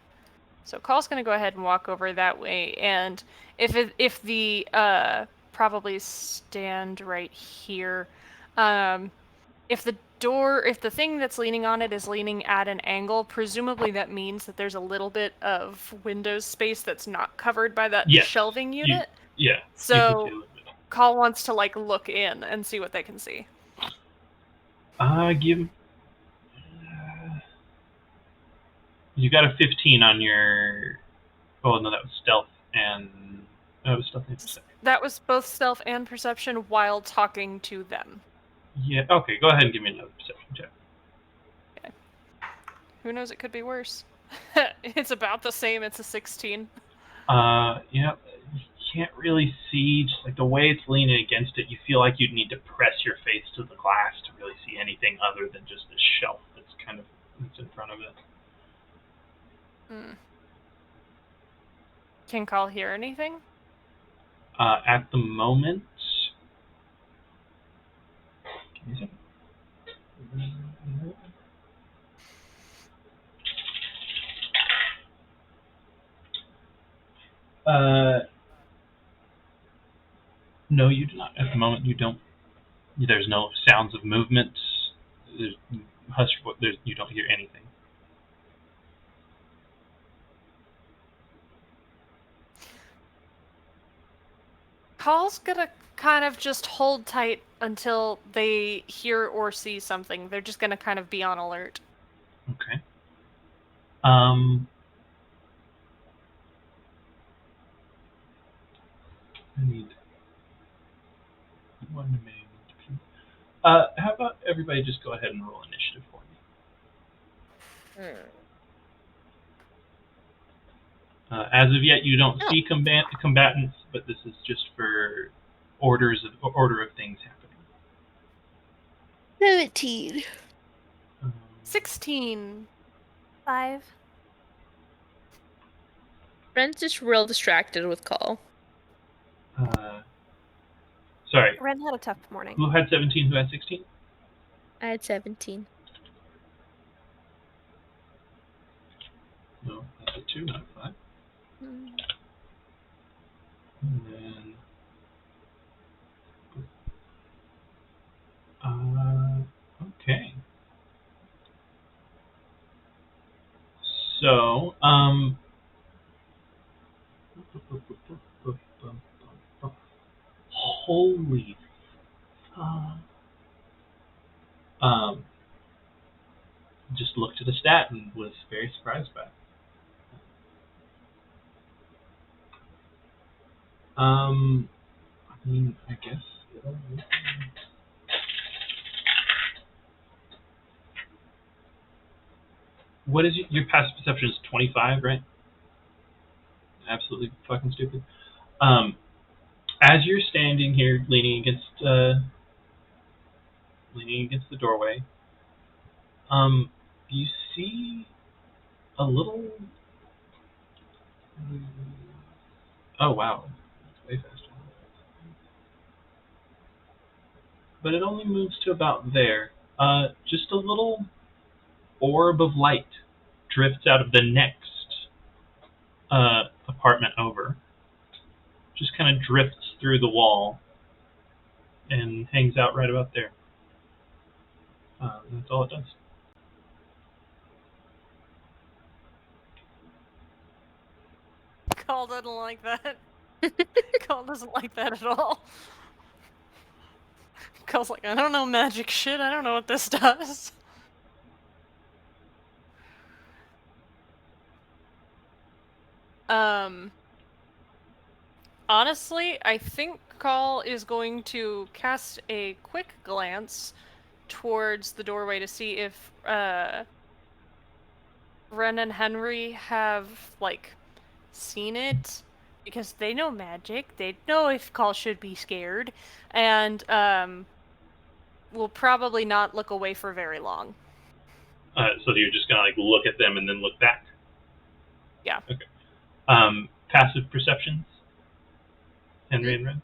So Call's gonna go ahead and walk over that way, and if the probably stand right here, if the thing that's leaning on it is leaning at an angle, presumably that means that there's a little bit of window space that's not covered by that Yes. shelving unit. Yeah. You So can see a little bit. Call wants to like look in and see what they can see. Give. You got a 15 on your. Oh no, that was stealth and. That was stealth and perception. That was both stealth and perception while talking to them. Yeah. Okay. Go ahead and give me another perception check. Okay. Who knows? It could be worse. It's about the same. It's a 16. Yeah. You can't really see, just like the way it's leaning against it. You feel like you'd need to press your face to the glass to really see anything other than just this shelf that's in front of it. Can Call hear anything? At the moment. Give me a second. No, you do not. At the moment, you don't. There's no sounds of movement. You don't hear anything. Call's gonna kind of just hold tight until they hear or see something. They're just gonna kind of be on alert. Okay. I need one main. How about everybody just go ahead and roll initiative for me? As of yet, you don't see combatants, but this is just for order of things happening. 17. 16. 5. Ren's just real distracted with Call. Sorry. Ren had a tough morning. Who had 17? Who had 16? I had 17. No, that's a 2, not a 5. Mm. And then So, holy fuck. Just looked at a stat and was very surprised by it. I mean, I guess. What is your passive perception? Is 25, right? Absolutely fucking stupid. As you're standing here, leaning against the doorway, you see a little. Oh wow, that's way faster. But it only moves to about there. Just a little orb of light drifts out of the next apartment over. Just kind of drifts through the wall and hangs out right about there. That's all it does. Call doesn't like that. Call doesn't like that at all. Call's like, I don't know magic shit. I don't know what this does. Honestly, I think Call is going to cast a quick glance towards the doorway to see if Ren and Henry have, like, seen it. Because they know magic. They know if Call should be scared. And, will probably not look away for very long. So you're just gonna like look at them and then look back. Yeah. Okay. Passive perceptions. Henry and Ren.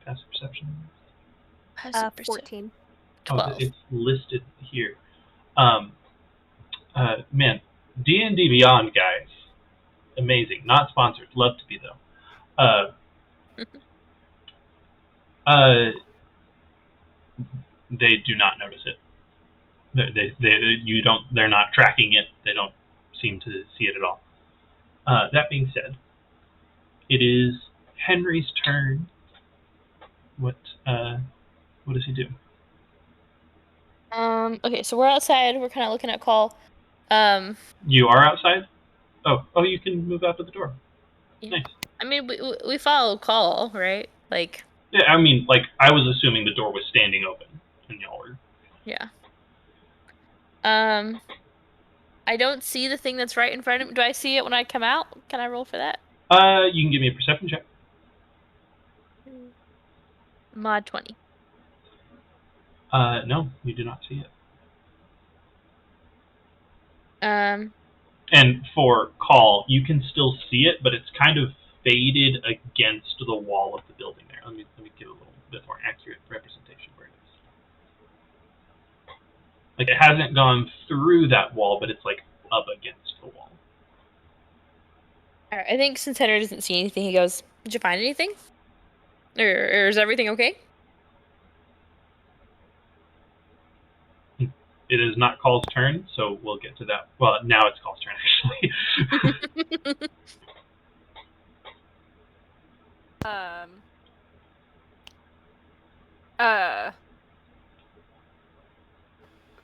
Passive perception. 14. 12. Oh, it's listed here. Man, D&D Beyond guys, amazing. Not sponsored. Love to be though. They do not notice it. They're not tracking it. They don't seem to see it at all. That being said, it is Henry's turn. What does he do? Okay, so we're outside. We're kind of looking at Call. You are outside? Oh, you can move out to the door. Yeah. Nice. I mean, we follow Call, right? Like. Yeah, I mean, like, I was assuming the door was standing open, and y'all were. Yeah. I don't see the thing that's right in front of me. Do I see it when I come out? Can I roll for that? You can give me a perception check. Mod 20. No, you do not see it. Um. And for Call, you can still see it, but it's kind of faded against the wall of the building there. Let me give a little bit more accurate representation where it is. Like, it hasn't gone through that wall, but it's like up against the wall. Alright, I think since Henry doesn't see anything, he goes, "Did you find anything? Or is everything okay?" It is not Call's turn, so we'll get to that. Well, now it's Call's turn, actually.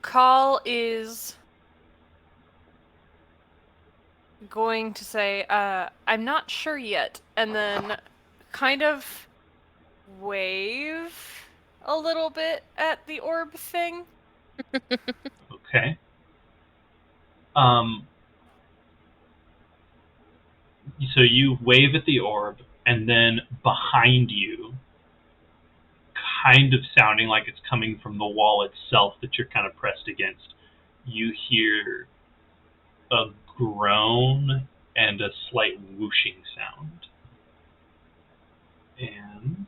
Call is going to say, I'm not sure yet, and then kind of wave a little bit at the orb thing. Okay. So you wave at the orb, and then behind you, kind of sounding like it's coming from the wall itself that you're kind of pressed against, you hear a groan and a slight whooshing sound. And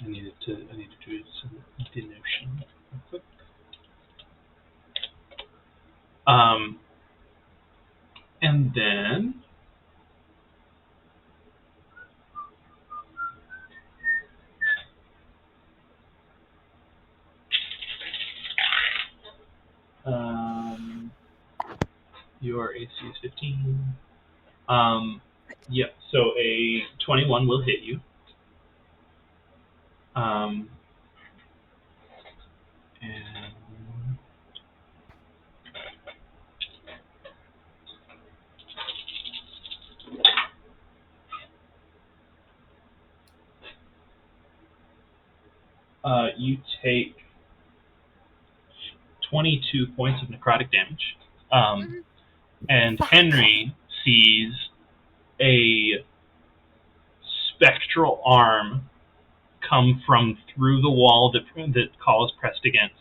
I need to do some denotion real quick. And then Your AC is 15. Yep, so a 21 will hit you. And you take 22 points of necrotic damage. And Henry sees a spectral arm come from through the wall that Call is pressed against,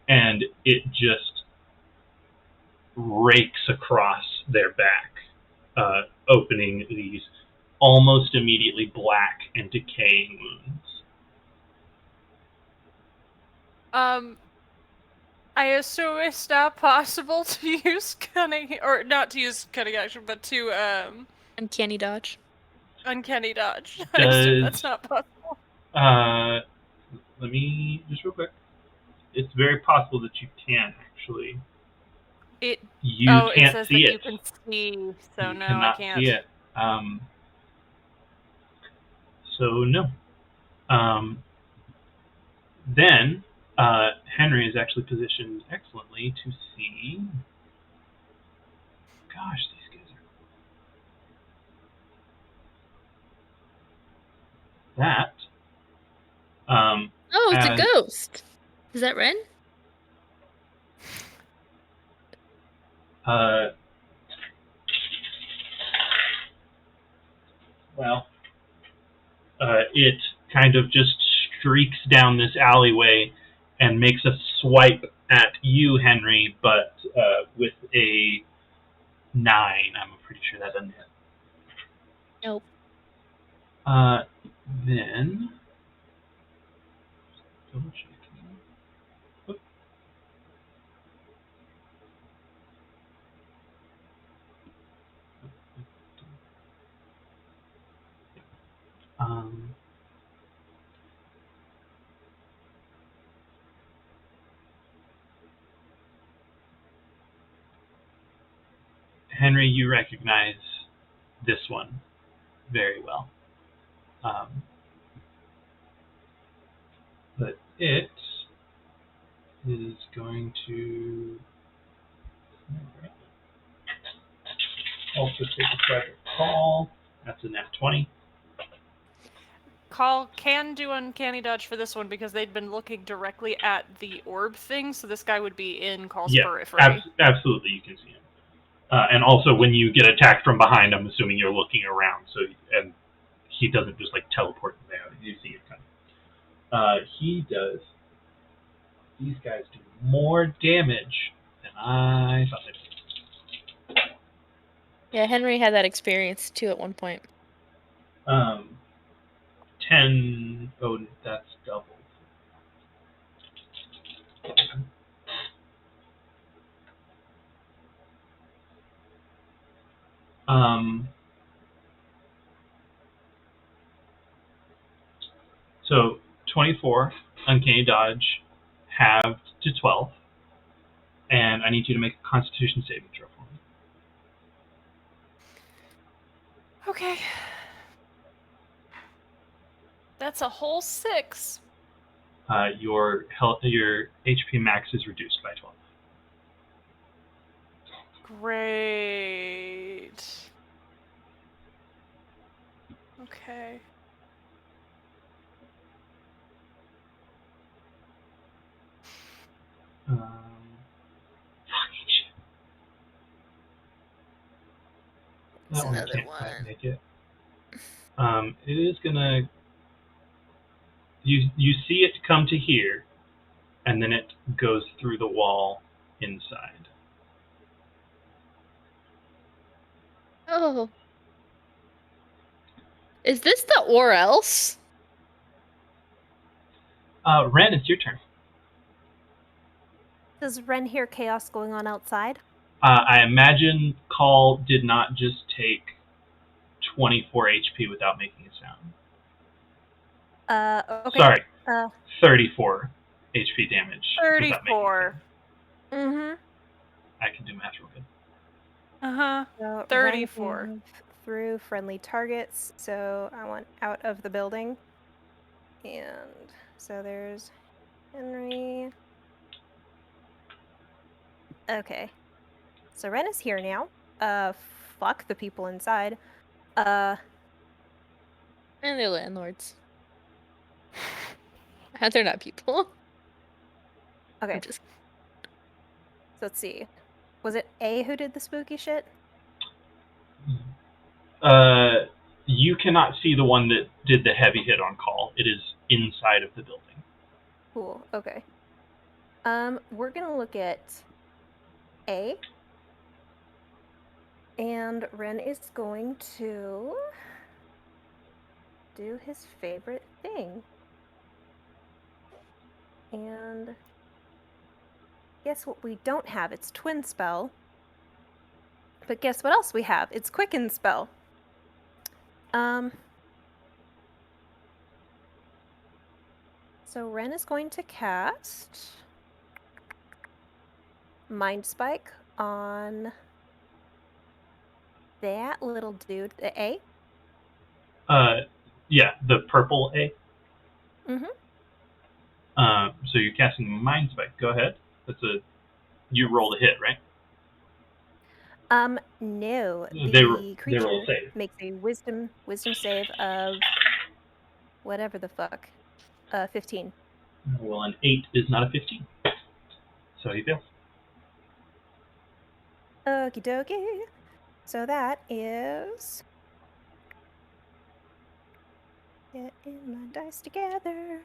and it just rakes across their back, opening these almost immediately black and decaying wounds. I assume it's not possible to use cunning, or not to use cunning action, but to Uncanny dodge. uncanny dodge. I assume that's not possible. Let me just real quick. It's very possible that you can actually. It can't says see that it. you can see, so you no, cannot I can't. see it. So no. Then Henry is actually positioned excellently to see. Gosh, these guys are. That. Oh, it's a as- ghost. Is that Ren? Well, it kind of just streaks down this alleyway and makes a swipe at you, Henry, but with a 9. I'm pretty sure that doesn't hit. Nope. Then. Double checking. Oop. Henry, you recognize this one very well. But it is going to also take a private call. That's a nat 20. Call can do uncanny dodge for this one because they'd been looking directly at the orb thing, so this guy would be in Call's periphery. Absolutely, you can see him. And also, when you get attacked from behind, I'm assuming you're looking around, and he doesn't just like teleport there. You see it kind of. He does. These guys do more damage than I thought they did. Yeah, Henry had that experience too at one point. 10. Oh, that's doubled. So 24 uncanny dodge, halved to 12, and I need you to make a Constitution saving throw for me. Okay. That's a whole 6. Your HP max is reduced by 12. Great. Okay. Fucking shit. That one another can't one. quite make it. It is gonna. You see it come to here, and then it goes through the wall inside. Oh. Is this the or else? Ren, it's your turn. Does Ren hear chaos going on outside? I imagine Call did not just take 24 HP without making a sound. Okay. Sorry, Uh, 34 HP damage. without making a 34. sound. Mm-hmm. I can do math real good. Uh-huh. So 34. Ren can move through friendly targets. So I want out of the building. And so there's Henry. Okay. So Ren is here now. Fuck the people inside. And they're landlords. They're not people. Okay. I'm just So let's see. Was it A who did the spooky shit? You cannot see the one that did the heavy hit on call. It is inside of the building. Cool. Okay. We're gonna look at A. And Ren is going to do his favorite thing. And guess what we don't have? It's Twin Spell. But guess what else we have? It's Quicken Spell. So Ren is going to cast Mind Spike on that little dude, the A. Yeah, the purple A. Mm-hmm. So you're casting Mind Spike. Go ahead. You rolled a hit, right? No. They The roll a creature save. makes a wisdom save of whatever the fuck. 15. Well, an 8 is not a 15. So he fails. Okie dokie. So that is. Getting my dice together.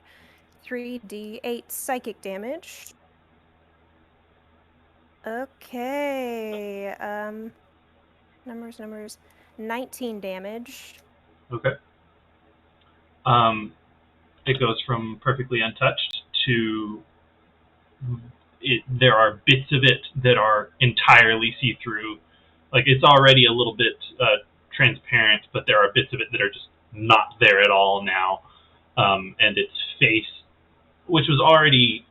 3d8 psychic damage. Okay. Numbers. 19 damage. Okay. It goes from perfectly untouched to there are bits of it that are entirely see-through. Like, it's already a little bit transparent, but there are bits of it that are just not there at all now. And its face, which was already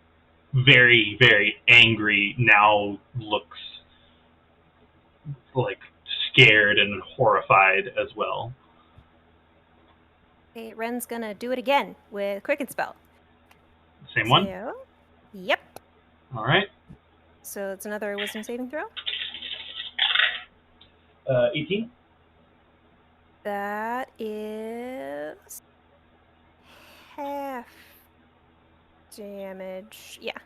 very, very angry, now looks like scared and horrified as well. Okay, Ren's gonna do it again with Quicken Spell. Same one? So, yep. All right. So it's another wisdom saving throw. 18? That is half damage. Yeah.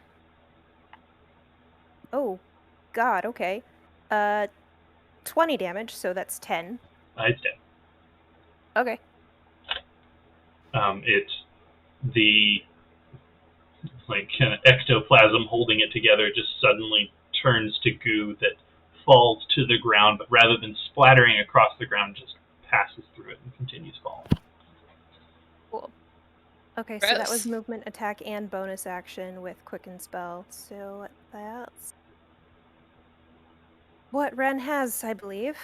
Oh, God, okay. 20 damage, so that's 10. It's dead. Okay. It's the like kind of ectoplasm holding it together just suddenly turns to goo that falls to the ground, but rather than splattering across the ground, just passes through it and continues falling. Cool. Okay, so that was Gross. movement, attack, and bonus action with Quicken Spell. So that's what Ren has, I believe.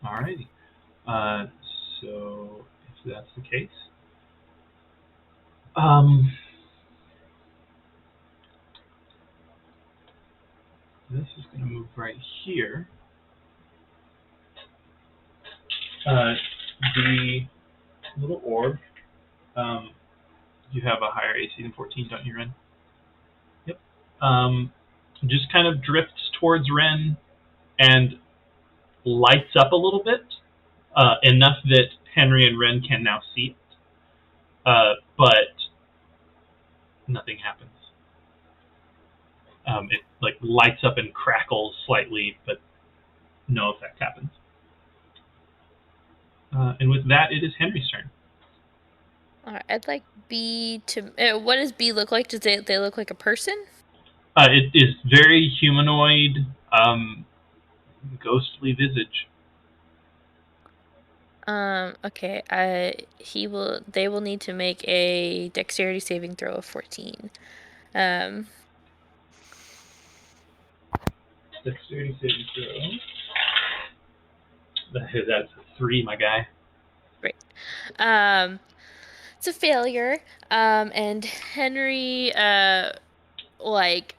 Alrighty. So if that's the case, this is going to move right here. The little orb. You have a higher AC than 14, don't you, Ren? Yep. Just kind of drifts towards Ren and lights up a little bit, enough that Henry and Ren can now see it, but nothing happens. It like lights up and crackles slightly, but no effect happens. And with that, it is Henry's turn. Alright, I'd like B to. What does B look like? Does they look like a person? It is very humanoid, ghostly visage. Okay. They will need to make a dexterity saving throw of 14. Dexterity saving throw. That's a 3, my guy. Great. it's a failure. And Henry like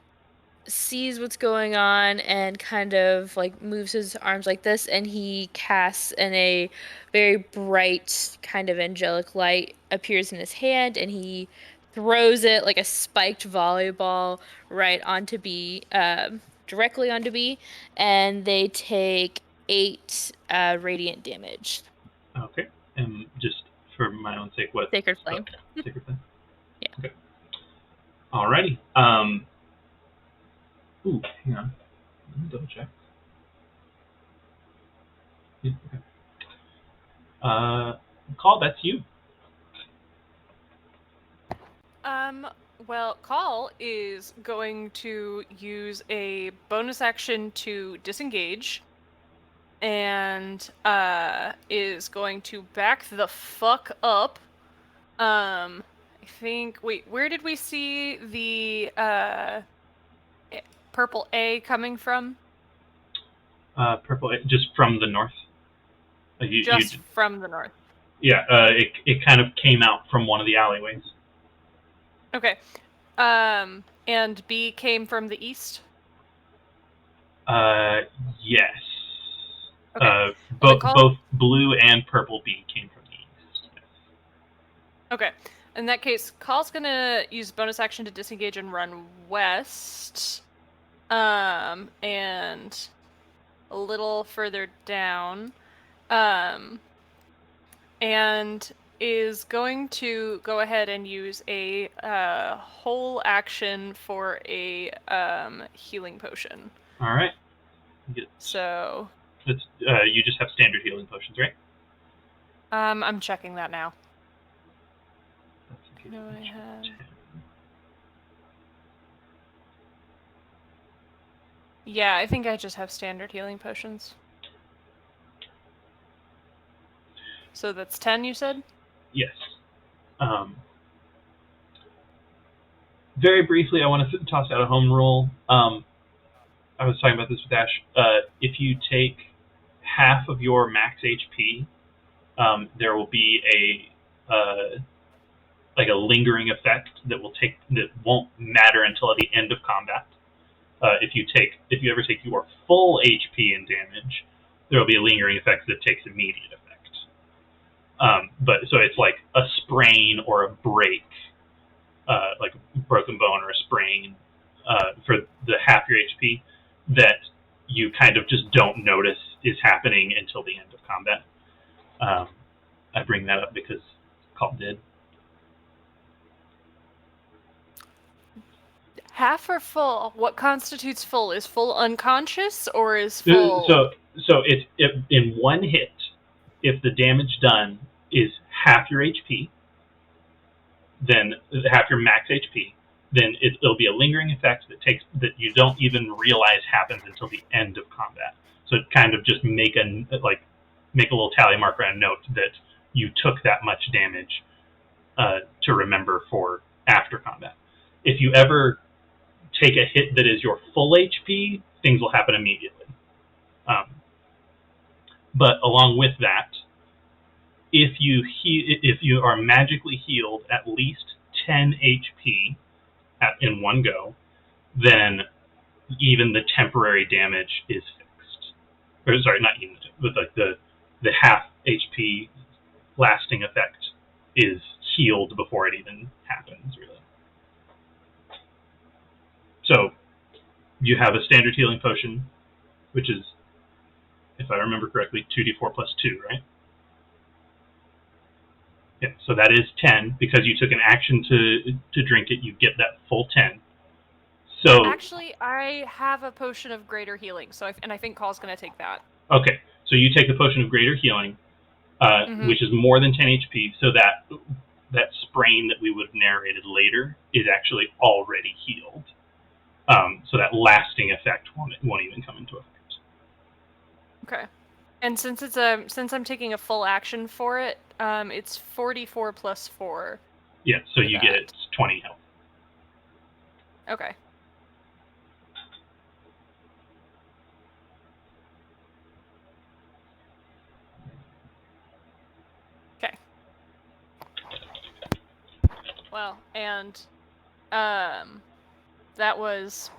sees what's going on and kind of like moves his arms like this, and he casts, and a very bright kind of angelic light appears in his hand, and he throws it like a spiked volleyball right onto B, directly onto B, and they take 8 radiant damage. Okay. And just for my own sake, what? Sacred Flame. Sacred Flame. Yeah. Okay. Alrighty. Ooh, hang on. Let me double check. Yeah, okay. Call, that's you. Well, Call is going to use a bonus action to disengage, and is going to back the fuck up. I think. Wait, where did we see the purple A coming from? Purple, just from the north. Just from the north. Yeah, it kind of came out from one of the alleyways. Okay. And B came from the east? Yes. Okay. Both blue and purple bee came from the east. Yes. Okay. In that case, Call's gonna use bonus action to disengage and run west. And a little further down. And is going to go ahead and use a whole action for a healing potion. All right. So It's, you just have standard healing potions, right? I'm checking that now. That's okay. No, I have. Yeah, I think I just have standard healing potions. So that's 10, you said? Yes. Very briefly, I want to toss out a home rule. I was talking about this with Ash. If you take half of your max HP, there will be a like a lingering effect that won't matter until at the end of combat. If you ever take your full HP in damage, there will be a lingering effect that takes immediate effect. But so it's like a sprain or a break, like a broken bone or a sprain, for the half your HP that you kind of just don't notice is happening until the end of combat. I bring that up because Call did. Half or full? What constitutes full? Is full unconscious or is full? So it's in one hit, if the damage done is half your HP, then half your max HP, then it'll be a lingering effect that you don't even realize happens until the end of combat. So it kind of just make a little tally marker and note that you took that much damage to remember for after combat. If you ever take a hit that is your full HP, things will happen immediately. But along with that, if you are magically healed at least 10 HP in one go, then even the temporary damage is fixed. Or sorry, not even, but like the half HP lasting effect is healed before it even happens, really. So you have a standard healing potion, which is, if I remember correctly, 2d4 plus 2, right? Yeah, so that is 10. Because you took an action to drink it, you get that full 10. So actually, I have a potion of greater healing, I think Call's gonna take that. Okay, so you take the potion of greater healing, which is more than 10 HP, so that sprain that we would have narrated later is actually already healed. So that lasting effect won't even come into effect. Okay. And since I'm taking a full action for it, it's 44 plus 4. Yeah, so you get 20 health. Okay. Okay. Well, and that was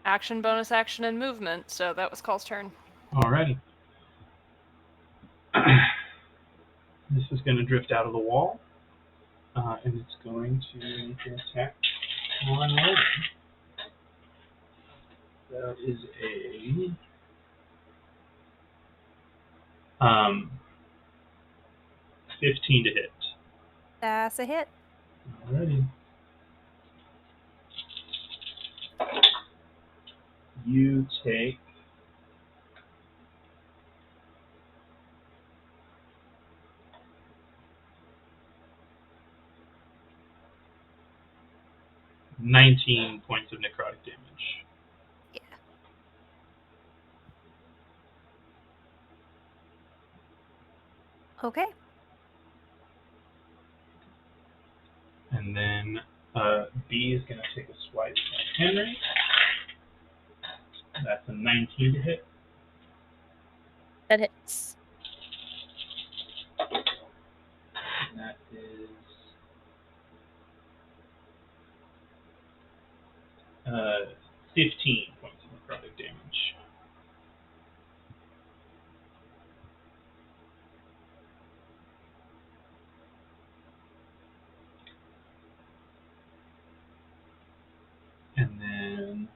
action, bonus action, and movement, so that was Call's turn. Alrighty. This is going to drift out of the wall, and it's going to make an attack on Logan. That is a 15 to hit. That's a hit. Alrighty. You take 19 points of necrotic damage. Yeah. Okay. And then B is going to take a swipe at Henry. That's a 19 to hit. That hits. And that is 15 points of necrotic damage. And then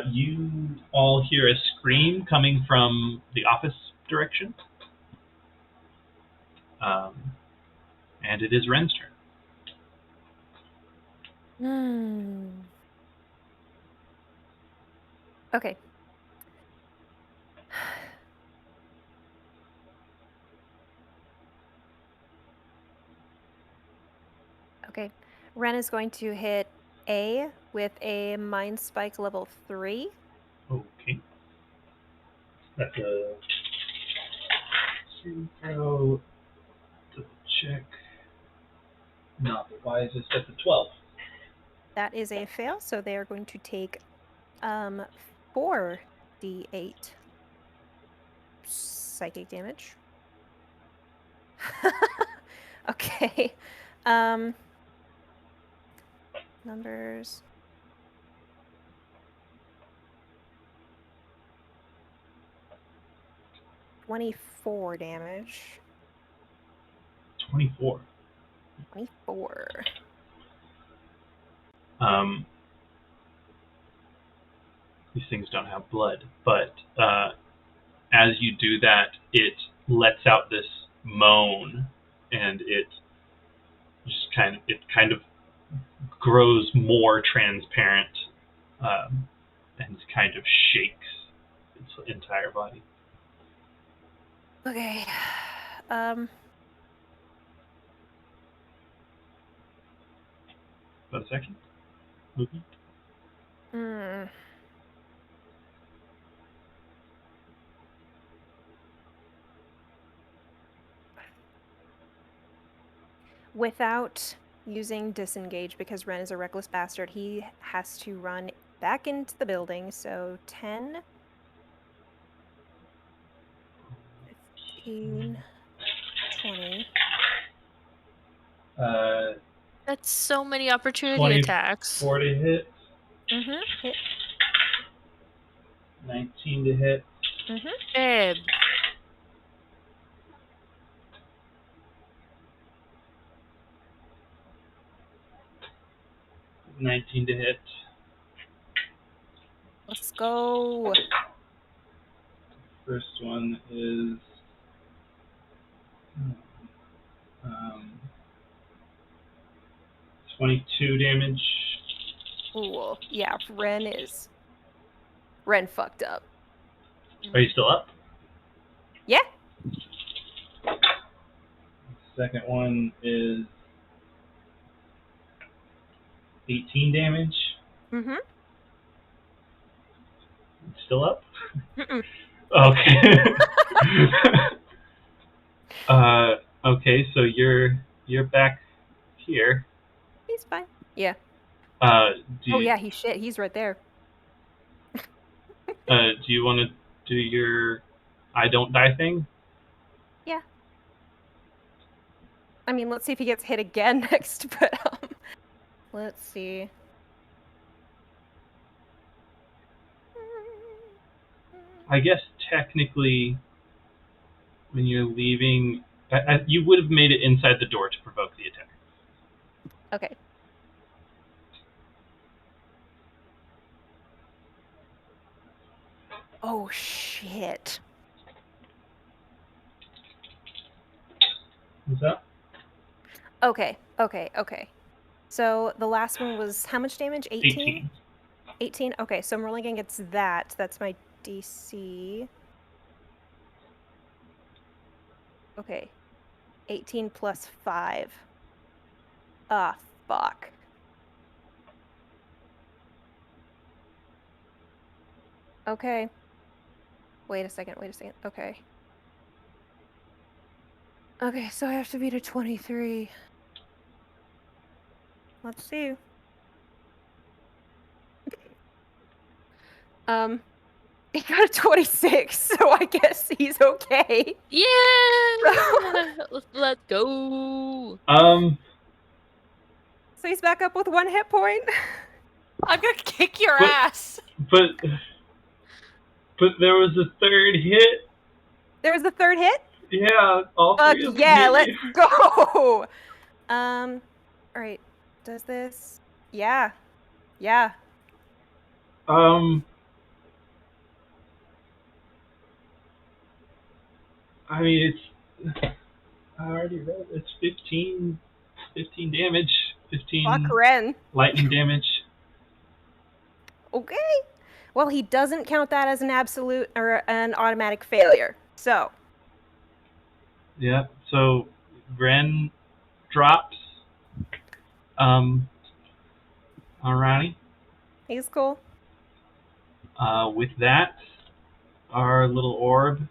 you all hear a scream coming from the office direction. And it is Ren's turn. Okay. Okay. Ren is going to hit A with a Mind Spike level 3. Okay. That's a saving throw. Double check. Not the wisest. That's a 12. That is a fail, so they are going to take 4d8 psychic damage. Okay. Numbers. $24 damage. 24. 24. These things don't have blood, but as you do that, it lets out this moan, and it just kind of grows more transparent, and kind of shakes its entire body. Okay. About a second. Movement. Without using disengage, because Ren is a reckless bastard, he has to run back into the building. So 10, 15, 20. That's so many opportunity 20, attacks. 40 hit. Hit. 19 to hit. Babe. 19 to hit. Let's go. First one is 22 damage. Ooh, yeah, Ren fucked up. Are you still up? Yeah. Second one is 18 damage. Still up? Mm-mm. Okay. Okay, so you're back here. He's fine. Yeah. Do Oh you, yeah, he's right there. do you want to do your I don't die thing? Yeah. I mean, let's see if he gets hit again next, but let's see. I guess technically, when you're leaving, you would have made it inside the door to provoke the attack. Okay. Oh shit. What's that? Okay. So the last one was how much damage? 18? 18. 18? Okay, so I'm rolling against that. That's my DC. Okay. 18 plus 5. Ah, fuck. Okay. Wait a second. Okay. Okay, so I have to beat a 23. Let's see. He got a 26, so I guess he's okay. Yeah. Let's go. So he's back up with 1 hit point. I'm gonna kick your But- ass. But there was a third hit. There was the third hit? Yeah, all Fuck three of them yeah, hit let's you. go! Alright. Does this? Yeah. Yeah. I mean, I already read it's 15 damage, 15 Fuck Ren. lightning damage. Okay. Well, he doesn't count that as an absolute or an automatic failure. So, Yeah, so Ren drops. Alrighty. he's cool. With that, our little orb,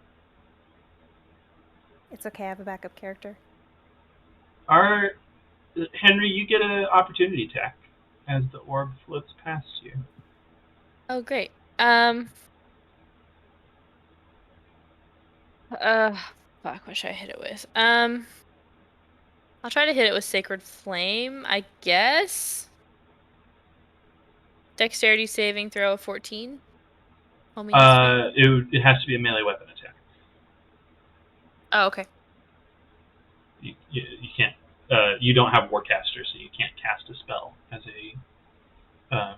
It's okay, I have a backup character. Henry, you get an opportunity attack as the orb floats past you. Oh, great. Fuck, what should I hit it with? I'll try to hit it with Sacred Flame, I guess. Dexterity saving throw of 14. Homie has to be- It has to be a melee weapon attack. Oh, okay. You can't. You don't have Warcaster, so you can't cast a spell as a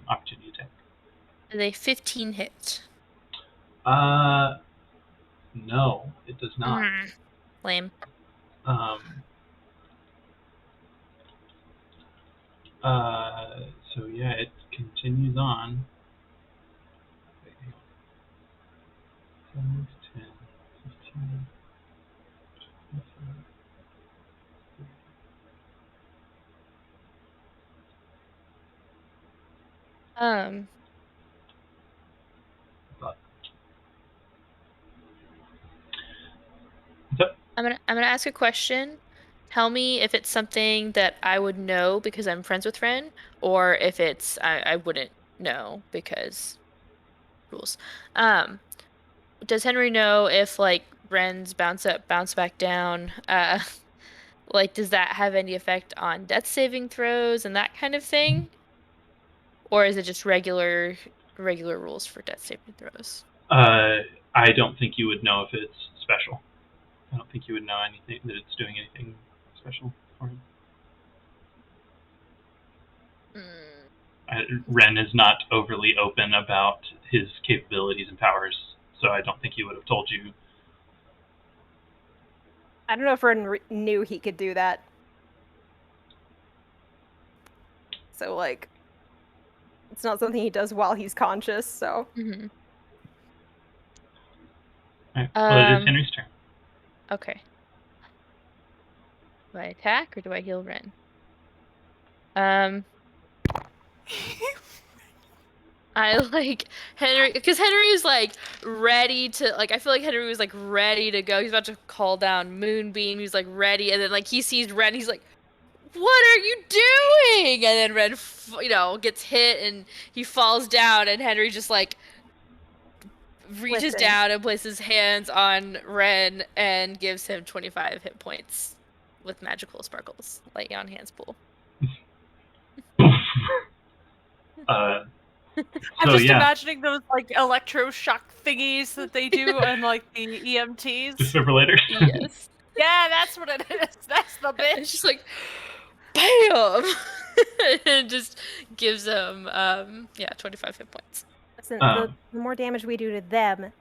opportunity attack. Is a 15 hit. No, it does not. Lame. So yeah, it continues on. 5, 10, 15, 25. What's up? I'm gonna ask a question. Tell me if it's something that I would know because I'm friends with Ren, or if it's I wouldn't know because rules. Does Henry know if like Ren's bounce up, bounce back down? Like does that have any effect on death saving throws and that kind of thing? Or is it just regular rules for death saving throws? I don't think you would know if it's special. I don't think you would know anything that it's doing anything special for him. Ren is not overly open about his capabilities and powers, so I don't think he would have told you. I don't know if Ren knew he could do that. So, like, it's not something he does while he's conscious, so. Mm-hmm. Right. Well, it is Henry's turn. Okay. Do I attack or do I heal Ren? I like Henry, because Henry is like ready to, like, I feel like Henry was like ready to go. He's about to call down Moonbeam. He's like ready, and then like he sees Ren. He's like, "What are you doing?" And then Ren, gets hit and he falls down, and Henry just like reaches Listen. down and places hands on Ren and gives him 25 hit points with magical sparkles, like on hands pool. I'm So just yeah, imagining those like electroshock thingies that they do in like the EMTs. defibrillator. Yes. Yeah, that's what it is. That's the It's bitch. just like, bam! And just gives them, 25 hit points. Listen, Um, the more damage we do to them,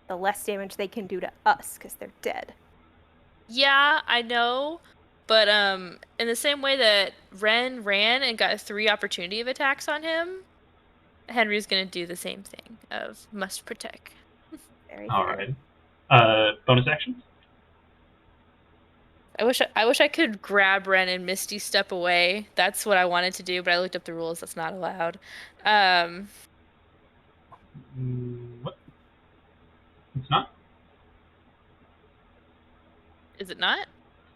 the less damage they can do to us because they're dead. Yeah, I know. But, in the same way that Ren ran and got 3 opportunity of attacks on him, Henry's gonna do the same thing of must protect. Very all fair. right. Bonus action. I wish I could grab Ren and Misty step away. That's what I wanted to do, but I looked up the rules. That's not allowed. What? It's not. Is it not?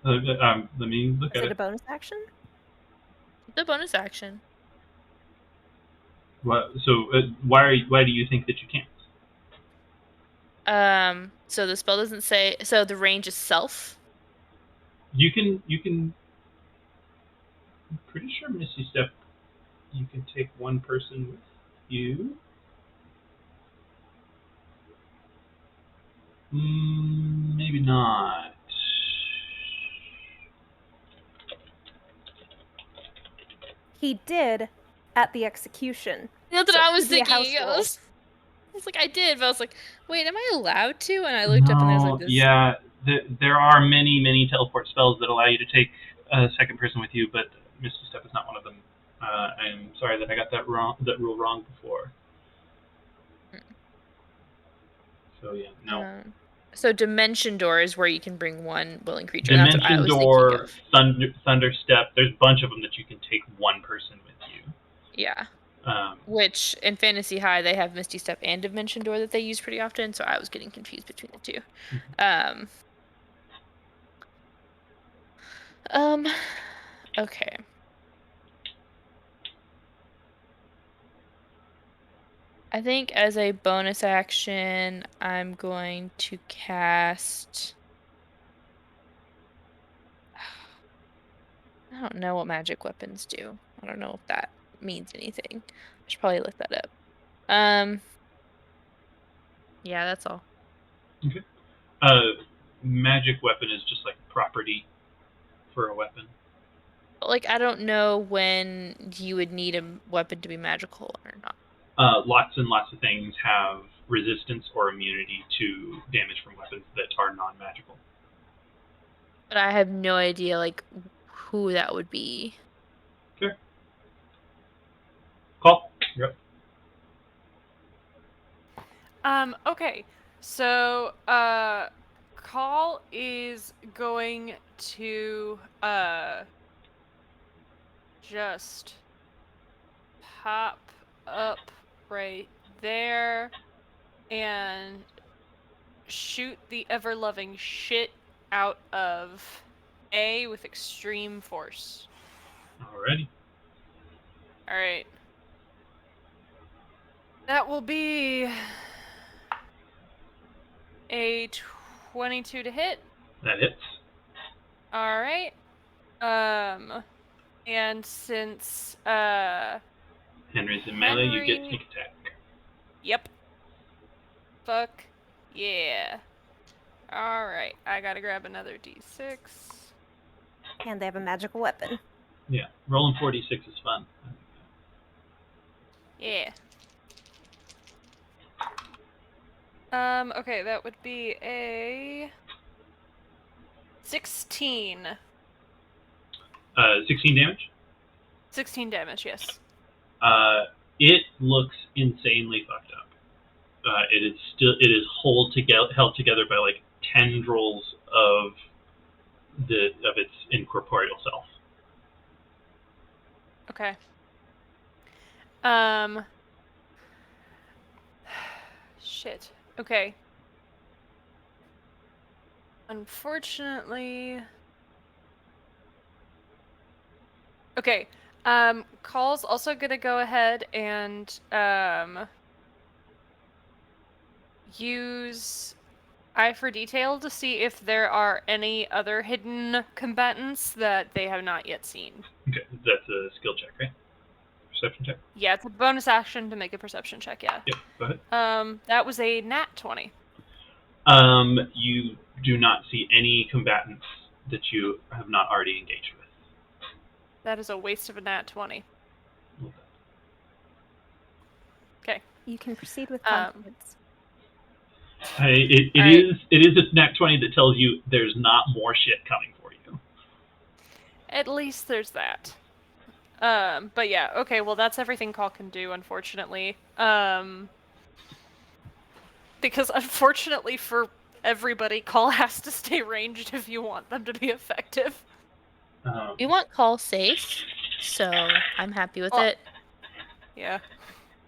Let me look Is at it a it. bonus action? The bonus action. Why do you think that you can't? So the spell doesn't say. So the range is self. You can. I'm pretty sure Misty Step. You can take one person with you. Maybe not. He did at the execution. That's what So I it was could be a thinking. house I was like, I did, but I was like, wait, am I allowed to? And I looked up and there's like this. Yeah, there are many teleport spells that allow you to take a second person with you, but Misty Step is not one of them. I'm sorry that I got that rule wrong before. So yeah, no. So Dimension Door is where you can bring one willing creature. And that's what I Dimension was thinking Door, of. Thunder Step. There's a bunch of them that you can take one person with you. Yeah. Which in Fantasy High they have Misty Step and Dimension Door that they use pretty often, so I was getting confused between the two. Okay. I think as a bonus action, I'm going to cast. I don't know what magic weapons do. I don't know if that means anything. I should probably look that up. Yeah, that's all. Okay. Magic weapon is just like a property for a weapon. Like, I don't know when you would need a weapon to be magical or not. Lots and lots of things have resistance or immunity to damage from weapons that are non-magical. But I have no idea, like, who that would be. Okay. Call. Yep. Okay. So, Call is going to, just pop up right there and shoot the ever-loving shit out of A with extreme force. Alrighty. Alright. That will be a 22 to hit. That hits. Alright. And since, Henry's in melee, you get Henry- sneak attack. Yep. Fuck yeah. Alright, I gotta grab another d6. And they have a magical weapon. Yeah, rolling 46 is fun. Yeah. Okay, that would be a 16. 16 damage. 16 damage, yes. It looks insanely fucked up. It is held together by like tendrils of its incorporeal self. Okay. Shit. Okay. Unfortunately... Okay. Call's also gonna go ahead and, use Eye for Detail to see if there are any other hidden combatants that they have not yet seen. Okay, that's a skill check, right? Perception check? Yeah, it's a bonus action to make a perception check, yeah. Yep, go ahead. That was a nat 20. You do not see any combatants that you have not already engaged with. That is a waste of a nat 20. Okay. You can proceed with Um, confidence. It Alright. is a nat 20 that tells you there's not more shit coming for you. At least there's that. But yeah, okay, well that's everything Call can do, unfortunately. Because unfortunately for everybody, Call has to stay ranged if you want them to be effective. We want Call safe, so I'm happy with Well- it. Yeah.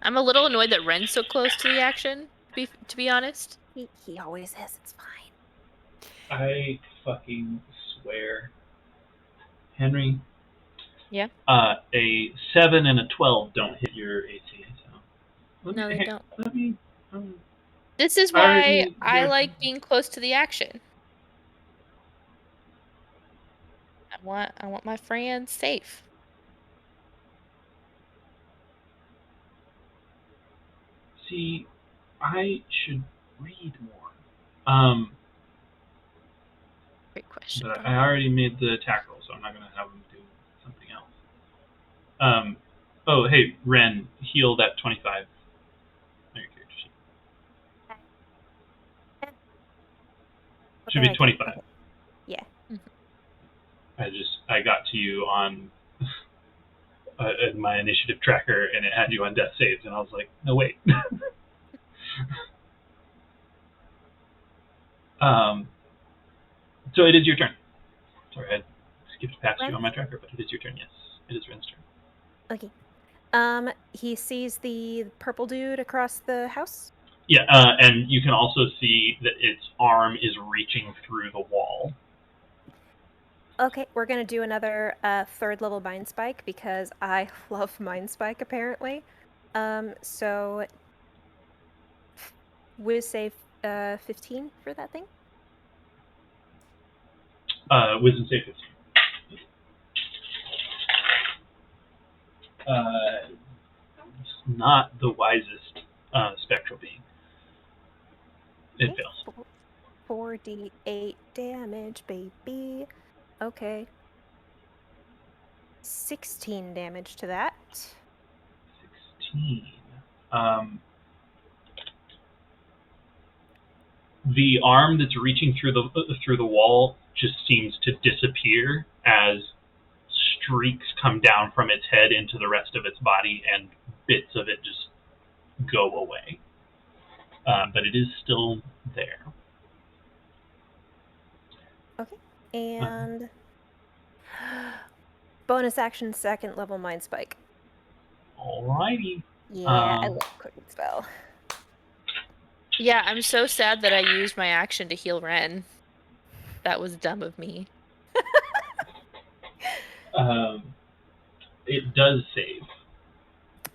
I'm a little annoyed that Ren's so close to the action, to be honest. He always is. It's fine. I fucking swear. Henry? Yeah? A 7 and a 12 don't hit your AC, so... No, they don't. Let me... This is Alright, why I you're- like being close to the action. I want my friends safe. See, I should read more. Great question. But Bob. I already made the attack roll, so I'm not going to have him do something else. Oh, hey, Ren, heal that 25 on your character sheet. Should be 25. Okay. Yeah. I got to you on my initiative tracker, and it had you on death saves, and I was like, no, wait. So it is your turn. Sorry, I skipped past you on my tracker, but it is your turn, yes. It is Ren's turn. Okay. He sees the purple dude across the house. Yeah, and you can also see that its arm is reaching through the wall. Okay, we're gonna do another third level Mind Spike because I love Mind Spike apparently. So Wiz save 15 for that thing. Wisdom save 15. It's not the wisest spectral being. It Okay, fails. 4d8 damage, baby. Okay. 16 damage to that. 16. The arm that's reaching through the wall just seems to disappear as streaks come down from its head into the rest of its body, and bits of it just go away. But it is still there. Okay. And bonus action second level Mind Spike. Alrighty. Yeah, I love cooking spell. Yeah, I'm so sad that I used my action to heal Ren. That was dumb of me. It does save.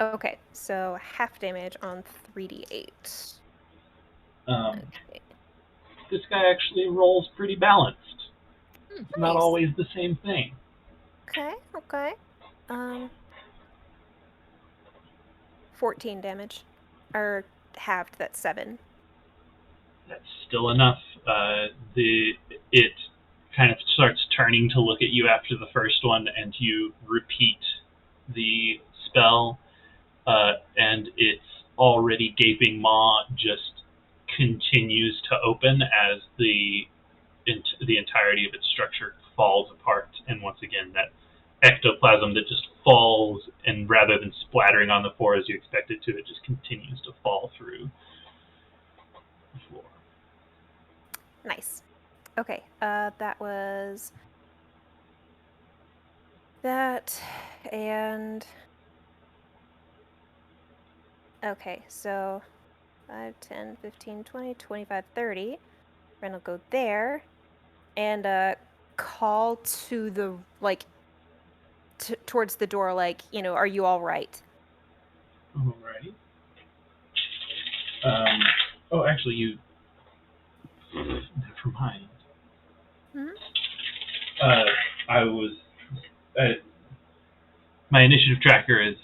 Okay, so half damage on 3d8. Okay. This guy actually rolls pretty balanced. It's not Nice. always the same thing. Okay. 14 damage. Or halved, that's 7. That's still enough. It kind of starts turning to look at you after the first one, and you repeat the spell, and its already gaping maw just continues to open as the entirety of its structure falls apart, and once again that ectoplasm that just falls, and rather than splattering on the floor as you expect it to, it just continues to fall through the floor. Nice. Okay, that was that, and okay, so 5, 10, 15, 20, 25, 30. Ren will go there and call to the, like, towards the door, like, are you all right? Alrighty. Oh, actually, you. Never mind. Mhm. I was. My initiative tracker is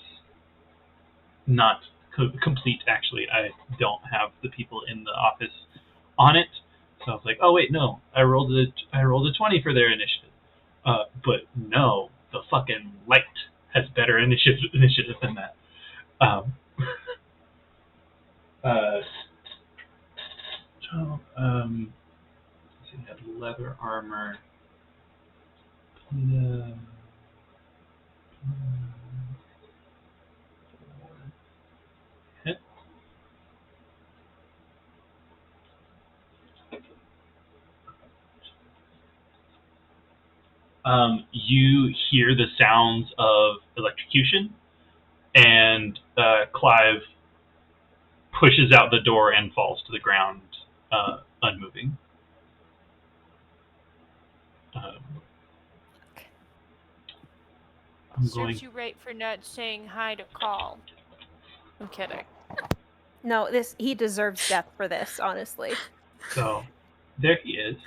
not complete. Actually, I don't have the people in the office on it. So I was like, oh wait, no, I rolled a 20 for their initiative. But no, the fucking light has better initiative than that. Um, so, let's see, he had leather armor. Hit. You hear the sounds of electrocution, and Clive pushes out the door and falls to the ground, unmoving. I'm going. Serves you right for not saying hi to Call. I'm kidding. No, he deserves death for this, honestly. So, there he is.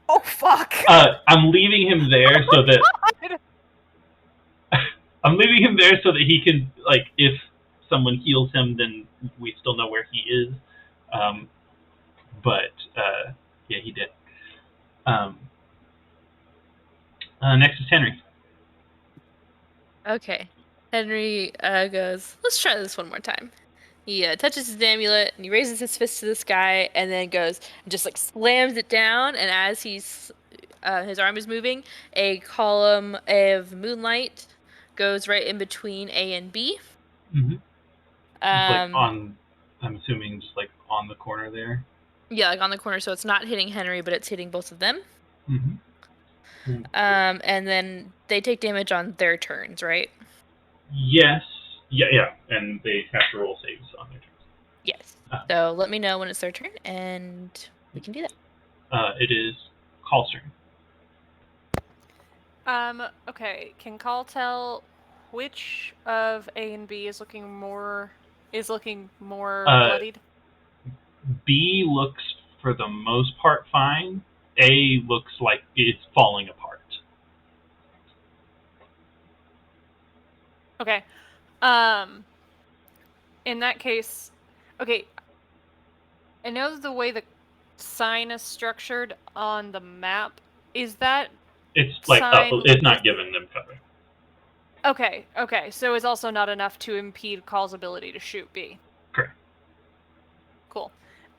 Oh, fuck! I'm leaving him there so that I'm leaving him there so that he can, like, if someone heals him, then we still know where he is. But yeah, he did. Next is Henry. Okay. Henry goes, let's try this one more time. He touches his amulet and he raises his fist to the sky and then goes and just like slams it down. And as his arm is moving, a column of moonlight goes right in between A and B. Mm-hmm. Like Um, I'm assuming just like on the corner there. yeah, like on the corner, so it's not hitting Henry, but it's hitting both of them. Mm-hmm. And then they take damage on their turns, right? Yes. Yeah, and they have to roll saves on their turns. Yes. So let me know when it's their turn, and we can do that. It is Call's turn. Okay. Can Call tell which of A and B is looking more bloodied? B looks for the most part fine. A looks like it's falling apart. Okay. In that case, okay. I know the way the sign is structured on the map. Is that It's like sign? It's not giving them cover. Okay. So it's also not enough to impede Call's ability to shoot B. Correct. Cool.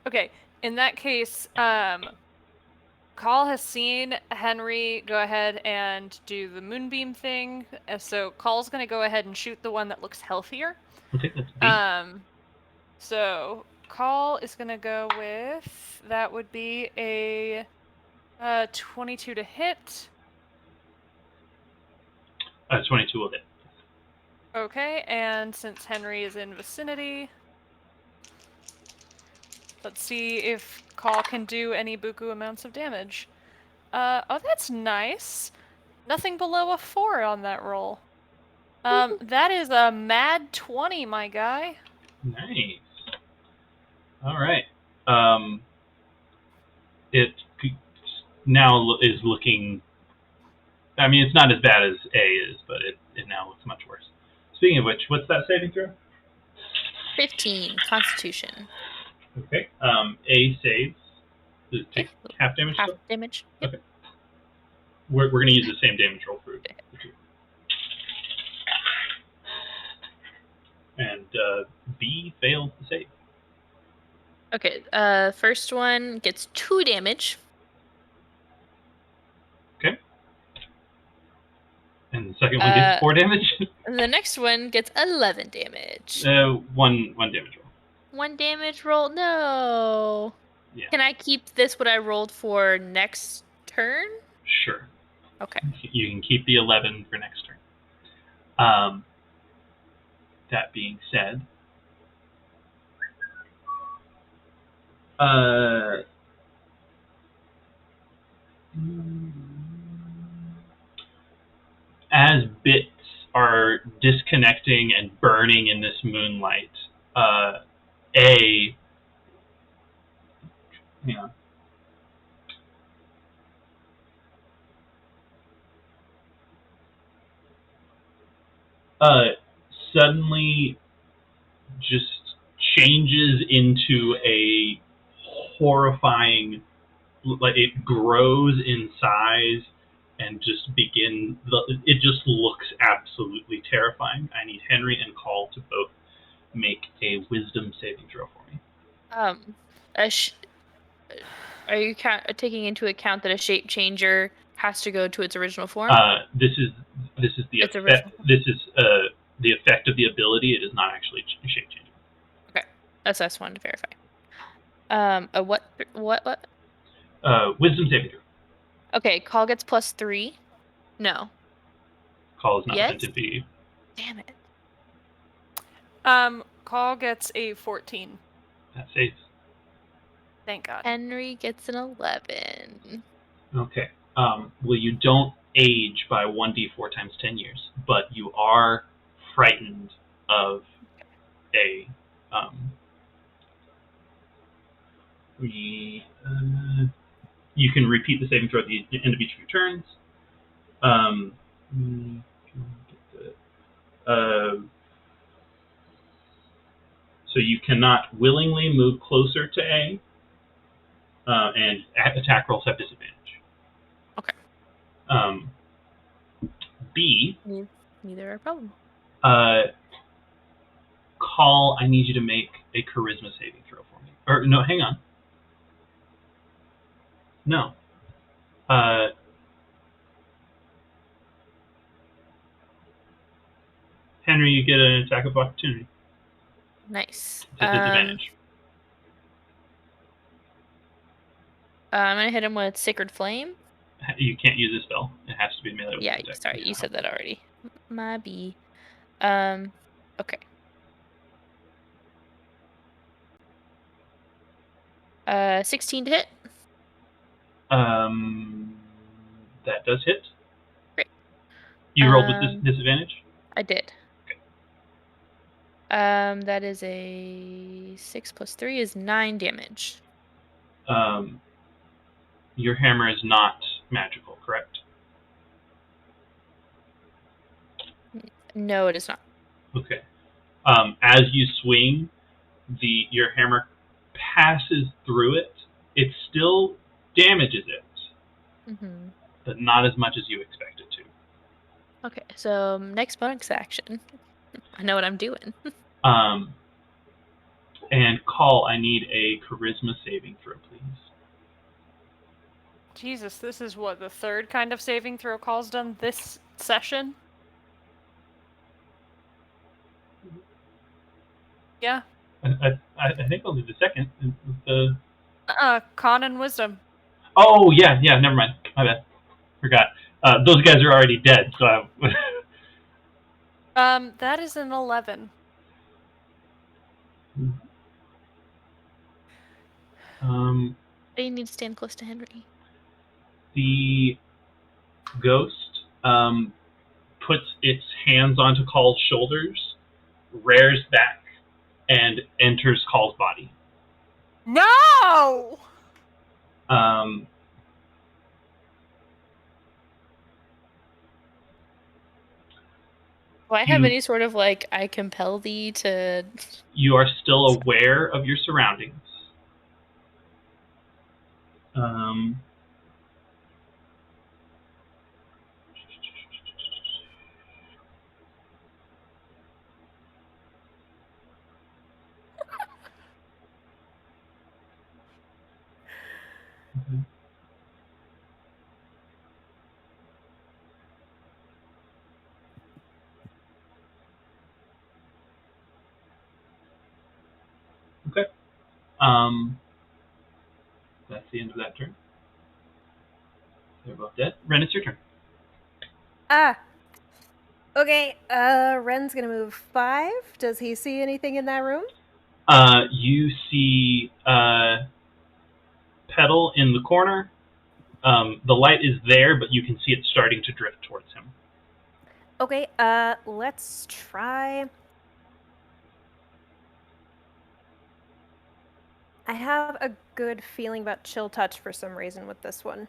Okay. In that case, Call has seen Henry go ahead and do the moonbeam thing, so Call's gonna go ahead and shoot the one that looks healthier. Okay, that's B. So Call is gonna go with, that would be a 22 to hit. 22 will hit. Okay, and since Henry is in vicinity, let's see if Call can do any buku amounts of damage. Oh, that's nice. Nothing below a 4 on that roll. That is a mad 20, my guy. Nice. All right. It now is looking. I mean, it's not as bad as A is, but it now looks much worse. Speaking of which, what's that saving throw? 15 Constitution. Okay. A saves. Does it take half damage? Half still? damage. Yep. Okay. We're going to use the same damage roll for the two. And B fails to save. Okay. First one gets 2 damage. Okay. And the second one gets 4 damage. And the next one gets 11 damage. One damage roll. 1 damage roll? No. Yeah. Can I keep this what I rolled for next turn? Sure. Okay. You can keep the 11 for next turn. That being said, As bits are disconnecting and burning in this moonlight, hang on. Suddenly just changes into a horrifying, like it grows in size and just it just looks absolutely terrifying. I need Henry and Call to both make a wisdom saving throw for me. Are you taking into account that a shape changer has to go to its original form? This is the Its effect. original. This is the effect of the ability. It is not actually shape changing. Okay, that's what I just wanted to verify. What? Wisdom saving throw. Okay, Call gets +3. No. Call is not Yes? meant to be. Damn it. Call gets a 14. That saves. Thank God. Henry gets an 11. Okay. Well, you don't age by 1d4 times 10 years, but you are frightened of a. You can repeat the saving throw at the end of each of your turns. So you cannot willingly move closer to A, and attack rolls have disadvantage. Okay. B. Neither are a problem. Call, I need you to make a charisma saving throw for me. Or, no, hang on. No. Henry, you get an attack of opportunity. Nice. It's a disadvantage. I'm going to hit him with Sacred Flame. You can't use a spell. It has to be melee with Yeah, attack. sorry, you said that already. My B. Okay. 16 to hit. That does hit. Great. You rolled with disadvantage? I did. Okay. That is a 6 + 3 is 9 damage. Your hammer is not magical, correct? No, it is not. Okay. As you swing, your hammer passes through it. It still damages it, but not as much as you expect it to. Okay, so next bonus action. I know what I'm doing. And Call, I need a charisma saving throw, please. Jesus, this is what, the third kind of saving throw Call's done this session? Yeah. I think I'll do the second. Con and Wisdom. Oh, yeah, never mind. My bad. Forgot. Those guys are already dead, so That is an 11. They need to stand close to Henry. The ghost puts its hands onto Call's shoulders, rears back, and enters Call's body. No! Do I have any sort of, I compel thee to... You are still aware of your surroundings. Okay. That's the end of that turn. They're both dead. Ren, it's your turn. Okay, Ren's gonna move 5. Does he see anything in that room? You see pedal in the corner. The light is there, but you can see it starting to drift towards him. Okay, let's try. I have a good feeling about chill touch for some reason with this one.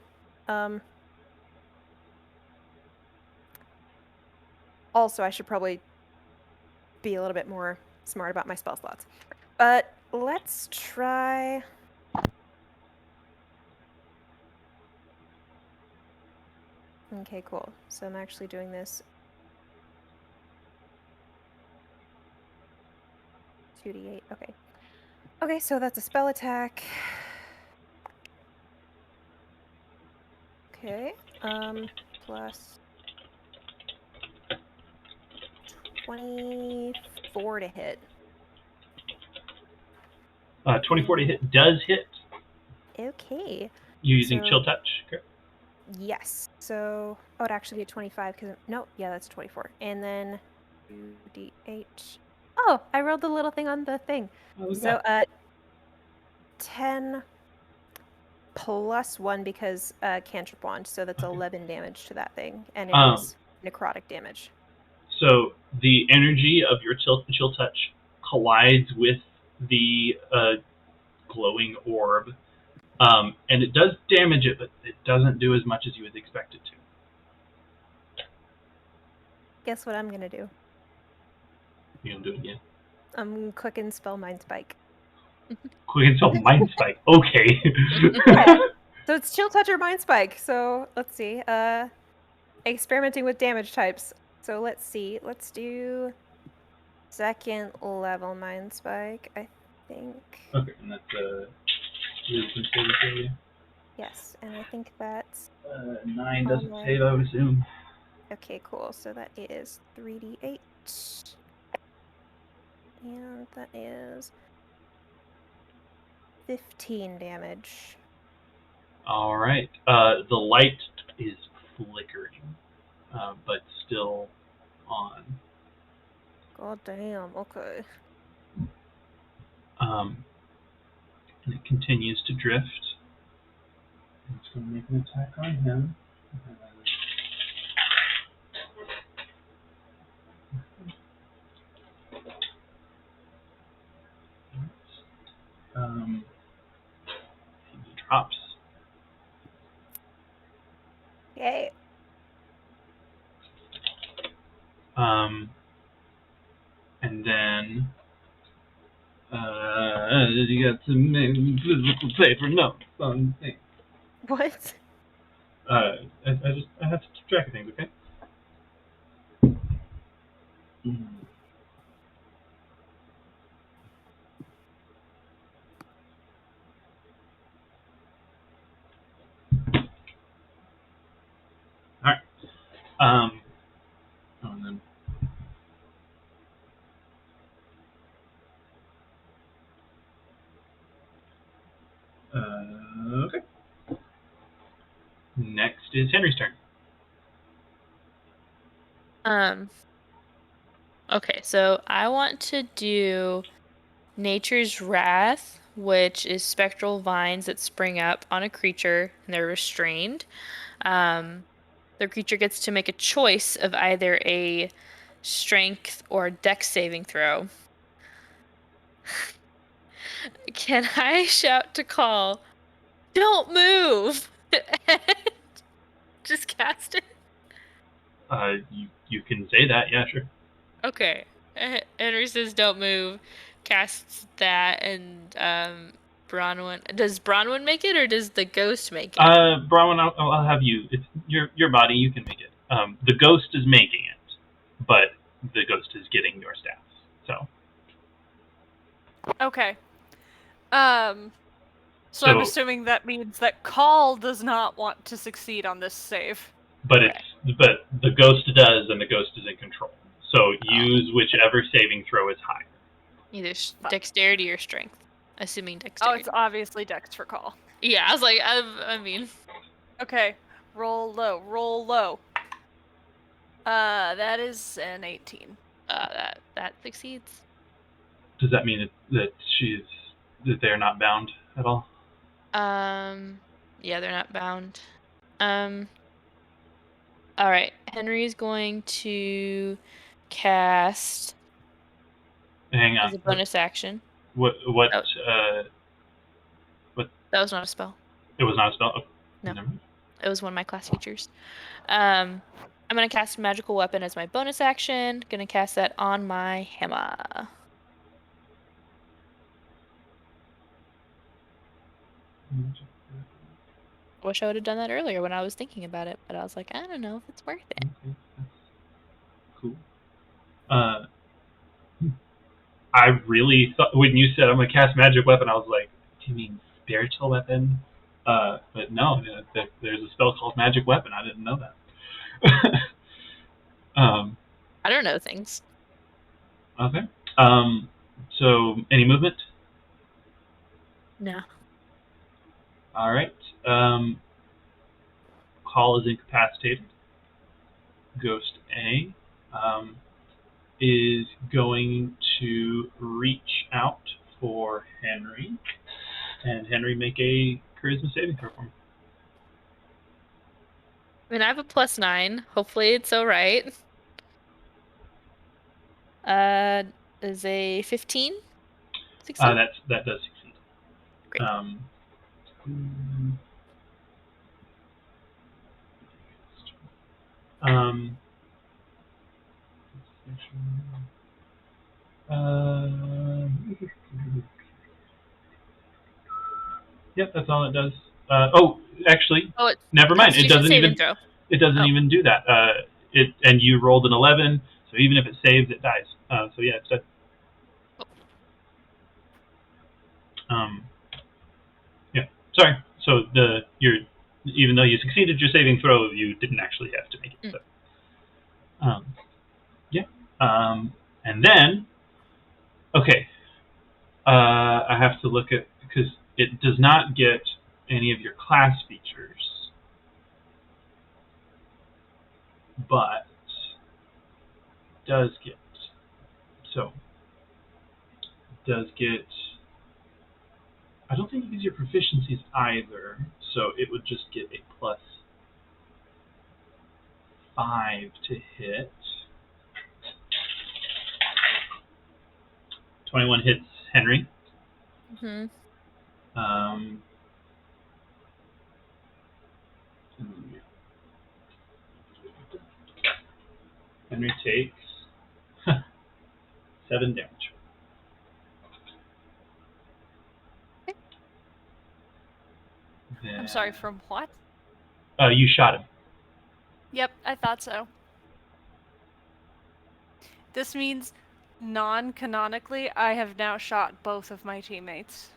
Also, I should probably be a little bit more smart about my spell slots. But let's try. Okay, cool. So I'm actually doing this 2d8. Okay. Okay, so that's a spell attack. Okay. Plus 24 to hit. 24 to hit does hit. Okay. You're using So- chill touch. Okay. Yes. So, oh, it'd actually be a 25 because no, yeah, that's 24. And then 2d8. Oh, I rolled the little thing on the thing. Oh, look at So, that. 10 plus 1 because cantrip wand, so that's 11 damage to that thing, and it is necrotic damage. So the energy of your chill touch collides with the glowing orb, and it does damage it, but it doesn't do as much as you would expect it to. Guess what I'm gonna do? You gonna do it again? I'm quick and spell Mind Spike. Quick and spell Mind Spike. Okay. So it's chill touch or Mind Spike. So let's see. Experimenting with damage types. So let's see. Let's do second level Mind Spike, I think. Okay, and that's wisdom saving for you. Yes, and I think that's 9 doesn't Alright. save, I would assume. okay. Cool. So that is 3d8, and that is 15 damage. All right. The light is flickering, but still on. God damn. Okay. And it continues to drift. It's going to make an attack on him. He drops. Yay. And then you got to make physical paper notes on things. What? I have to keep track of things, okay? All right. And then. Okay. Next is Henry's turn. Okay, so I want to do Nature's Wrath, which is spectral vines that spring up on a creature and they're restrained. The creature gets to make a choice of either a strength or dex saving throw. Can I shout to call, "Don't move"? Just cast it? You can say that, yeah, sure. Okay. Henry says don't move, casts that, and Bronwyn. Does Bronwyn make it or does the ghost make it? Bronwyn, I'll have you. It's your body. You can make it. The ghost is making it, but the ghost is getting your stats. So. Okay. So I'm assuming that means that Call does not want to succeed on this save. But but the ghost does, and the ghost is in control. So use whichever saving throw is higher. Either dexterity or strength. Assuming dexterity. Oh, it's obviously Dex for Call. Yeah, I was like, I mean. Okay, roll low, roll low. That is an 18. That succeeds. Does that mean that they're not bound at all? Yeah, they're not bound. All right. Henry's going to cast Hang as on. a bonus action. What? Oh. What? That was not a spell. It was not a spell. Oh, No. never mind. It was one of my class features. I'm gonna cast magical weapon as my bonus action. Gonna cast that on my hammer. Wish I would have done that earlier when I was thinking about it, but I was like, I don't know if it's worth it. Okay, that's cool. I really thought when you said I'm gonna cast magic weapon, I was like, do you mean spiritual weapon? But no, there's a spell called magic weapon. I didn't know that. I don't know things. Okay. So any movement? No. All right. Call is incapacitated. Ghost A is going to reach out for Henry, and Henry make a charisma saving throw for me. I mean, I have a +9. Hopefully, it's all right. Is a 15? 16? That does succeed. Great. Yep, that's all it does. Actually, Oh, it's never mind. It Constitution doesn't saving even. throw. It doesn't Oh. even do that. And you rolled an 11, so even if it saves, it dies. So yeah, it's dead. Yeah. Sorry. So even though you succeeded your saving throw, you didn't actually have to make it. So. Yeah. And then, okay. I have to look at because it does not get any of your class features, but does get I don't think it gives your proficiencies either, so it would just get a +5 to hit. 21 hits Henry. Mm-hmm. Henry takes 7 damage. I'm sorry, from what? You shot him. Yep, I thought so. This means, non-canonically, I have now shot both of my teammates.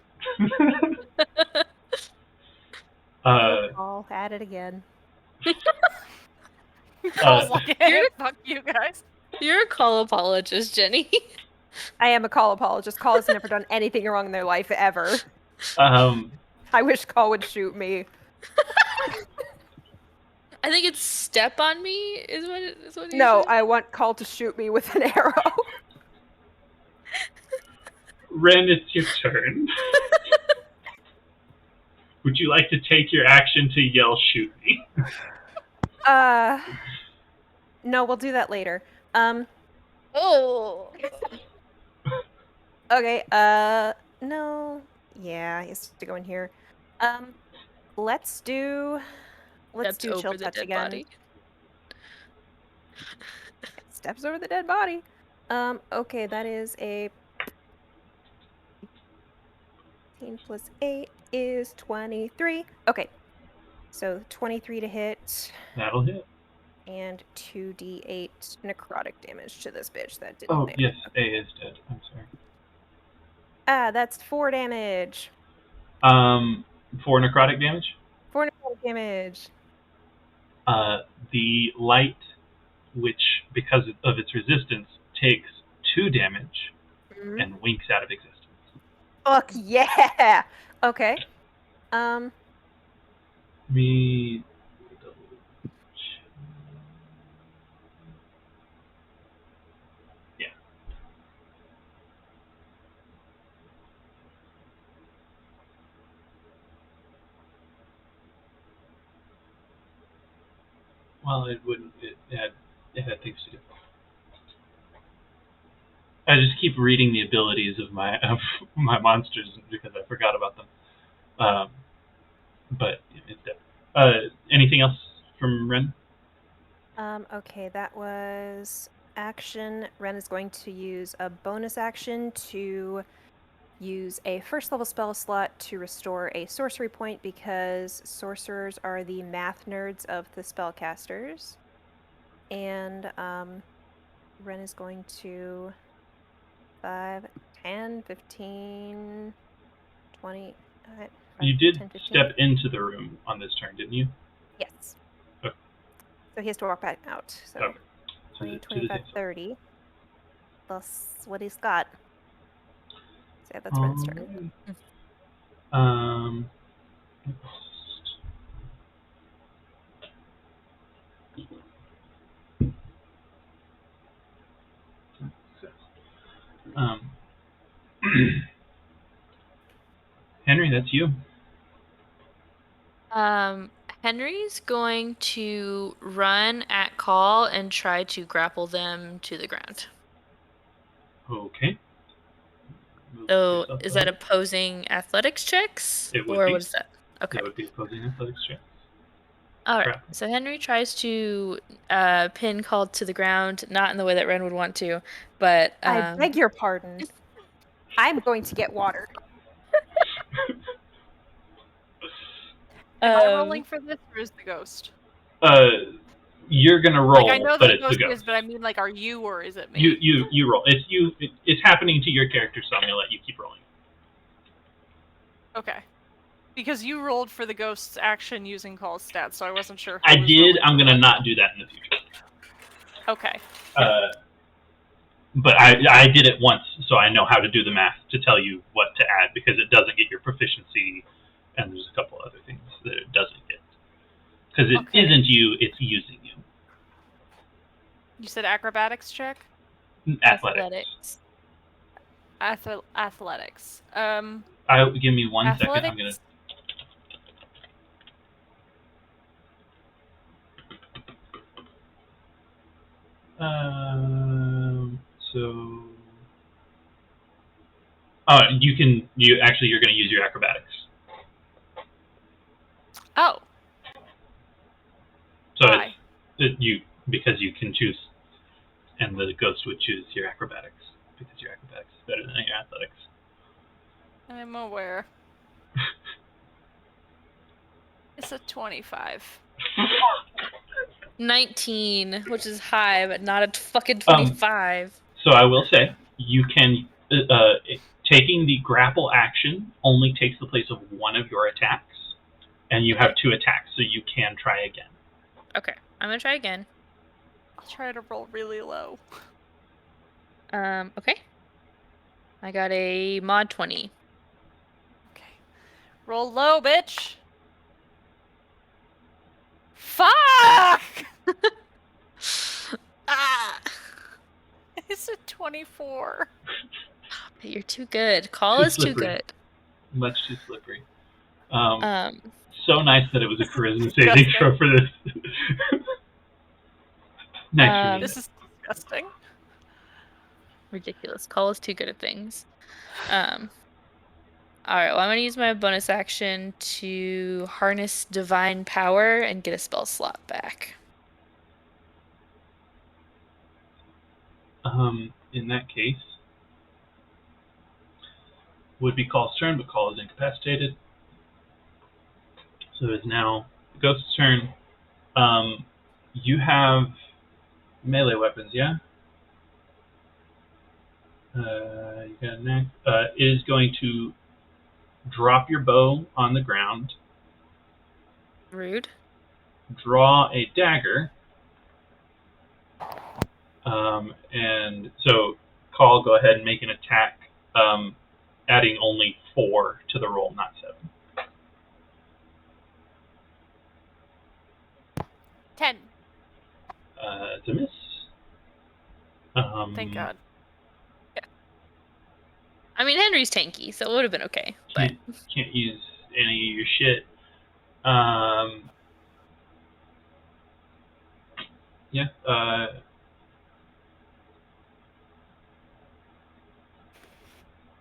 I'll add it again. I was like, hey, fuck you guys. You're a call apologist, Jenny. I am a call apologist. Call has never done anything wrong in their life ever. I wish Call would shoot me. I think it's step on me is what you No, said? I want Call to shoot me with an arrow. Ren, it's your turn. Would you like to take your action to yell, shoot me? No, we'll do that later. Oh. Okay, no. Yeah, he has to go in here. Let's do Steps chill over the touch dead again. body. Steps over the dead body. Okay, that is a 18 plus 8 is 23. Okay. So 23 to hit That'll hit. and 2d8 necrotic damage to this bitch that didn't Oh, live. yes, A is dead. I'm sorry. That's 4 damage. 4 necrotic damage. 4 necrotic damage. The light, which, because of its resistance, takes 2 damage and winks out of existence. Fuck yeah! Okay. Me. Yeah. Well, it wouldn't. It had things to do. I just keep reading the abilities of my monsters because I forgot about them. But it's dead. Anything else from Ren? Okay, that was action. Ren is going to use a bonus action to use a first level spell slot to restore a sorcery point because sorcerers are the math nerds of the spellcasters. And Ren is going to 5, 10, 15, 20. 5, You did 10, 15. step into the room on this turn, didn't you? Yes. Okay. So he has to walk back out. So Okay. 20, To the 25, table. 30. Plus what he's got. So yeah, that's Ren's turn. Um. Um. Henry, that's you. Henry's going to run at call and try to grapple them to the ground. Okay. So is that opposing athletics checks? It would or be. what is that? Okay. That would be opposing athletics check. All right. Grapple. So Henry tries to pin Call to the ground, not in the way that Ren would want to, but I beg your pardon. I'm going to get water. Am I rolling for this, or is the ghost? You're gonna roll, Like I know but the it's the ghost ghost. is, but I mean, like, are you or is it me? You roll. It's you. It's happening to your character, so I'm gonna let you keep rolling. Okay. Because you rolled for the ghost's action using Call's stats, so I wasn't sure. Who I was did. rolling I'm for gonna what. not do that in the future. Okay. But I did it once, so I know how to do the math to tell you what to add because it doesn't get your proficiency, and there's a couple other things that it doesn't get. Because it Okay. isn't you, it's using you. You said acrobatics check? Athletics. Athletics. Give me 1 second. Athletics. I'm gonna. So. Oh, you can. You're going to use your acrobatics. Oh. So Why? because you can choose, and the ghost would choose your acrobatics because your acrobatics is better than your athletics. I'm aware. It's a 25. 19, which is high, but not a fucking 25. So I will say, you can taking the grapple action only takes the place of one of your attacks, and you have 2 attacks, so you can try again. Okay, I'm gonna try again. I'll try to roll really low. Okay. I got a mod 20. Okay. Roll low, bitch! Fuck! Ah! It's a 24. You're too good. Call is too good. Much too slippery. Um, So nice that it was a charisma saving throw for this. Nice. This is disgusting. ridiculous. Call is too good at things. Alright, well, I'm gonna use my bonus action to harness divine power and get a spell slot back. In that case, would be Call's turn, but Call is incapacitated. So it is now Ghost's turn. You have melee weapons, yeah? You got an axe. It is going to drop your bow on the ground, Rude. draw a dagger, and so Call, go ahead and make an attack, adding only 4 to the roll, not 7. 10. It's a miss. Thank God. I mean, Henry's tanky, so it would have been okay. But Can't use any of your shit. Yeah.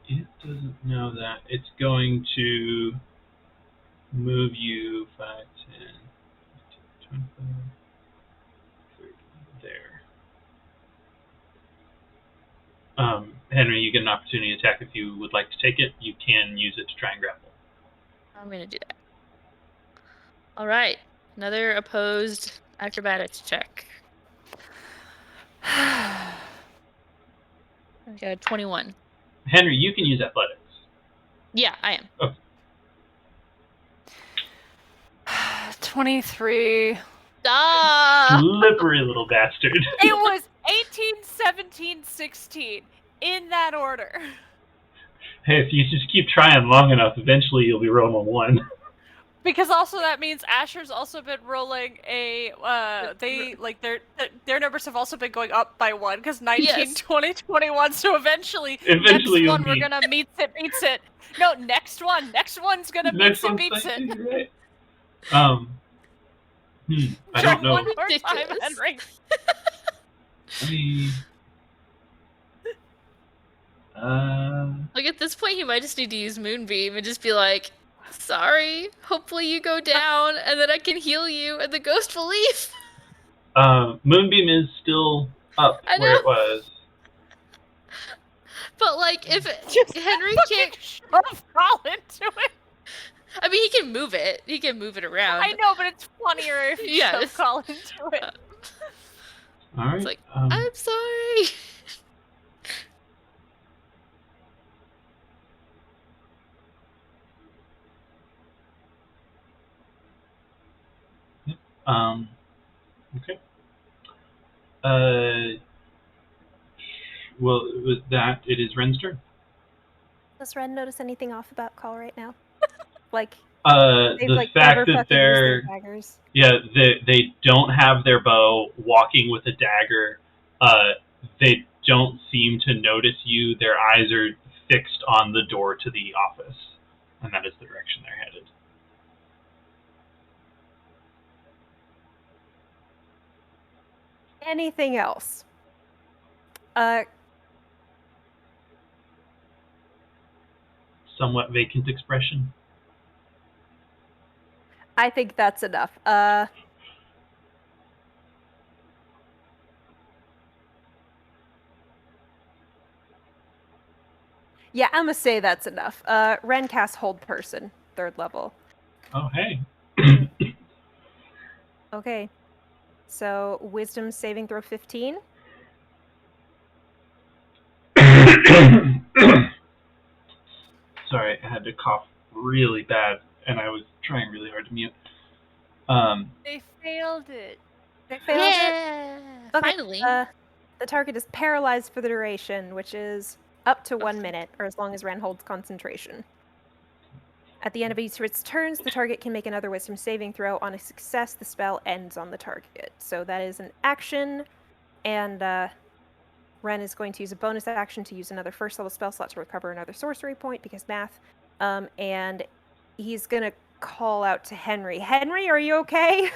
It doesn't know that. It's going to move you 5, 10, 25, 30, there. Henry, you get an opportunity to attack if you would like to take it. You can use it to try and grapple. I'm gonna do that. All right, another opposed acrobatics check. I got a 21. Henry, you can use athletics. Yeah, I am. Okay. 23. Ah! Slippery little bastard. It was 18, 17, 16. In that order. Hey, if you just keep trying long enough, eventually you'll be rolling a 1. Because also that means Asher's also been rolling a their numbers have also been going up by 1 because 19, Yes. 20, 21. So eventually Eventually next you'll one we're meet. gonna beats it. No, next one's gonna Next beats one's it. you're right. I Try don't know. one more time, Ridiculous. Henry. Let me. Like at this point, he might just need to use Moonbeam and just be like, "Sorry, hopefully you go down, and then I can heal you, and the ghost will leave." Moonbeam is still up I where know. it was. But like, if Just Henry fucking can't, shove Colin into it. I mean, he can move it. He can move it around. I know, but it's funnier if you Yeah, shove it's- Colin into it. All right. It's like, I'm sorry. Okay. Well, with that, it is Ren's turn. Does Ren notice anything off about Call right now? Like, they've The like fact never that fucking used their they're daggers. they don't have their bow, walking with a dagger. They don't seem to notice you. Their eyes are fixed on the door to the office, and that is the direction they're headed. Anything else? Somewhat vacant expression. I think that's enough. Yeah, I'm gonna say that's enough. Ren casts Hold Person, 3rd level. Oh, hey. Okay. So, Wisdom saving throw 15. Sorry, I had to cough really bad, and I was trying really hard to mute. They failed it. They failed it? Yeah, Okay, finally. The target is paralyzed for the duration, which is up to 1 minute, or as long as Ren holds concentration. At the end of each of its turns, the target can make another Wisdom saving throw. On a success, the spell ends on the target. So that is an action, and Ren is going to use a bonus action to use another 1st level spell slot to recover another sorcery point, because math. And he's going to call out to Henry. Henry, are you okay?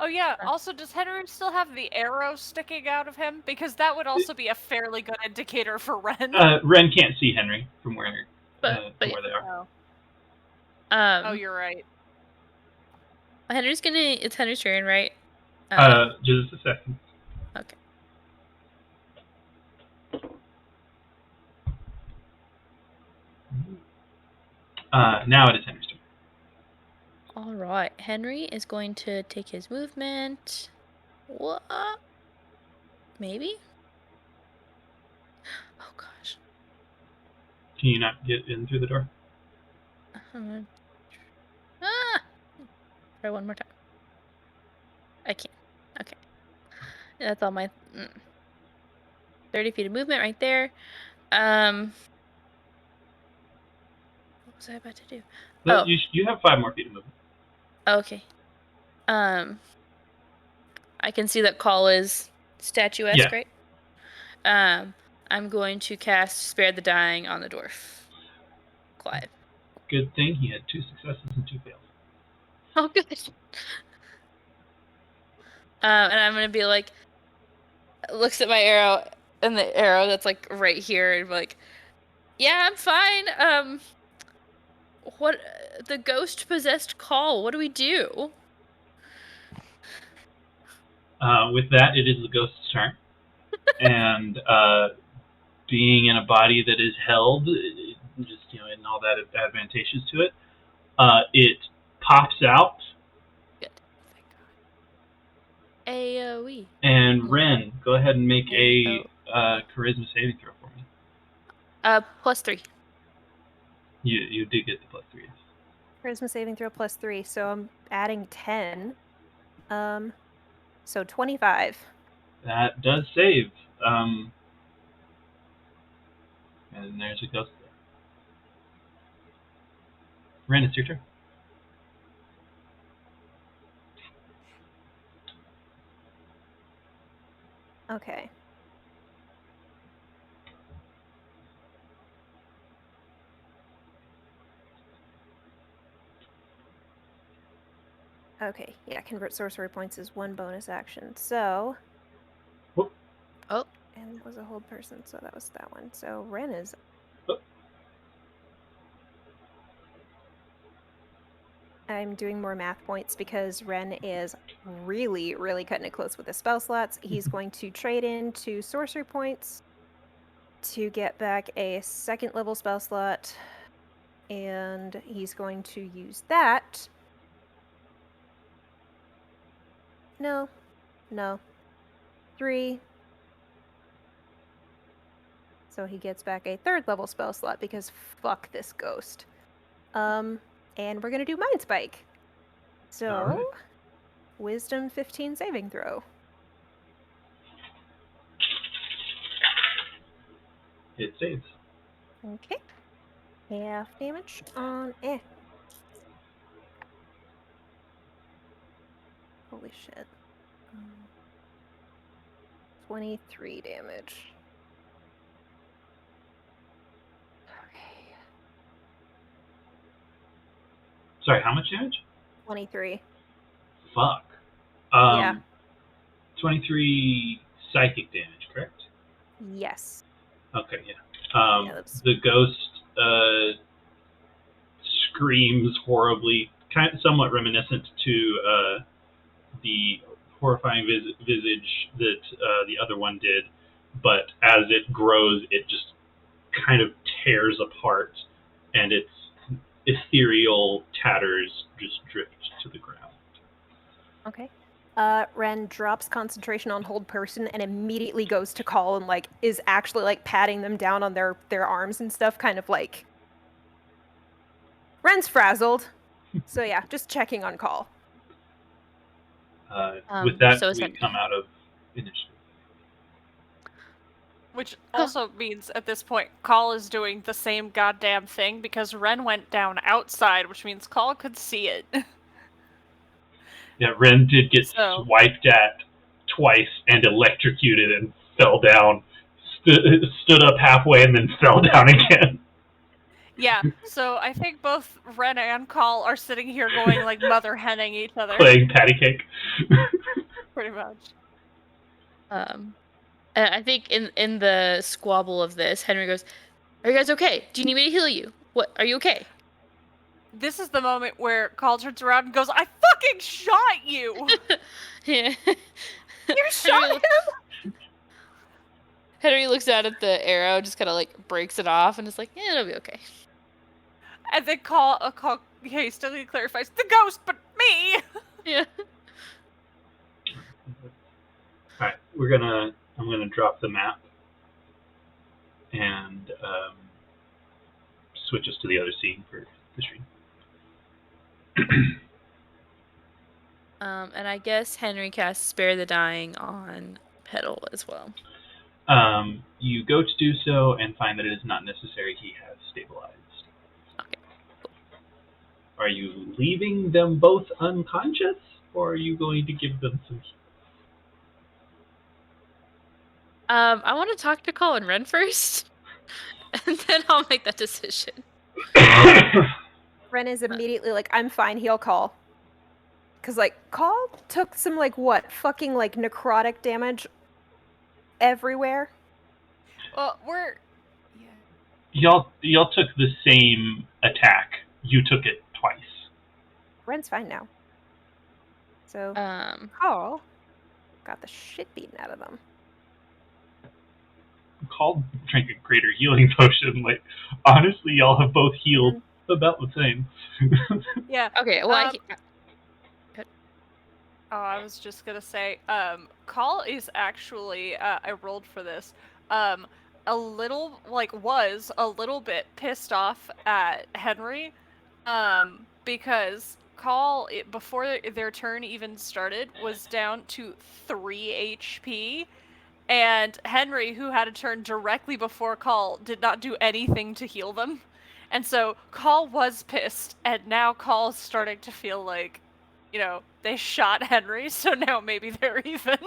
Oh yeah, also does Henry still have the arrow sticking out of him? Because that would also be a fairly good indicator for Ren. Ren can't see Henry from where But they are. Oh, you're right. Henry's gonna. It's Henry's turn, right? Just a second. Okay. Now it is Henry's turn. All right. Henry is going to take his movement. What? Maybe? Oh gosh. Can you not get in through the door? Try one more time. I can't. Okay. That's all my 30 feet of movement right there. What was I about to do? No, Oh. you have 5 more feet of movement. Okay. I can see that Call is statuesque, Yeah. right? I'm going to cast Spare the Dying on the dwarf. Clive. Good thing he had 2 successes and 2 fails. Oh, good. And I'm gonna be like, looks at my arrow and the arrow that's like right here, and be like, yeah, I'm fine. What? The ghost possessed call. What do we do? With that, it is the ghost's turn, and being in a body that is held, just and all that advantageous to it, it pops out. Good. Thank God. AOE. And Ren, go ahead and make a Oh. charisma saving throw for me. +3. You did get the +3. Charisma saving throw +3, so I'm adding 10. So 25. That does save. And there's a ghost there. Ren, it's your turn. Okay. Okay, yeah, convert sorcery points is 1 bonus action. So. Whoop. Oh. And that was a hold person, so that was that one. So Ren is. Whoop. I'm doing more math points because Ren is really, really cutting it close with the spell slots. He's going to trade in 2 sorcery points to get back a 2nd level spell slot. And he's going to use that. No. 3. So he gets back a 3rd level spell slot because fuck this ghost. And we're gonna do Mind Spike. So, Alright. Wisdom 15 saving throw. It saves. Okay. Half damage on Holy shit. 23 damage. Okay. Sorry, how much damage? 23. Fuck. Yeah. 23 psychic damage, correct? Yes. Okay, yeah. Yeah, that's... The ghost screams horribly, somewhat reminiscent to the horrifying visage that the other one did, but as it grows, it just kind of tears apart, and its ethereal tatters just drift to the ground. Okay. Ren drops concentration on hold person and immediately goes to call and is actually patting them down on their arms and stuff, kind of like Ren's frazzled. So yeah, just checking on call. With that, so is we Henry. come out of initiative. Which also means at this point, Call is doing the same goddamn thing because Ren went down outside, which means Call could see it. Yeah, Ren did get So- swiped at twice and electrocuted and fell down. Stood up halfway and then fell down again. Yeah, so I think both Ren and Call are sitting here going like mother henning each other. Playing patty cake. Pretty much. And I think in the squabble of this, Henry goes, "Are you guys okay? Do you need me to heal you? What? Are you okay?" This is the moment where Call turns around and goes, "I fucking shot you!" Yeah. You shot him! Henry looks down at the arrow, just kind of breaks it off, and is like, "Yeah, it'll be okay." And then Call hastily clarifies, "The ghost, but me!" Yeah. Alright, I'm gonna drop the map and switch us to the other scene for the stream. And I guess Henry casts Spare the Dying on Petal as well. You go to do so and find that it is not necessary. He has stabilized. Okay. Cool. Are you leaving them both unconscious, or are you going to give them some? I want to talk to Colin Ren first, and then I'll make that decision. Ren is immediately like, I'm fine, he'll call. because like Call took some like what fucking like necrotic damage everywhere. Well, we're. Yeah. Y'all took the same attack. You took it twice. Ren's fine now. So Call got the shit beaten out of them. Call drank a greater healing potion. Like, honestly, y'all have both healed about the same. Yeah. Okay, well, I was just gonna say, Call is actually, I rolled for this, was a little bit pissed off at Henry, because Call, before their turn even started, was down to 3 HP, and Henry, who had a turn directly before Call, did not do anything to heal them. And so Call was pissed, and now Call's starting to feel like, they shot Henry, so now maybe they're even.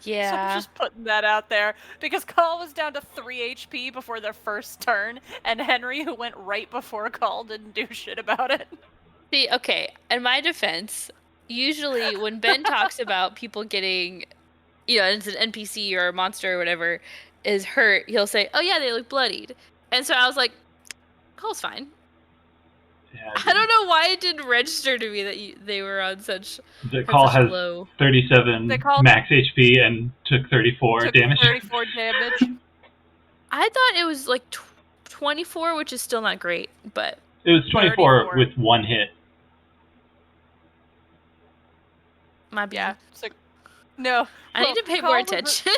yeah. So I'm just putting that out there, because Call was down to 3 HP before their first turn, and Henry, who went right before Call, didn't do shit about it. See, okay, in my defense, usually when Ben talks about people getting, it's an NPC or a monster or whatever, is hurt, he'll say, oh yeah, they look bloodied. And so I was like, Call's fine. Yeah, I don't know why it didn't register to me that they were on such Call has low. 37 max HP and took 34 damage. 34 damage. I thought it was like 24, which is still not great, but it was 24 34. with one hit. My bad. Yeah. No. I need to pay more attention.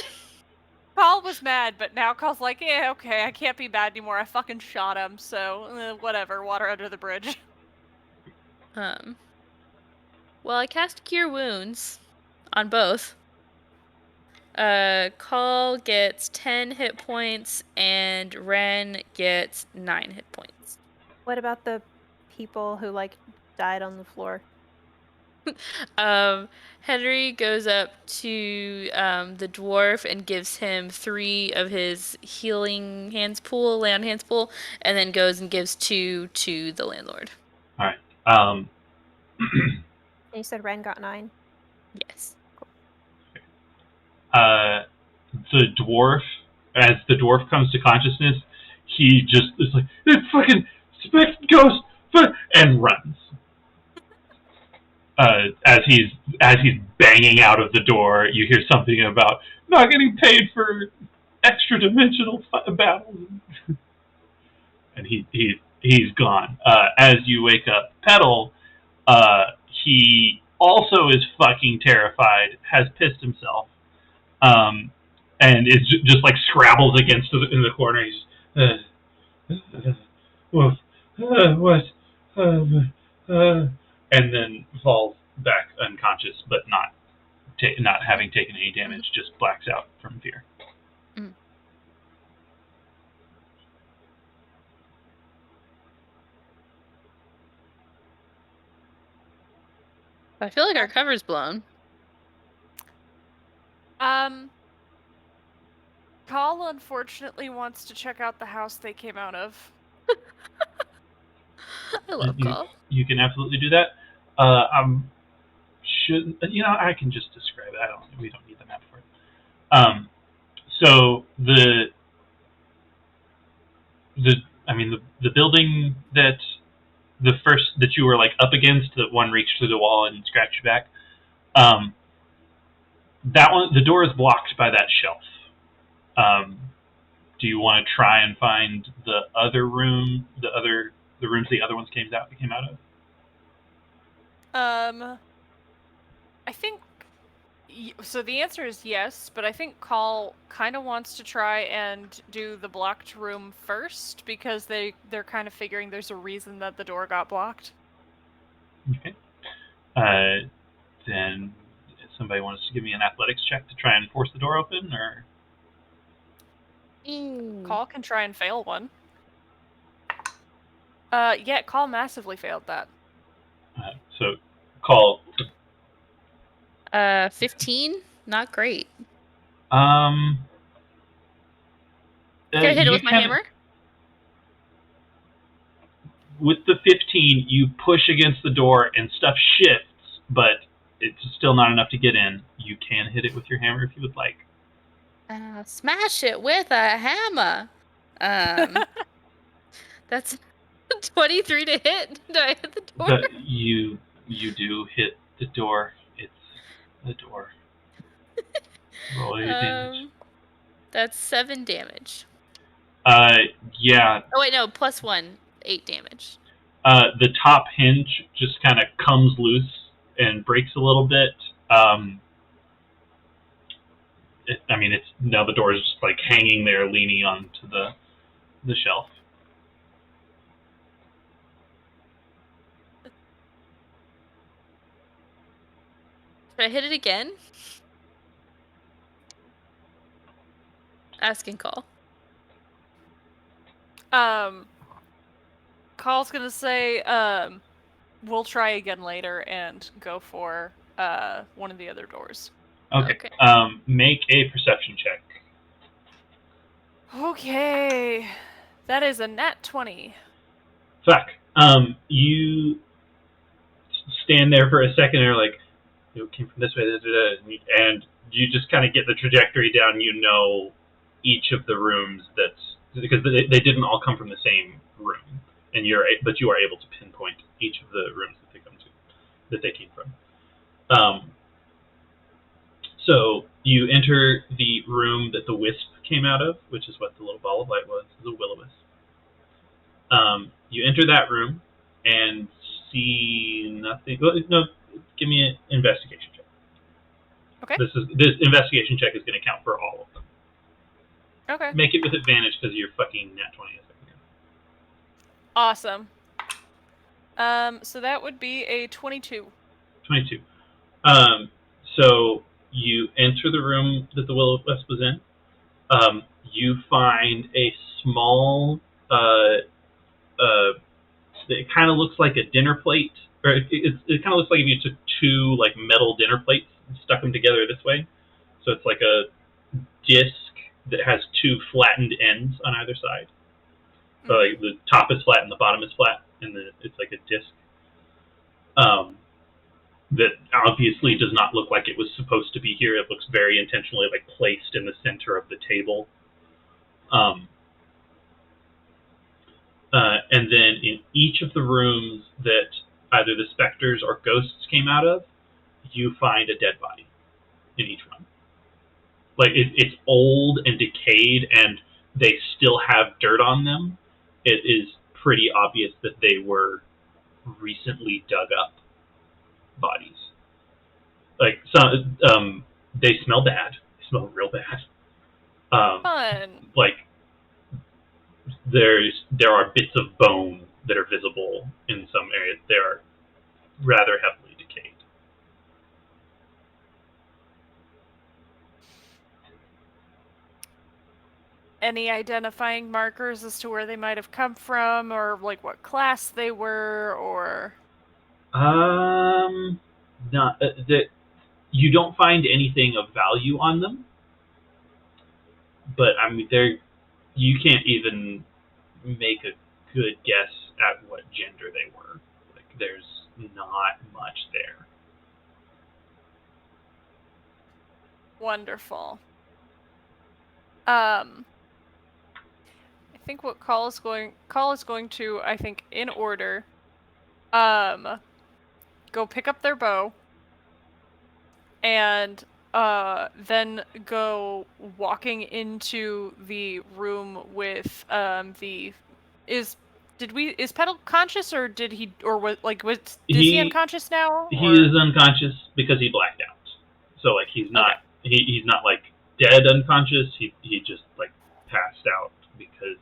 Call was mad, but now Call's like, yeah, okay, I can't be mad anymore. I fucking shot him, so whatever. Water under the bridge. Well, I cast Cure Wounds on both. Call gets 10 hit points, and Ren gets 9 hit points. What about the people who like died on the floor? Henry goes up to the dwarf and gives him 3 of his healing hands pool, lay on hands pool, and then goes and gives 2 to the landlord. All right. And you said Ren got 9? Yes. The dwarf, as the dwarf comes to consciousness, he just is like, it fucking spec ghost, and runs. As he's banging out of the door, you hear something about not getting paid for extra dimensional battles, and he's gone. As you wake up, Petal, he also is fucking terrified, has pissed himself, and is just like scrabbles against in the corner. He's what? And then falls back unconscious, but not having taken any damage, just blacks out from fear. Mm. I feel like our cover's blown. Call unfortunately wants to check out the house they came out of. I love Call. You can absolutely do that. I can just describe it. We don't need the map for it. So the building that you were like up against, that one reached through the wall and scratched your back. That one, the door is blocked by that shelf. Do you want to try and find the other room, the rooms the other ones came out of? I think so. The answer is yes, but I think Call kind of wants to try and do the blocked room first, because they're kind of figuring there's a reason that the door got blocked. Okay. Then if somebody wants to give me an athletics check to try and force the door open, or Call can try and fail one. Yeah, Call massively failed that. So Call. 15? Not great. Can I hit it with my hammer? with the 15, you push against the door and stuff shifts, but it's still not enough to get in. You can hit it with your hammer if you would like. Smash it with a hammer. That's 23 to hit. Do I hit the door? You do hit the door. It's the door. Roll your damage. That's 7 damage. Yeah. Oh wait, no, +1, 8 damage. The top hinge just kind of comes loose and breaks a little bit. It's now the door is just like hanging there, leaning onto the shelf. Should I hit it again? Ask and call. Call's gonna say, we'll try again later and go for one of the other doors. Okay. Make a perception check. Okay. That is a nat 20. Fuck. You stand there for a second and are like, it came from this way, and you just kind of get the trajectory down. You know each of the rooms because they didn't all come from the same room, and but you are able to pinpoint each of the rooms that they came from. So you enter the room that the wisp came out of, which is what the little ball of light was, the will-o-wisp. You enter that room and see nothing. Well, no, give me an investigation check. Okay. This investigation check is going to count for all of them. Okay. Make it with advantage because you're fucking nat 20 a second ago. Awesome. So that would be a 22. 22. So you enter the room that the will-o-wisp was in. You find a small, it kind of looks like a dinner plate, or it kind of looks like if you took two like metal dinner plates and stuck them together this way. So it's like a disc that has two flattened ends on either side. So like the top is flat and the bottom is flat, and then it's like a disc. That obviously does not look like it was supposed to be here. It looks very intentionally like placed in the center of the table. And then in each of the rooms that either the specters or ghosts came out of, you find a dead body in each one. Like it's old and decayed, and they still have dirt on them. It is pretty obvious that they were recently dug up bodies. Like some, they smell bad. They smell real bad. Fun. Like there are bits of bone that are visible in some areas. They are rather heavily decayed. Any identifying markers as to where they might have come from, or like what class they were, or? Not that you don't find anything of value on them, but I mean you can't even make a good guess at what gender they were. Like there's not much there. Wonderful. I think what Call is going to, I think, in order, go pick up their bow, and then go walking into the room with is Petal conscious, or did he, or was he unconscious now? He is unconscious because he blacked out. So like he's not he's not like dead unconscious. He just like passed out because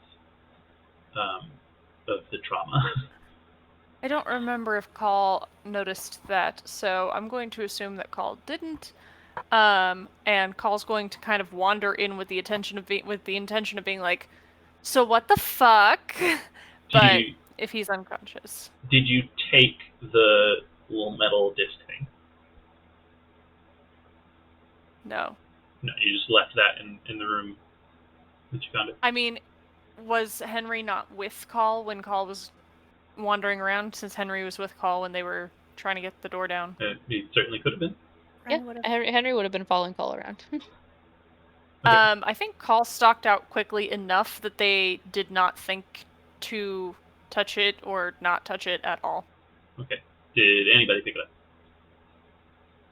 of the trauma. I don't remember if Call noticed that, so I'm going to assume that Call didn't. And Call's going to kind of wander in with the intention of being like, so what the fuck? But if he's unconscious. Did you take the little metal disc thing? No. No, you just left that in the room that you found it. I mean, was Henry not with Call when Call was wandering around since Henry was with Call when they were trying to get the door down? He certainly could have been. Yeah, Ren would've- Henry would have been following Call around. Okay. I think Call stalked out quickly enough that they did not think to touch it or not touch it at all. Okay. Did anybody pick it up?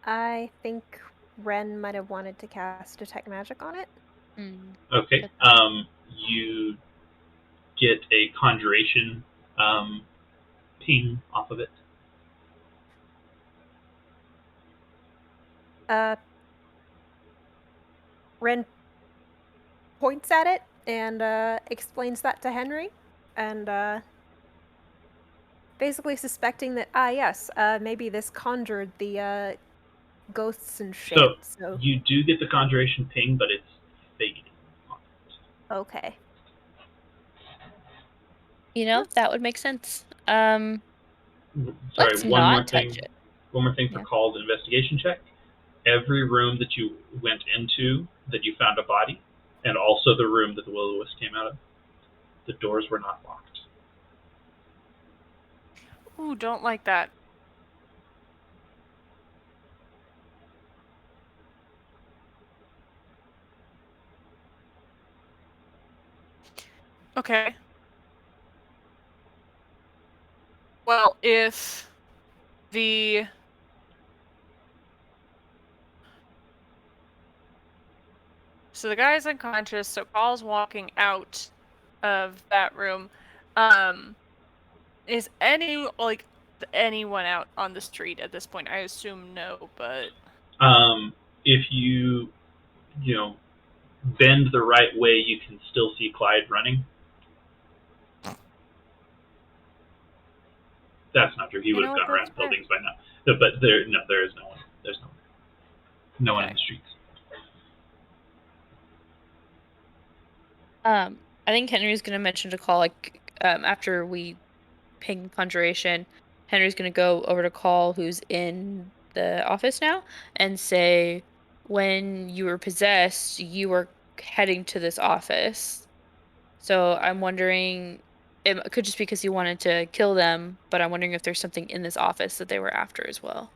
I think Ren might have wanted to cast Detect Magic on it. Mm. Okay. Good. You get a conjuration ping off of it. Ren points at it and explains that to Henry, and basically suspecting that yes, maybe this conjured the ghosts and shit. So You do get the conjuration ping, but it's fading. okay. You know, That's that would make sense. Sorry, Let's one not more touch thing. it. One more thing for Yeah. Call's investigation check. Every room that you went into that you found a body, and also the room that the will-o-wisp came out of, the doors were not locked. Ooh, don't like that. Okay. Well, if the... So the guy's unconscious, so Paul's walking out of that room. Is anyone out on the street at this point? I assume no, but... If you bend the right way, you can still see Clyde running. That's not true. He would have gone around buildings by now. But there is no one. There's no one in the streets. I think Henry's gonna mention to Call, after we ping Conjuration, Henry's gonna go over to Call, who's in the office now, and say, when you were possessed, you were heading to this office. So I'm wondering, it could just be because you wanted to kill them, but I'm wondering if there's something in this office that they were after as well.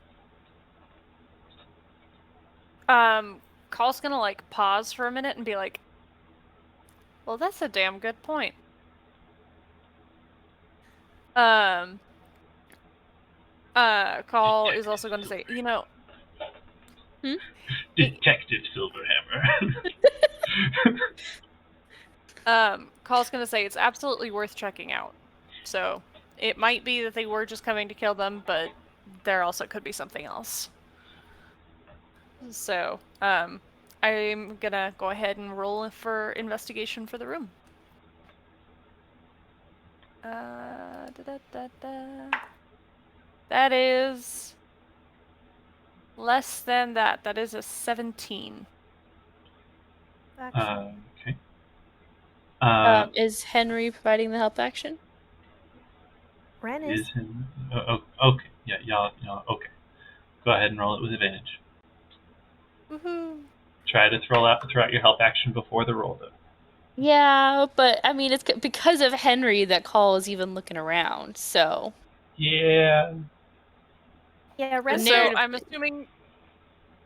Call's gonna, pause for a minute and be like, well, that's a damn good point. Call is also going to say, Detective Silverhammer. Call's going to say it's absolutely worth checking out. So, it might be that they were just coming to kill them, but there also could be something else. So, I'm gonna go ahead and roll for investigation for the room. That is less than that. That is a 17. Actually, Okay. Is Henry providing the help action? Ren is. Is him? Okay. Yeah. Y'all. Okay. Go ahead and roll it with advantage. Woohoo! Try to throw out your help action before the roll, though. Yeah, but I mean, it's because of Henry that Call is even looking around. So Yeah. Yeah, Ren. So narrative- I'm assuming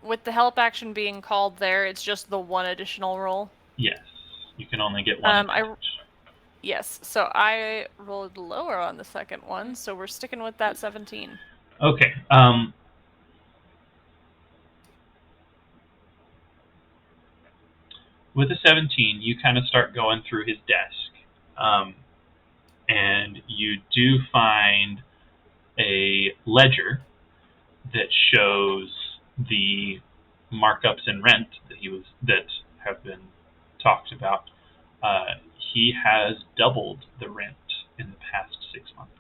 with the help action being called there, it's just the one additional roll. Yes. You can only get one advantage. Yes, so I rolled lower on the second one, so we're sticking with that 17. Okay. With a 17, you kind of start going through his desk, and you do find a ledger that shows the markups in rent that have been talked about. He has doubled the rent in the past 6 months,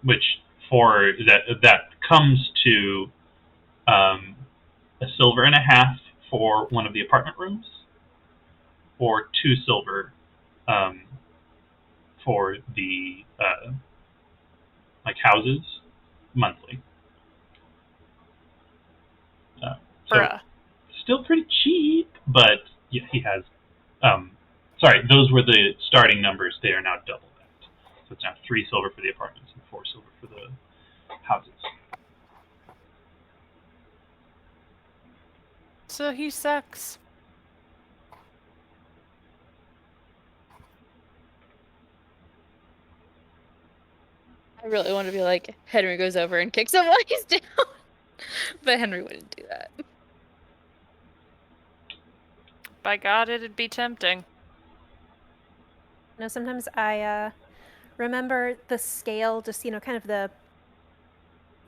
which for that comes to a silver and a half for one of the apartment rooms, or 2 silver for the houses monthly. So Bruh. still pretty cheap, but yeah, he has Sorry, those were the starting numbers. They are now double that. So it's now 3 silver for the apartments and 4 silver for the houses. So he sucks. I really want to be like, Henry goes over and kicks him while he's down. But Henry wouldn't do that. By God, it'd be tempting. You know, sometimes I remember the scale, just, you know, kind of the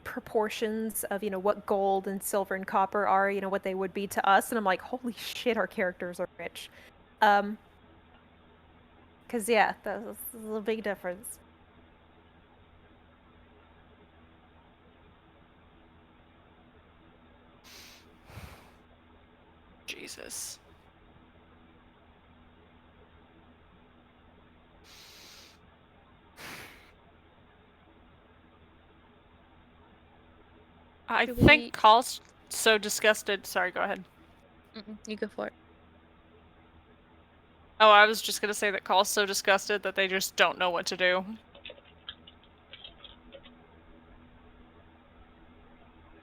proportions of, you know, what gold and silver and copper are, you know, what they would be to us, and I'm like, holy shit, our characters are rich. Because, yeah, that's a big difference. Jesus. I Should think we- Call's so disgusted. Sorry, go ahead. You go for it. Oh, I was just gonna say that Call's so disgusted that they just don't know what to do.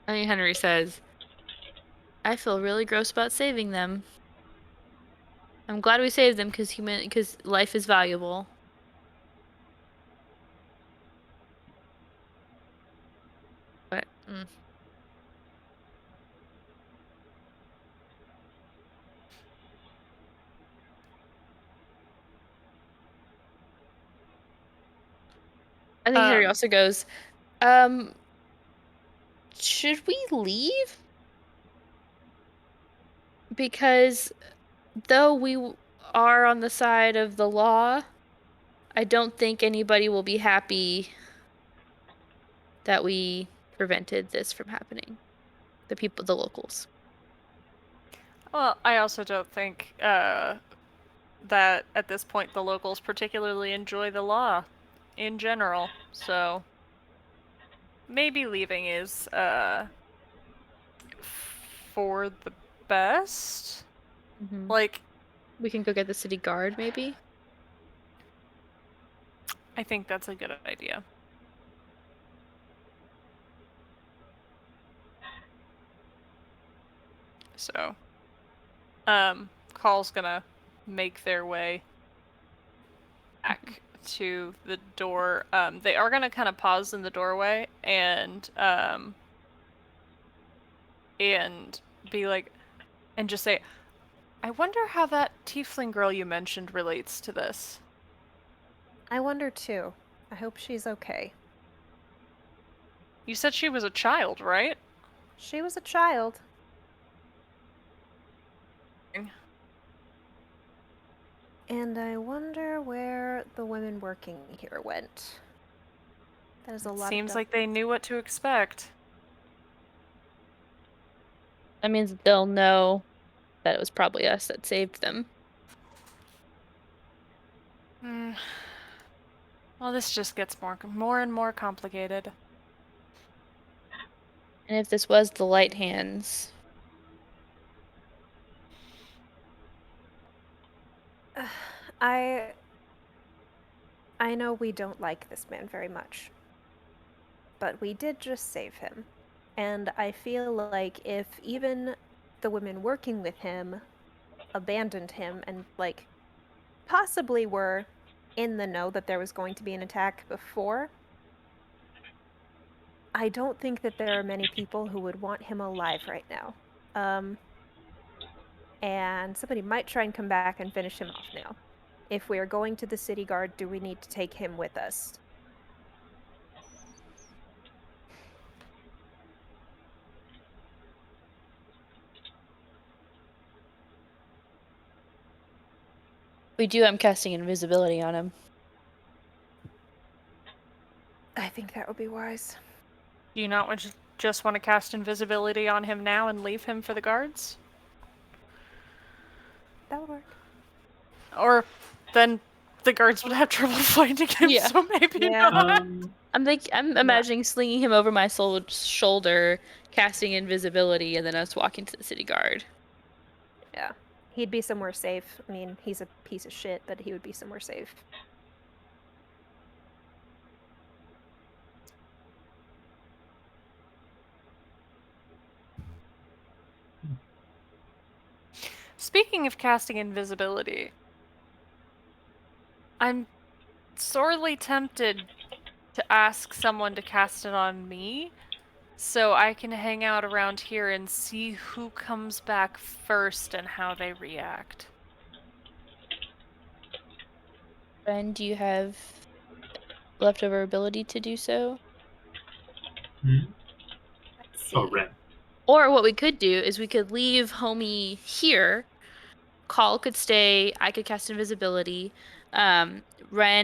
I think Henry says, I feel really gross about saving them. I'm glad we saved them because life is valuable. But I think Henry also goes, should we leave? Because though we are on the side of the law, I don't think anybody will be happy that we prevented this from happening. The locals. Well, I also don't think that at this point the locals particularly enjoy the law in general. So maybe leaving is for the best. Like, We can go get the city guard, maybe? I think that's a good idea. So, Call's gonna make their way back to the door. They are gonna kind of pause in the doorway and be like, and just say, I wonder how that tiefling girl you mentioned relates to this. I wonder too. I hope she's okay. You said she was a child, right? She was a child. And I wonder where the women working here went. That is a lot. Seems like they knew what to expect. That means they'll know that it was probably us that saved them. Well, this just gets more and more complicated. And if this was the light hands, I know we don't like this man very much, but we did just save him. And I feel like if even the women working with him abandoned him and, like, possibly were in the know that there was going to be an attack before, I don't think that there are many people who would want him alive right now. And somebody might try and come back and finish him off now. If we are going to the city guard, do we need to take him with us? we do. I'm casting invisibility on him. I think that would be wise. Do you not just want to cast invisibility on him now and leave him for the guards? That would work. Or then the guards would have trouble finding him, Yeah. so maybe Yeah. not. I'm imagining slinging him over my shoulder, casting invisibility, and then us walking to the city guard. Yeah. He'd be somewhere safe. I mean, he's a piece of shit, but he would be somewhere safe. Speaking of casting invisibility, I'm sorely tempted to ask someone to cast it on me so I can hang out around here and see who comes back first and how they react. Ren, do you have leftover ability to do so? Let's see. Oh, Ren. Or what we could do is we could leave Homie here. Call could stay. I could cast invisibility. Ren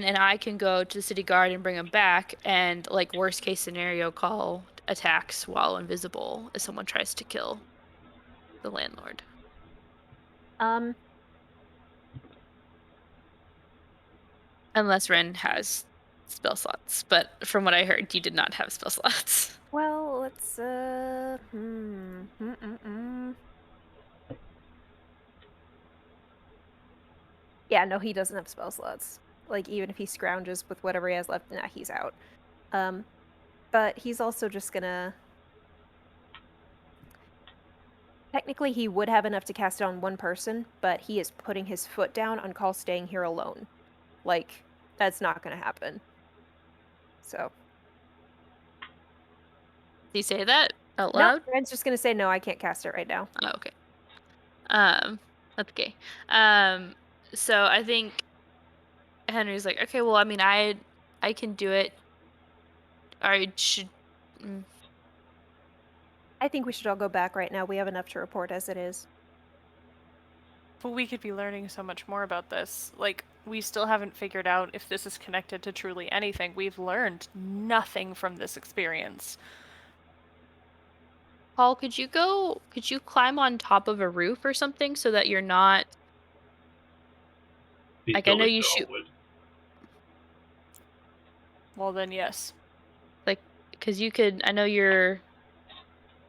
and I can go to the city guard and bring him back. And like worst case scenario, Call attacks while invisible if someone tries to kill the landlord. Unless Ren has spell slots, but from what I heard, you did not have spell slots. Well, let's Yeah, no, he doesn't have spell slots. Like, even if he scrounges with whatever he has left, nah, he's out. But he's also just gonna... Technically, he would have enough to cast it on one person, but he is putting his foot down on Call staying here alone. Like, that's not gonna happen. So... Did you say that out No, loud? Ren's just gonna say, no, I can't cast it right now. Oh, okay. That's okay. So I think Henry's like, okay, well, I mean, I can do it. I should. I think we should all go back right now. We have enough to report as it is. But we could be learning so much more about this. Like, we still haven't figured out if this is connected to truly anything. We've learned nothing from this experience. Paul, could you climb on top of a roof or something so that you're not These like, I know buildings you are all shoot wood. Well, then, yes. like, because you could, I know you're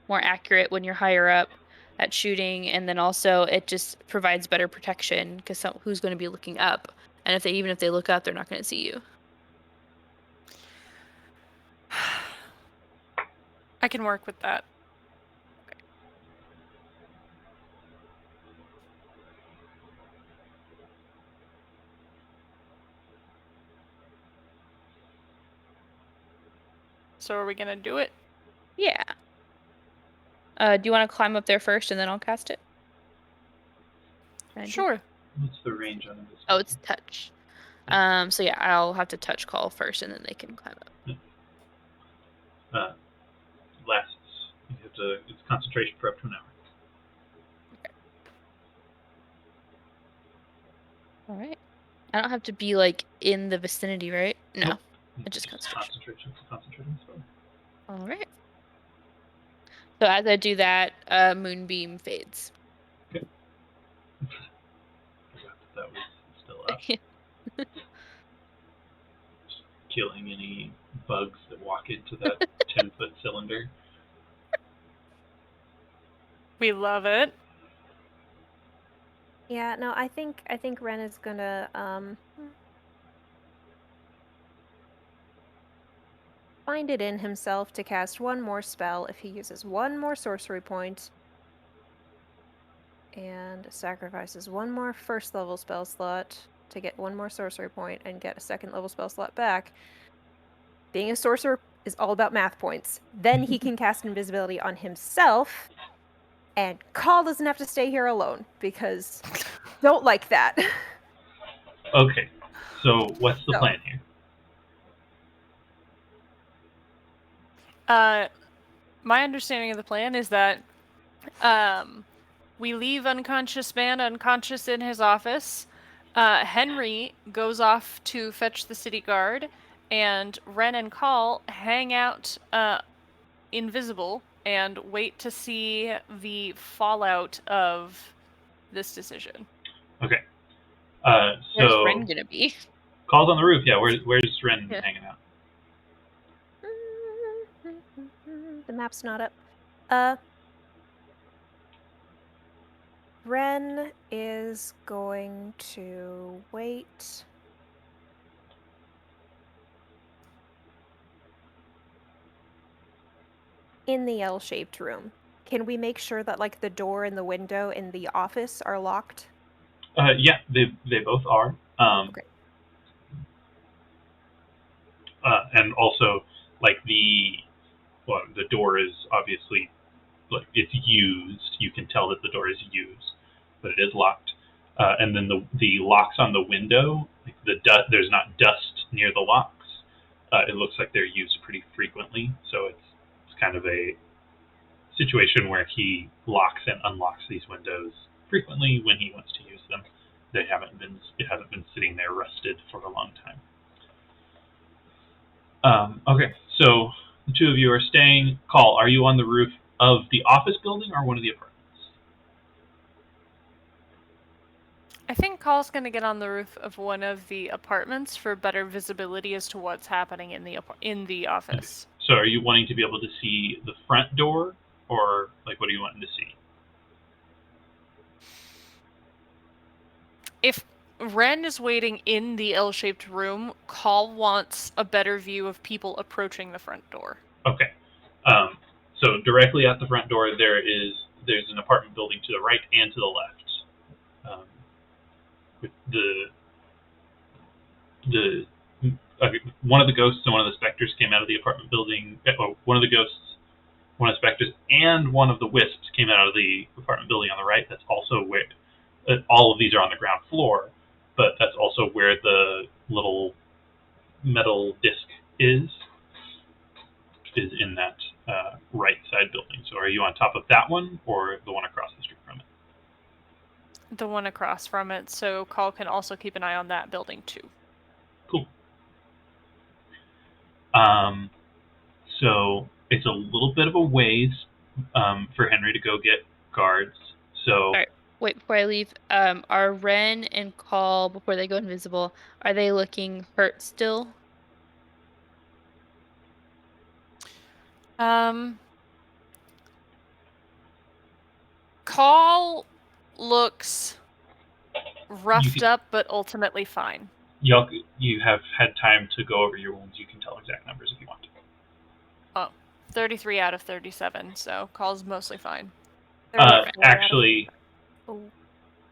more accurate when you're higher up at shooting, and then also it just provides better protection because who's going to be looking up, and even if they look up, they're not going to see you. I can work with that. So are we gonna do it? Yeah. Do you want to climb up there first, and then I'll cast it? Can I do- Sure. What's the range on this? Oh, it's touch. So yeah, I'll have to touch Call first, and then they can climb up. Lasts. You have to. It's concentration for up to an hour. All right. I don't have to be like in the vicinity, right? No. Nope. It's just concentration. Concentrating spell. All right. So as I do that, Moonbeam fades. Okay. Forgot that was still up. Just killing any bugs that walk into that 10-foot cylinder. We love it. Yeah, no, I think Ren is gonna find it in himself to cast one more spell if he uses one more sorcery point and sacrifices one more first level spell slot to get one more sorcery point and get a second level spell slot back. Being a sorcerer is all about math points. Then he can cast invisibility on himself, and Call doesn't have to stay here alone because don't like that. Okay. So what's the plan here? My understanding of the plan is that we leave unconscious man unconscious in his office. Henry goes off to fetch the city guard, and Ren and Call hang out invisible and wait to see the fallout of this decision. Okay. Where's So Ren gonna be? Call's on the roof. Yeah. Where's Ren Yeah. hanging out? The map's not up. Ren is going to wait. In the L-shaped room, can we make sure that like the door and the window in the office are locked? Yeah, they both are. Okay. And also, like the door is obviously like it's used. You can tell that the door is used, but it is locked. And then the locks on the window, like there's not dust near the locks. It looks like they're used pretty frequently, so it's kind of a situation where he locks and unlocks these windows frequently when he wants to use them. It hasn't been sitting there rusted for a long time. Okay, so the two of you are staying. Call, are you on the roof of the office building or one of the apartments? I think Call's going to get on the roof of one of the apartments for better visibility as to what's happening in the office. So are you wanting to be able to see the front door, or like what are you wanting to see? If Ren is waiting in the L-shaped room, Call wants a better view of people approaching the front door. Okay. So directly at the front door there's an apartment building to the right and to the left. With one of the ghosts and one of the specters came out of the apartment building. One of the ghosts, one of the specters, and one of the wisps came out of the apartment building on the right. That's also where all of these are on the ground floor, but that's also where the little metal disc is in that right side building. So are you on top of that one or the one across the street from it? The one across from it, so Call can also keep an eye on that building too. Cool. So it's a little bit of a ways for Henry to go get guards. So All right. Wait, before I leave, are Ren and Call, before they go invisible, are they looking hurt still? Call looks roughed up, but ultimately fine. You have had time to go over your wounds. You can tell exact numbers if you want. 33 out of 37, so Call's mostly fine. Actually, Oh.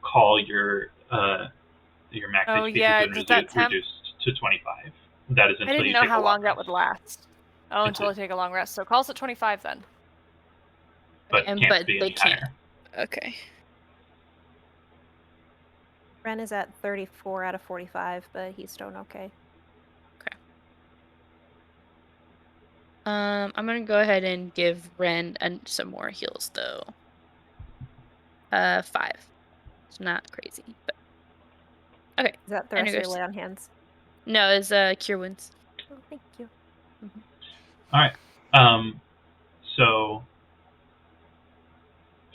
Call your max HP yeah, has does that been reduced to 25. That is I until didn't you know take how a long that rest. would last. Oh, until I take a long rest. So Call's at 25 then. But And- can't but be they any can't. higher. Okay. Ren is at 34 out of 45, but he's doing okay. I'm gonna go ahead and give Ren some more heals though. 5. It's not crazy, but okay. Is that the And rest it of your goes- lay on hands? No, it's cure wounds. Oh, thank you. All right. So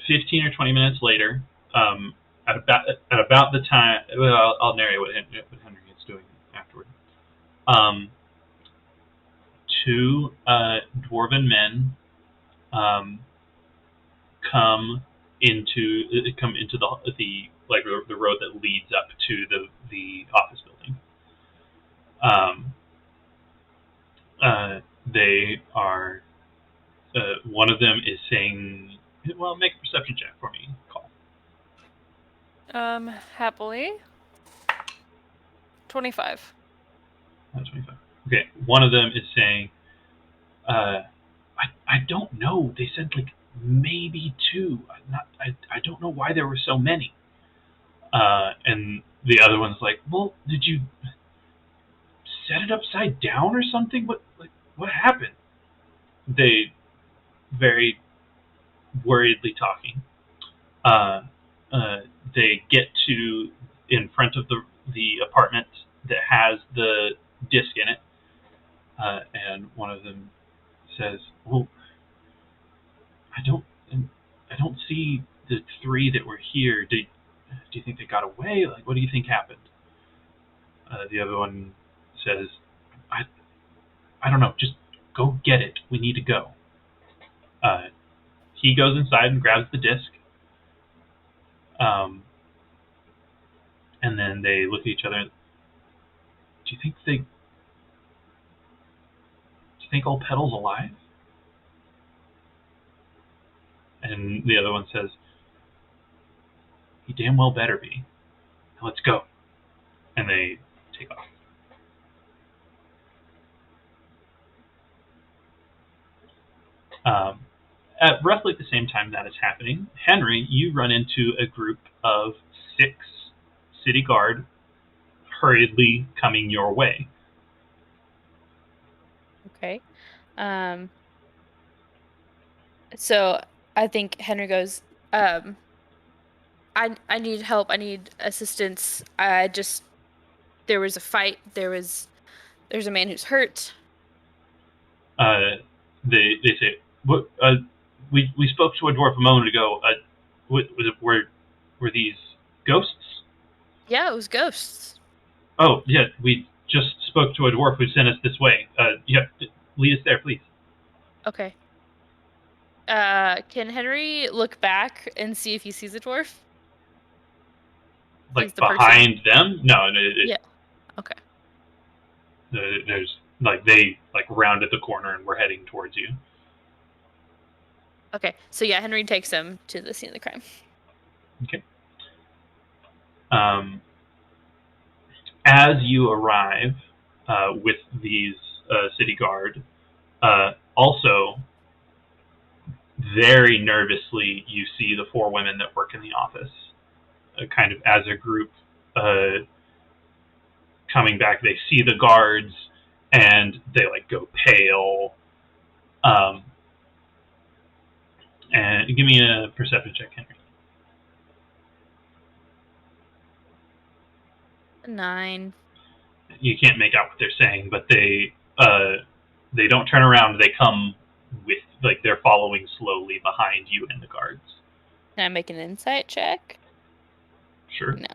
15 or 20 minutes later, at about the time, well, I'll narrate what Henry is doing afterward. Two dwarven men come into the road that leads up to the office building. They are. One of them is saying, "Well, make a perception check for me." Call. Happily. 25. 25. Okay. One of them is saying, I don't know. They said like maybe 2. I don't know why there were so many. And the other one's like, well, did you set it upside down or something? What happened? They very worriedly talking. They get to in front of the apartment that has the disc in it, and one of them says, "Well, I don't see the 3 that were here. Do you think they got away? Like, what do you think happened?" The other one says, I don't know. Just go get it. We need to go. He goes inside and grabs the disc. And then they look at each other. Do you think old Petal's alive? And the other one says, he damn well better be. Now let's go. And they take off. At roughly the same time that is happening, Henry, you run into a group of 6 city guard hurriedly coming your way. Okay. So I think Henry goes, I need help. I need assistance. There was a fight. There's a man who's hurt. They say, what? We spoke to a dwarf a moment ago. Were these ghosts? Yeah, it was ghosts. Oh, yeah, we just spoke to a dwarf who sent us this way. Yeah, lead us there, please. Okay. Can Henry look back and see if he sees a dwarf? Like, He's the person. behind them? No. Yeah. Okay. There's, like, they, like, rounded the corner and were heading towards you. Okay, so yeah, Henry takes him to the scene of the crime. Okay. As you arrive with these city guard, also very nervously you see the 4 women that work in the office, kind of as a group, coming back. They see the guards and they like go pale. And give me a perception check, Henry. 9. You can't make out what they're saying, but they don't turn around. They come with, like, they're following slowly behind you and the guards. Can I make an insight check? Sure. No.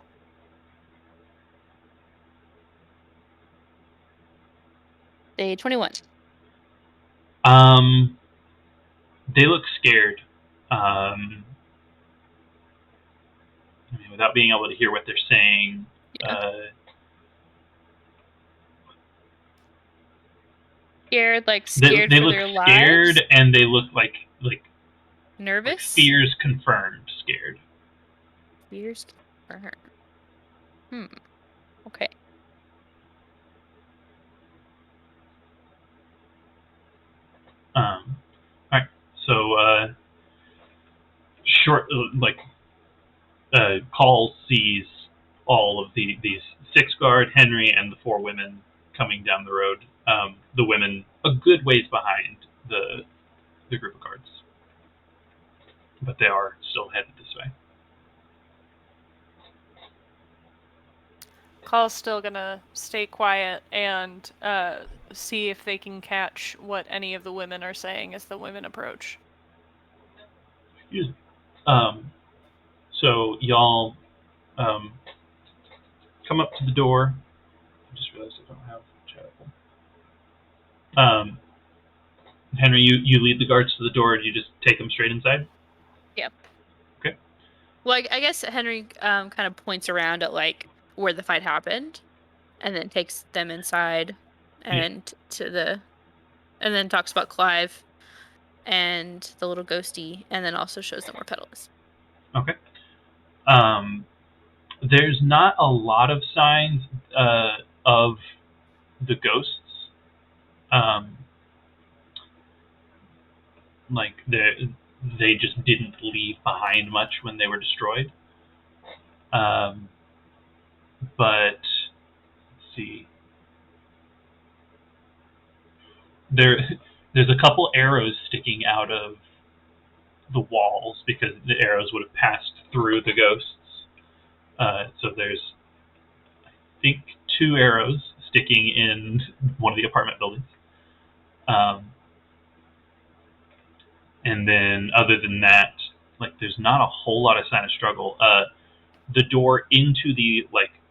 Day 21. They look scared. I mean, without being able to hear what they're saying, Yeah. Scared they for look their scared, lives? and they look like Nervous? fears confirmed scared. Fears for her. Okay. Alright, so Call sees all of these 6 guard, Henry, and the 4 women coming down the road. The women a good ways behind the group of guards, but they are still headed this way. Call's still gonna stay quiet and see if they can catch what any of the women are saying as the women approach. So y'all come up to the door. I just realized I don't have chat. Henry, you lead the guards to the door, and you just take them straight inside? Yep. Okay. Well, I guess Henry kind of points around at like where the fight happened, and then takes them inside, and and then talks about Clive and the little ghosty, and then also shows them where Petal is. Okay. There's not a lot of signs of the ghosts. Like they just didn't leave behind much when they were destroyed. But let's see. There's a couple arrows sticking out of the walls because the arrows would have passed through the ghosts. So there's, I think, 2 arrows sticking in one of the apartment buildings. And then other than that, like, there's not a whole lot of sign of struggle. The door into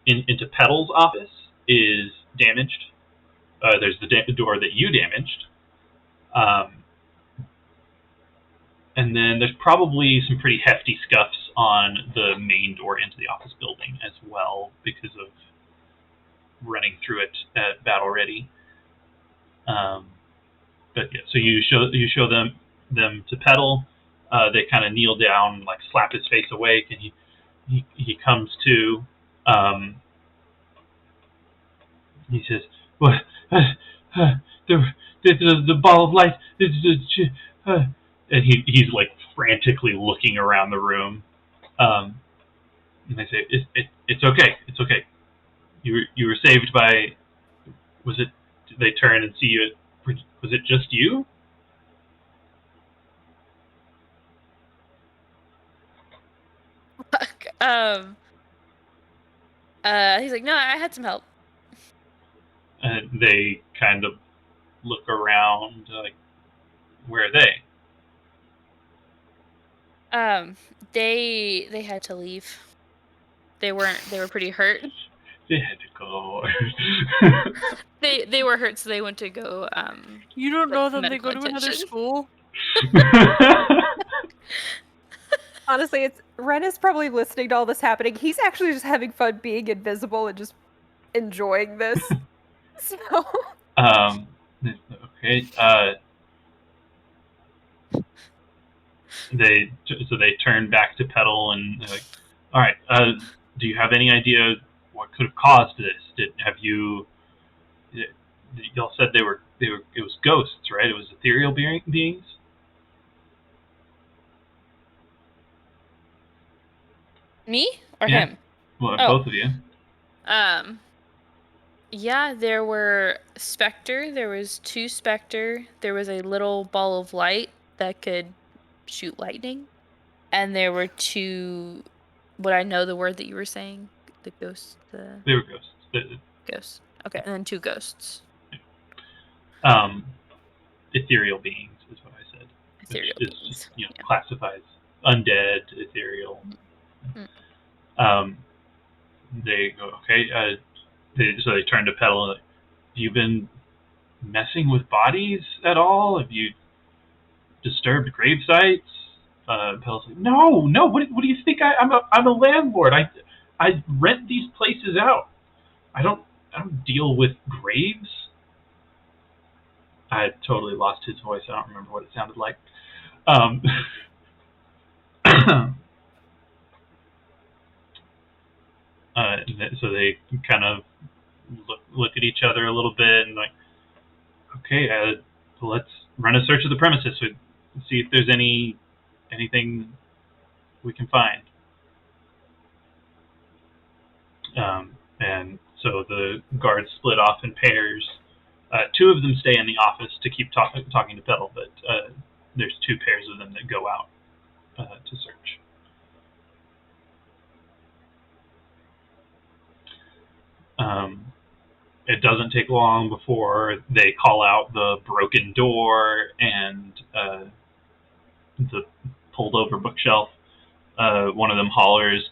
into Petal's office is damaged. There's the door that you damaged. And then there's probably some pretty hefty scuffs on the main door into the office building as well because of running through it at battle ready. But yeah, so you show them to Petal. They kind of kneel down, like slap his face awake, and he comes to. He says, "What? The ball of light." And he's like frantically looking around the room. And they say, "It's okay. It's okay. You were saved by. Was it?" They turn and see you. Was it just you? He's like, no, I had some help. And they kind of look around, like, where are they? They had to leave. They were pretty hurt. They had to go. They were hurt, so they went to go. You don't know them. They medical go to another attention. school. Honestly, Ren is probably listening to all this happening. He's actually just having fun being invisible and just enjoying this. So. Okay. They turn back to Petal and they're like, all right. Do you have any idea what could have caused this? Y'all said they were. It was ghosts, right? It was ethereal beings. Me or Yeah. him? Well, Oh. both of you. Yeah, there were Spectre. There was 2 Spectre. There was a little ball of light that could shoot lightning. And there were 2... Would I know the word that you were saying? The ghosts? They were ghosts. Ghosts. Okay, and then 2 ghosts. Ethereal beings is what I said. Ethereal which beings. is, you know, Yeah. classifies undead, ethereal. Mm. They go, okay. So they turn to Petal and like, have you been messing with bodies at all? Have you disturbed grave sites? Petal's like, no. What do you think? I'm a landlord. I rent these places out. I don't deal with graves. I totally lost his voice. I don't remember what it sounded like. So they kind of look at each other a little bit and like, okay, let's run a search of the premises and see if there's anything we can find. And so the guards split off in pairs. 2 of them stay in the office to keep talking to Petal, but there's 2 pairs of them that go out to search. It doesn't take long before they call out the broken door and the pulled over bookshelf. One of them hollers,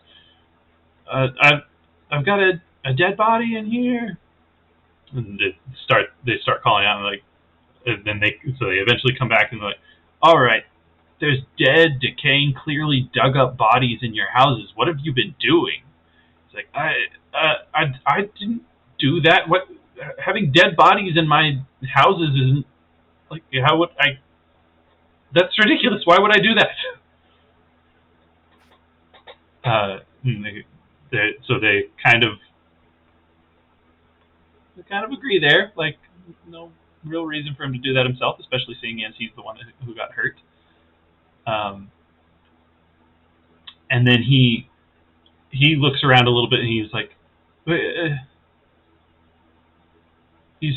I've got a dead body in here. And they start calling out, like, and then they eventually come back and they're like, all right, there's dead, decaying, clearly dug up bodies in your houses. What have you been doing? It's like, I didn't do that. What, having dead bodies in my houses isn't, like, how would I? That's ridiculous. Why would I do that? So they kind of agree there. Like, no real reason for him to do that himself, especially seeing as he's the one who got hurt. And then he looks around a little bit and he's like, you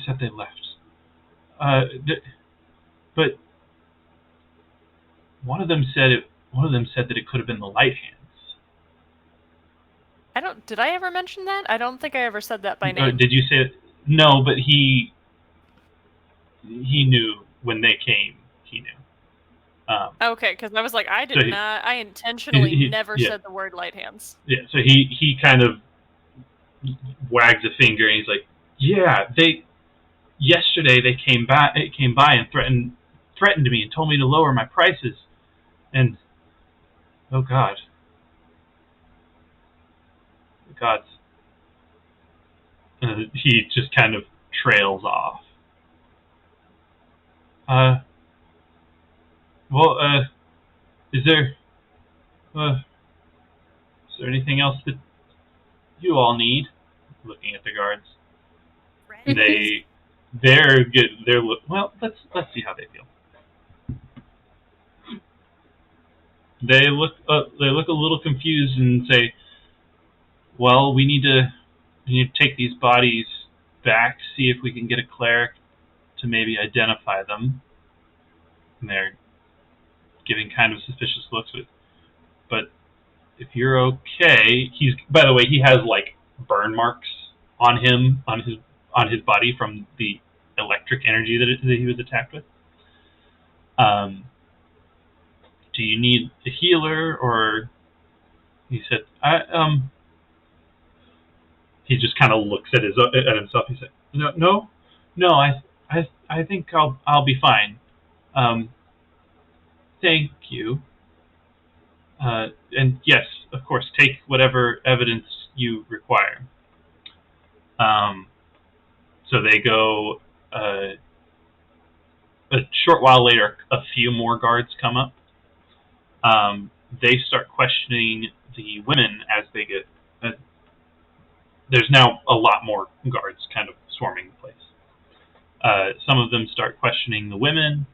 said they left. But one of them said that it could have been the light hands. Did I ever mention that? I don't think I ever said that by name. Did you say it? No, but he knew when they came. He knew. Okay, because I was like, I did not. I intentionally never said the word light hands. Yeah, so he kind of wags a finger and he's like, yeah, yesterday they came by and threatened me and told me to lower my prices, and Oh God. The gods. He just kind of trails off. Well, is there anything else that you all need? Looking at the guards. They're good. Well. Let's see how they feel. They look a little confused and say, "Well, we need to take these bodies back, see if we can get a cleric to maybe identify them." And they're giving kind of suspicious looks. But if you're okay, by the way, he has like burn marks on him on his body from the electric energy that he was attacked with. Do you need a healer, or he said, he just kind of looks at himself. He said, no, I think I'll be fine. Thank you. And yes, of course, take whatever evidence you require. So they go. A short while later, a few more guards come up. They start questioning the women as they get. There's now a lot more guards kind of swarming the place. Some of them start questioning the women.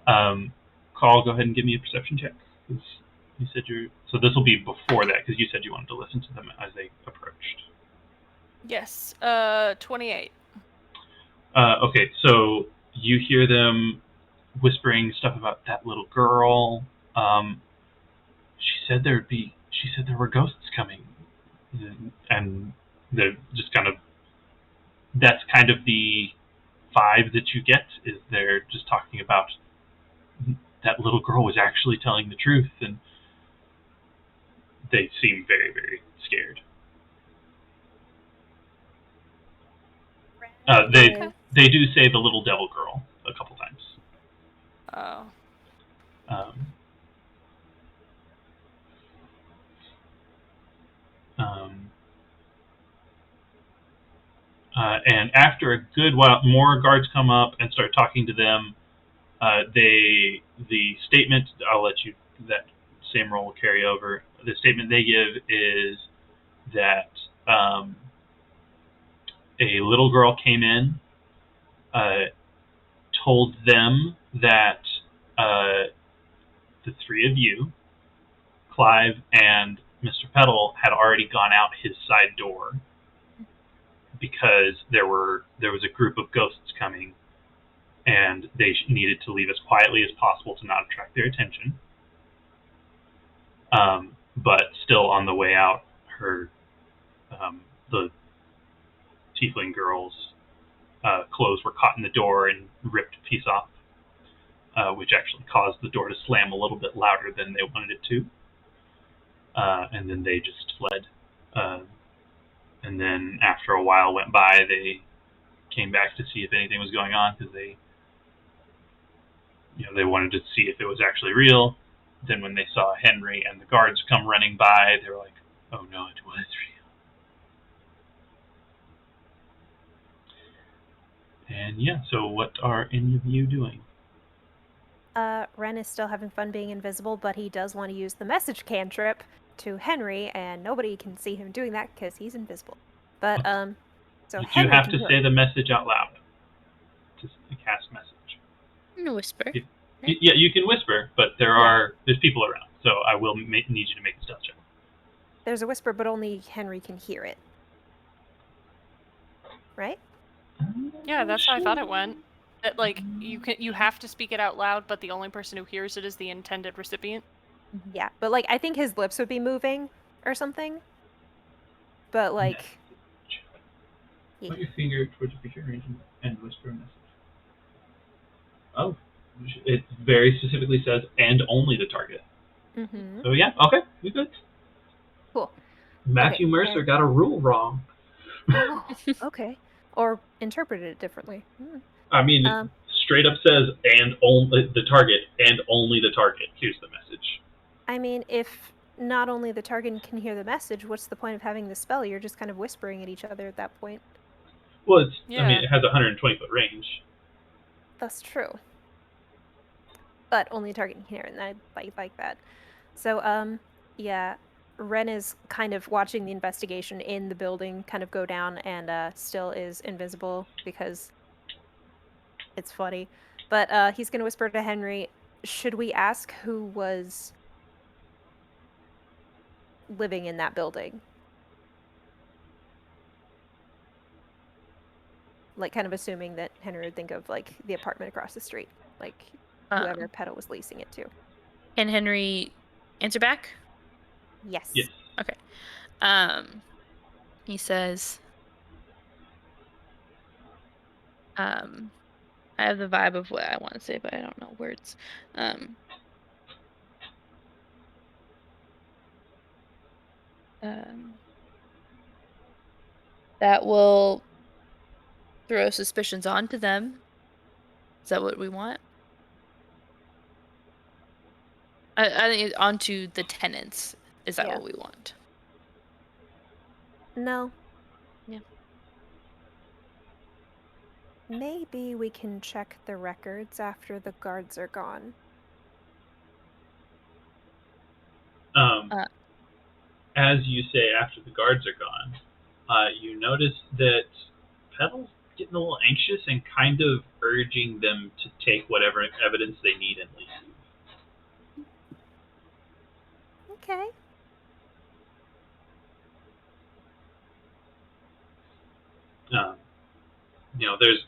Carl, go ahead and give me a perception check. You said so this will be before that, because you said you wanted to listen to them as they approached. Yes, 28. Okay, so you hear them whispering stuff about that little girl. She said there were ghosts coming, and they're just kind of. That's kind of the vibe that you get. Is they're just talking about that little girl was actually telling the truth, and they seem very, very scared. They do say the little devil girl a couple times. Oh. And after a good while, more guards come up and start talking to them. The statement, I'll let you, that same role will carry over. The statement they give is that a little girl came in, told them that the three of you, Clive and Mr. Petal, had already gone out his side door because there was a group of ghosts coming, and they needed to leave as quietly as possible to not attract their attention. But still, on the way out, the tiefling girl's clothes were caught in the door and ripped a piece off, which actually caused the door to slam a little bit louder than they wanted it to. And then they just fled. And then after a while went by, they came back to see if anything was going on, because they wanted to see if it was actually real. Then when they saw Henry and the guards come running by, they were like, "Oh no, it was real." And yeah, so what are any of you doing? Ren is still having fun being invisible, but he does want to use the message cantrip to Henry, and nobody can see him doing that because he's invisible. But so you Henry have can to say the message out loud to cast message. Whisper. Yeah, you can whisper, but there's people around, so I will need you to make a stealth check. There's a whisper, but only Henry can hear it. Right? Yeah, that's how I thought it went. That like you have to speak it out loud, but the only person who hears it is the intended recipient. Yeah, but like I think his lips would be moving or something. But like, Put your finger towards the feature range and whisper a message. Oh, it very specifically says, "and only the target." Mm-hmm. So yeah, okay, we good. Cool. Matthew Mercer got a rule wrong. Oh, okay. Or interpreted it differently. I mean, it straight up says, "and only the target," and only the target. Here's the message. I mean, if not only the target can hear the message, what's the point of having the spell? You're just kind of whispering at each other at that point. Well, I Yeah. mean, it has a 120-foot range. That's true. But only the target can hear, and I like that. So, yeah, Ren is kind of watching the investigation in the building kind of go down, and still is invisible because it's funny. But he's gonna whisper to Henry, should we ask who was living in that building? Like, kind of assuming that Henry would think of, like, the apartment across the street. Like, whoever Petal was leasing it to. Can Henry answer back? Yes. Yes. Okay. He says, I have the vibe of what I want to say, but I don't know words. That will throw suspicions onto them. Is that what we want? I think onto the tenants. Is that Yeah. what we want? No. Yeah. Maybe we can check the records after the guards are gone. As you say, after the guards are gone, you notice that Petal's getting a little anxious and kind of urging them to take whatever evidence they need and leave. Okay.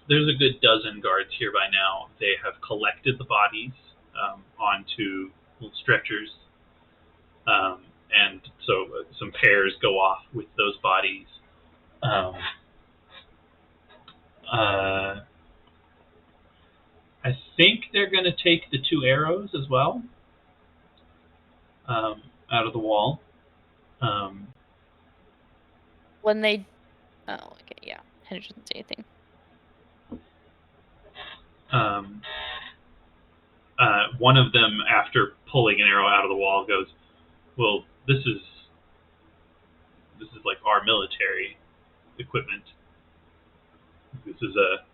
There's a good dozen guards here by now. They have collected the bodies onto little stretchers, and so some pairs go off with those bodies. I think they're going to take the 2 arrows as well out of the wall. When they, okay, yeah. Henry doesn't say anything. One of them, after pulling an arrow out of the wall, goes, "Well, this is like our military equipment. This is a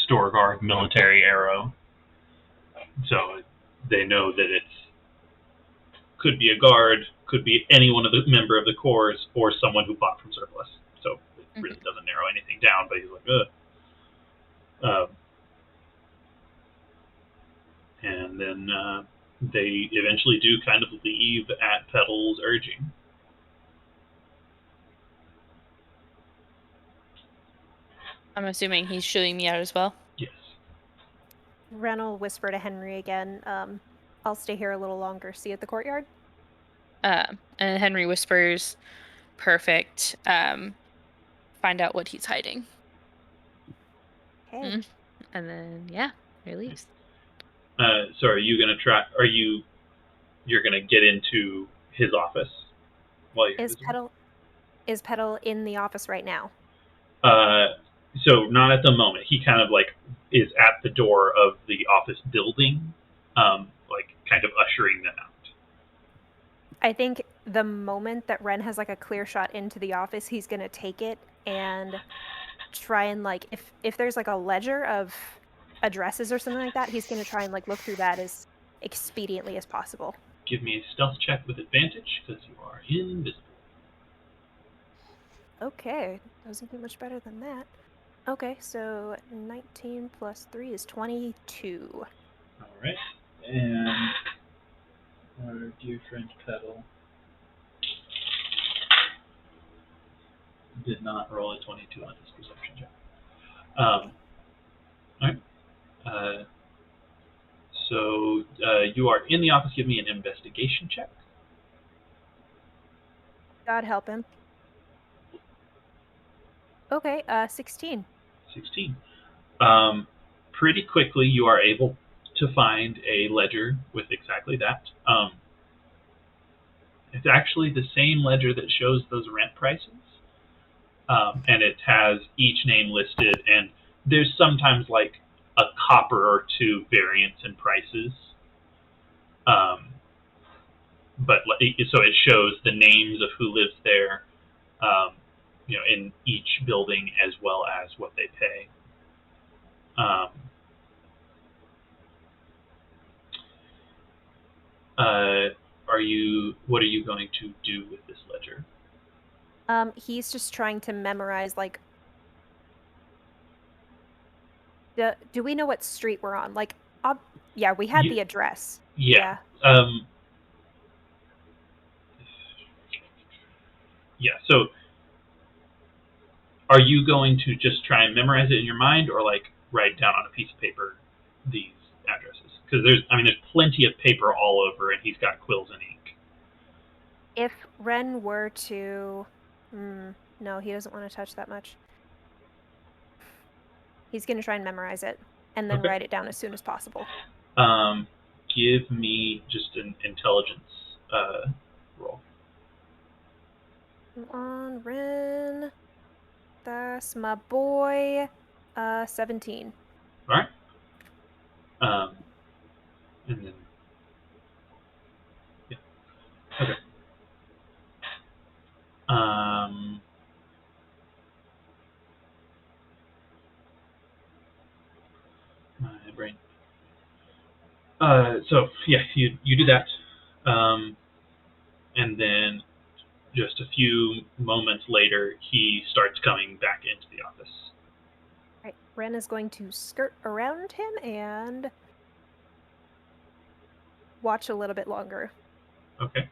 store guard military arrow, so they know that could be a guard, could be any one of the member of the corps, or someone who bought from surplus. So it really doesn't narrow anything down. But he's like, ugh." And then they eventually do kind of leave at Petal's urging. I'm assuming he's shooting me out as well. Yes. Ren will whisper to Henry again, I'll stay here a little longer. See you at the courtyard? And Henry whispers, perfect. Find out what he's hiding. Okay. And then, yeah, he leaves. So are you going to try, you're going to get into his office while you're Is Petal in the office right now? So not at the moment. He kind of like is at the door of the office building, like kind of ushering them out. I think the moment that Ren has like a clear shot into the office, he's gonna take it and try and like if there's like a ledger of addresses or something like that, he's gonna try and like look through that as expediently as possible. Give me a stealth check with advantage because you are invisible. Okay, doesn't get much better than that. Okay, so 19 plus 3 is 22. All right, and our dear friend Petal did not roll a 22 on his perception check. All right. So you are in the office. Give me an investigation check. God help him. Okay, 16. 16. Pretty quickly, you are able to find a ledger with exactly that. It's actually the same ledger that shows those rent prices, and it has each name listed, and there's sometimes like a copper or two variance in prices. but so it shows the names of who lives there, in each building as well as what they pay. What are you going to do with this ledger? He's just trying to memorize, like, do we know what street we're on? Like, yeah, we had the address. Yeah. So are you going to just try and memorize it in your mind, or like write down on a piece of paper these addresses? Because there's plenty of paper all over, and he's got quills and ink. If Ren were to, no, he doesn't want to touch that much. He's going to try and memorize it, and then write it down as soon as possible. Give me just an intelligence roll. Come on, Ren. That's my boy. 17. All right. And then, yeah. Okay. My brain. So yeah, you do that, and then just a few moments later, he starts coming back into the office. Right. Ren is going to skirt around him and watch a little bit longer. Okay.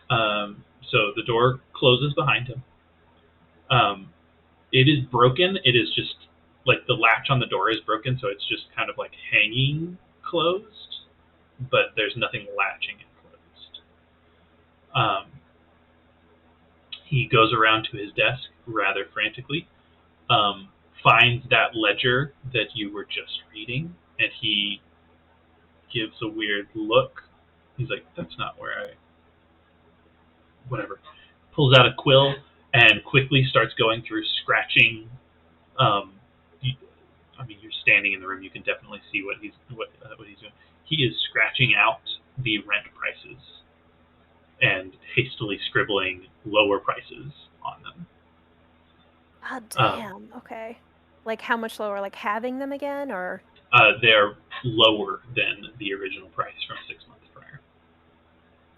So the door closes behind him. It is broken. It is just like the latch on the door is broken, so it's just kind of like hanging closed, but there's nothing latching it closed. He goes around to his desk rather frantically, finds that ledger that you were just reading, and he gives a weird look. He's like, that's not where whatever. Pulls out a quill and quickly starts going through scratching. You're standing in the room. You can definitely see what he's doing. He is scratching out the rent prices and hastily scribbling lower prices on them. God damn. Okay. Like how much lower? Like having them again, or? They're lower than the original price from 6 months prior.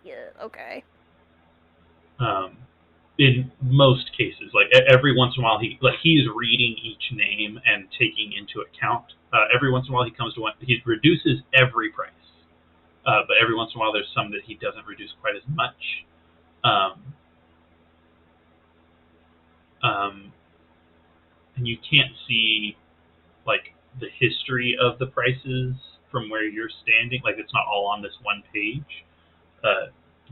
Yeah. Okay. In most cases, like every once in a while, he is reading each name and taking into account. Every once in a while, he comes to one. He reduces every price, but every once in a while, there's some that he doesn't reduce quite as much. And you can't see like the history of the prices from where you're standing. Like it's not all on this one page.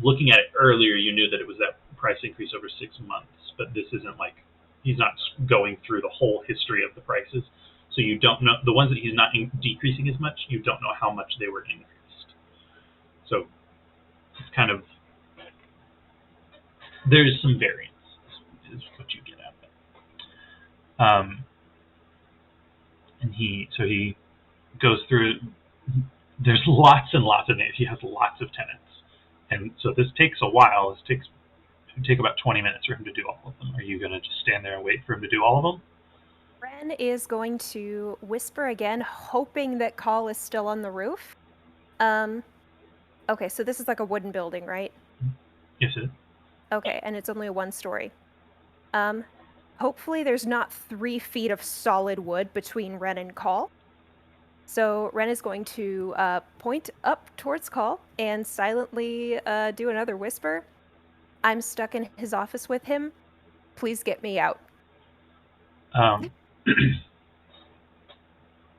Looking at it earlier, you knew that it was that price increase over 6 months, but this isn't like he's not going through the whole history of the prices, so you don't know the ones that he's not decreasing as much. You don't know how much they were increased. So it's kind of there's some variance is what you get out of it. And he goes through. There's lots and lots of names. He has lots of tenants. And so this takes a while. It would take about 20 minutes for him to do all of them. Are you going to just stand there and wait for him to do all of them? Ren is going to whisper again, hoping that Call is still on the roof. Okay, so this is like a wooden building, right? Yes, it is. Okay, and it's only a 1-story. Hopefully there's not 3 feet of solid wood between Ren and Call. So Ren is going to point up towards Call and silently do another whisper. I'm stuck in his office with him. Please get me out.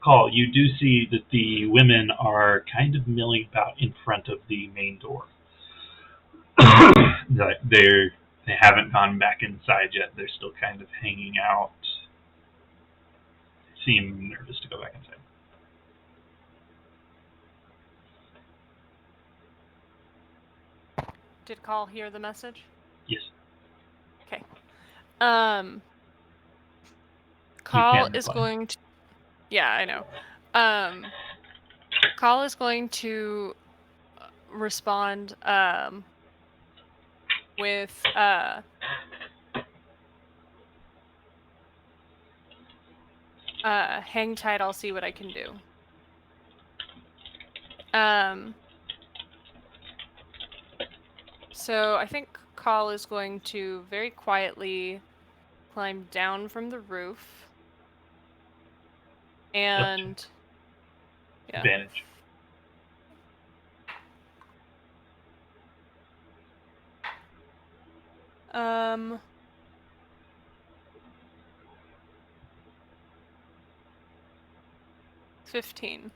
Call, you do see that the women are kind of milling about in front of the main door. They haven't gone back inside yet. They're still kind of hanging out. Seem nervous to go back inside. Did Call hear the message? Yes. Okay. Call is going to... Yeah, I know. Call is going to respond with hang tight, I'll see what I can do. So I think Call is going to very quietly climb down from the roof. And yeah. Advantage. Um 15.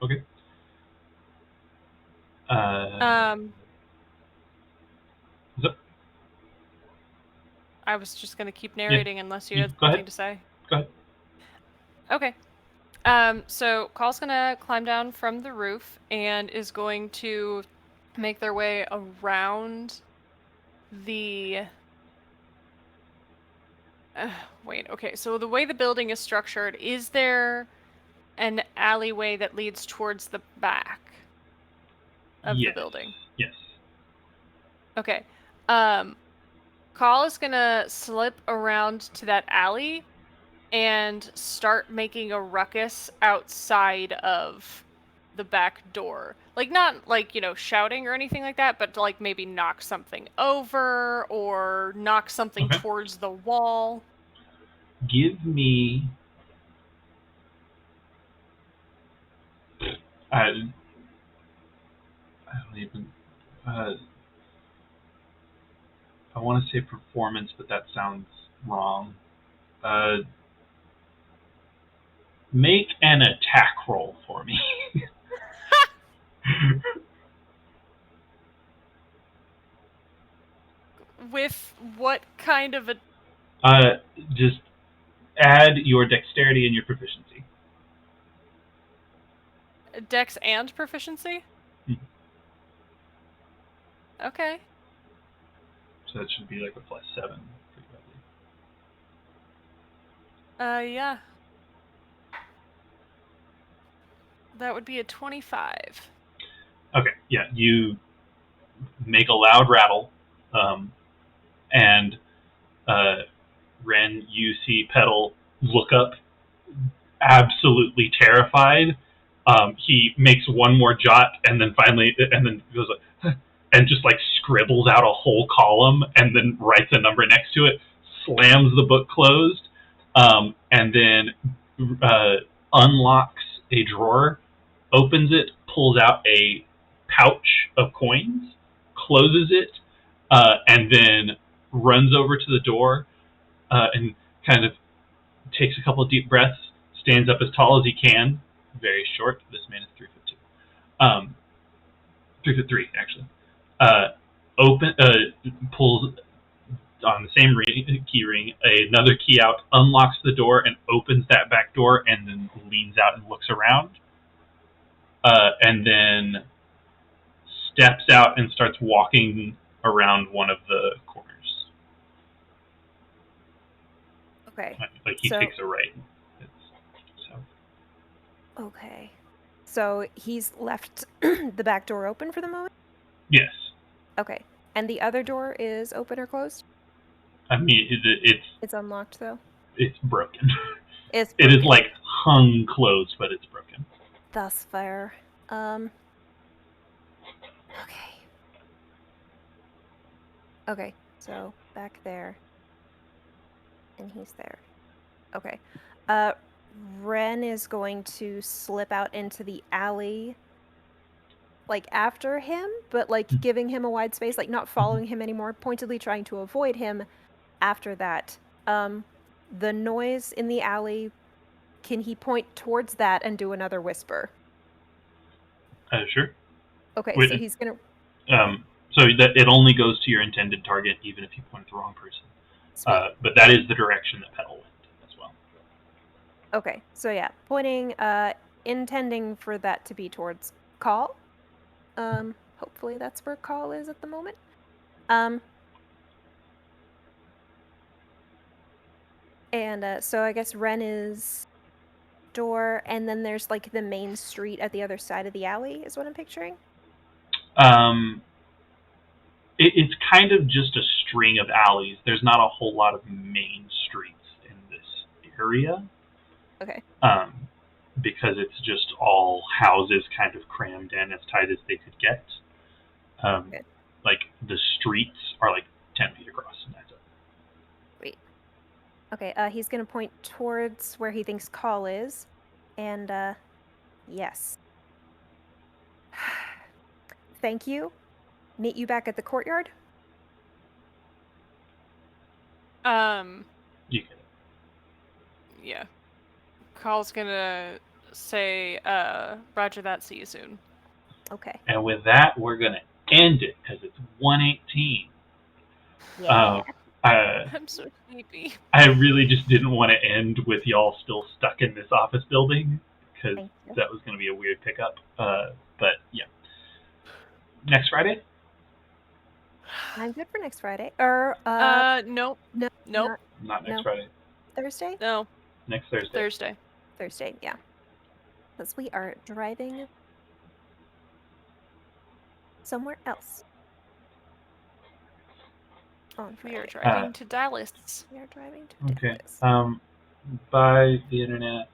Okay. Is it? I was just gonna keep narrating unless you You- had go something ahead. to say. Go ahead. Okay. So Call's gonna climb down from the roof and is going to make their way around the. Wait, okay. So the way the building is structured, is there an alleyway that leads towards the back of the Yes. building? Yes. Okay. Call is gonna slip around to that alley and start making a ruckus outside of the back door. Like, not like, shouting or anything like that, but like maybe knock something over or knock something Okay. towards the wall. Give me. I don't even. I want to say performance, but that sounds wrong. Make an attack roll for me. With what kind of a Just add your dexterity and your proficiency. dex and proficiency? Hmm. Okay. So that should be like a +7. Pretty badly. Yeah. That would be a 25. Okay, yeah, you make a loud rattle, and Ren, you see Petal look up, absolutely terrified. He makes one more jot, and then finally, and then goes like, huh, and just like scribbles out a whole column, and then writes a number next to it, slams the book closed, and then unlocks a drawer, opens it, pulls out a pouch of coins, closes it, and then runs over to the door and kind of takes a couple of deep breaths, stands up as tall as he can, very short. This man is 3'2", 3'3" actually. Pulls on the same key ring another key out, unlocks the door, and opens that back door, and then leans out and looks around, and then steps out and starts walking around one of the corners. Okay. Like he So- takes a right. Okay. So he's left the back door open for the moment? Yes. Okay. And the other door is open or closed? I mean, It's unlocked, though? it's broken. It's It is broken. like hung closed, but it's broken. That's fair. Okay. Okay, so back there. And he's there. Okay. Ren is going to slip out into the alley, like after him, but like giving him a wide space, like not following him anymore, pointedly trying to avoid him after that. The noise in the alley, can he point towards that and do another whisper? Sure. Okay, Wait, so he's gonna. So that it only goes to your intended target, even if you point at the wrong person. Sweet. But that is the direction that Petal went as well. Okay, so yeah, pointing, intending for that to be towards Call. Hopefully that's where Call is at the moment. And so I guess Ren is door, and then there's like the main street at the other side of the alley, is what I'm picturing. It's kind of just a string of alleys. There's not a whole lot of main streets in this area. Okay. Because it's just all houses kind of crammed in as tight as they could get. Okay. Like, the streets are like 10 feet across, and that's it. Wait. Okay, he's gonna point towards where he thinks Call is, and, yes. Thank you. Meet you back at the courtyard? You get it. Yeah. Carl's gonna say, roger that, see you soon. Okay. And with that, we're going to end it, because it's 1:18. Yeah. I'm so sleepy. I really just didn't want to end with y'all still stuck in this office building, because Thank you. that was going to be a weird pickup. But, yeah. Next Friday? I'm good for next Friday. Or, Nope. no, Nope. Not next No. Friday. Thursday? No. Next Thursday. Thursday. Thursday, yeah. Because we are driving somewhere else. On We are Friday. driving to Dallas. We are driving to Okay. Dallas. Bye, the internet.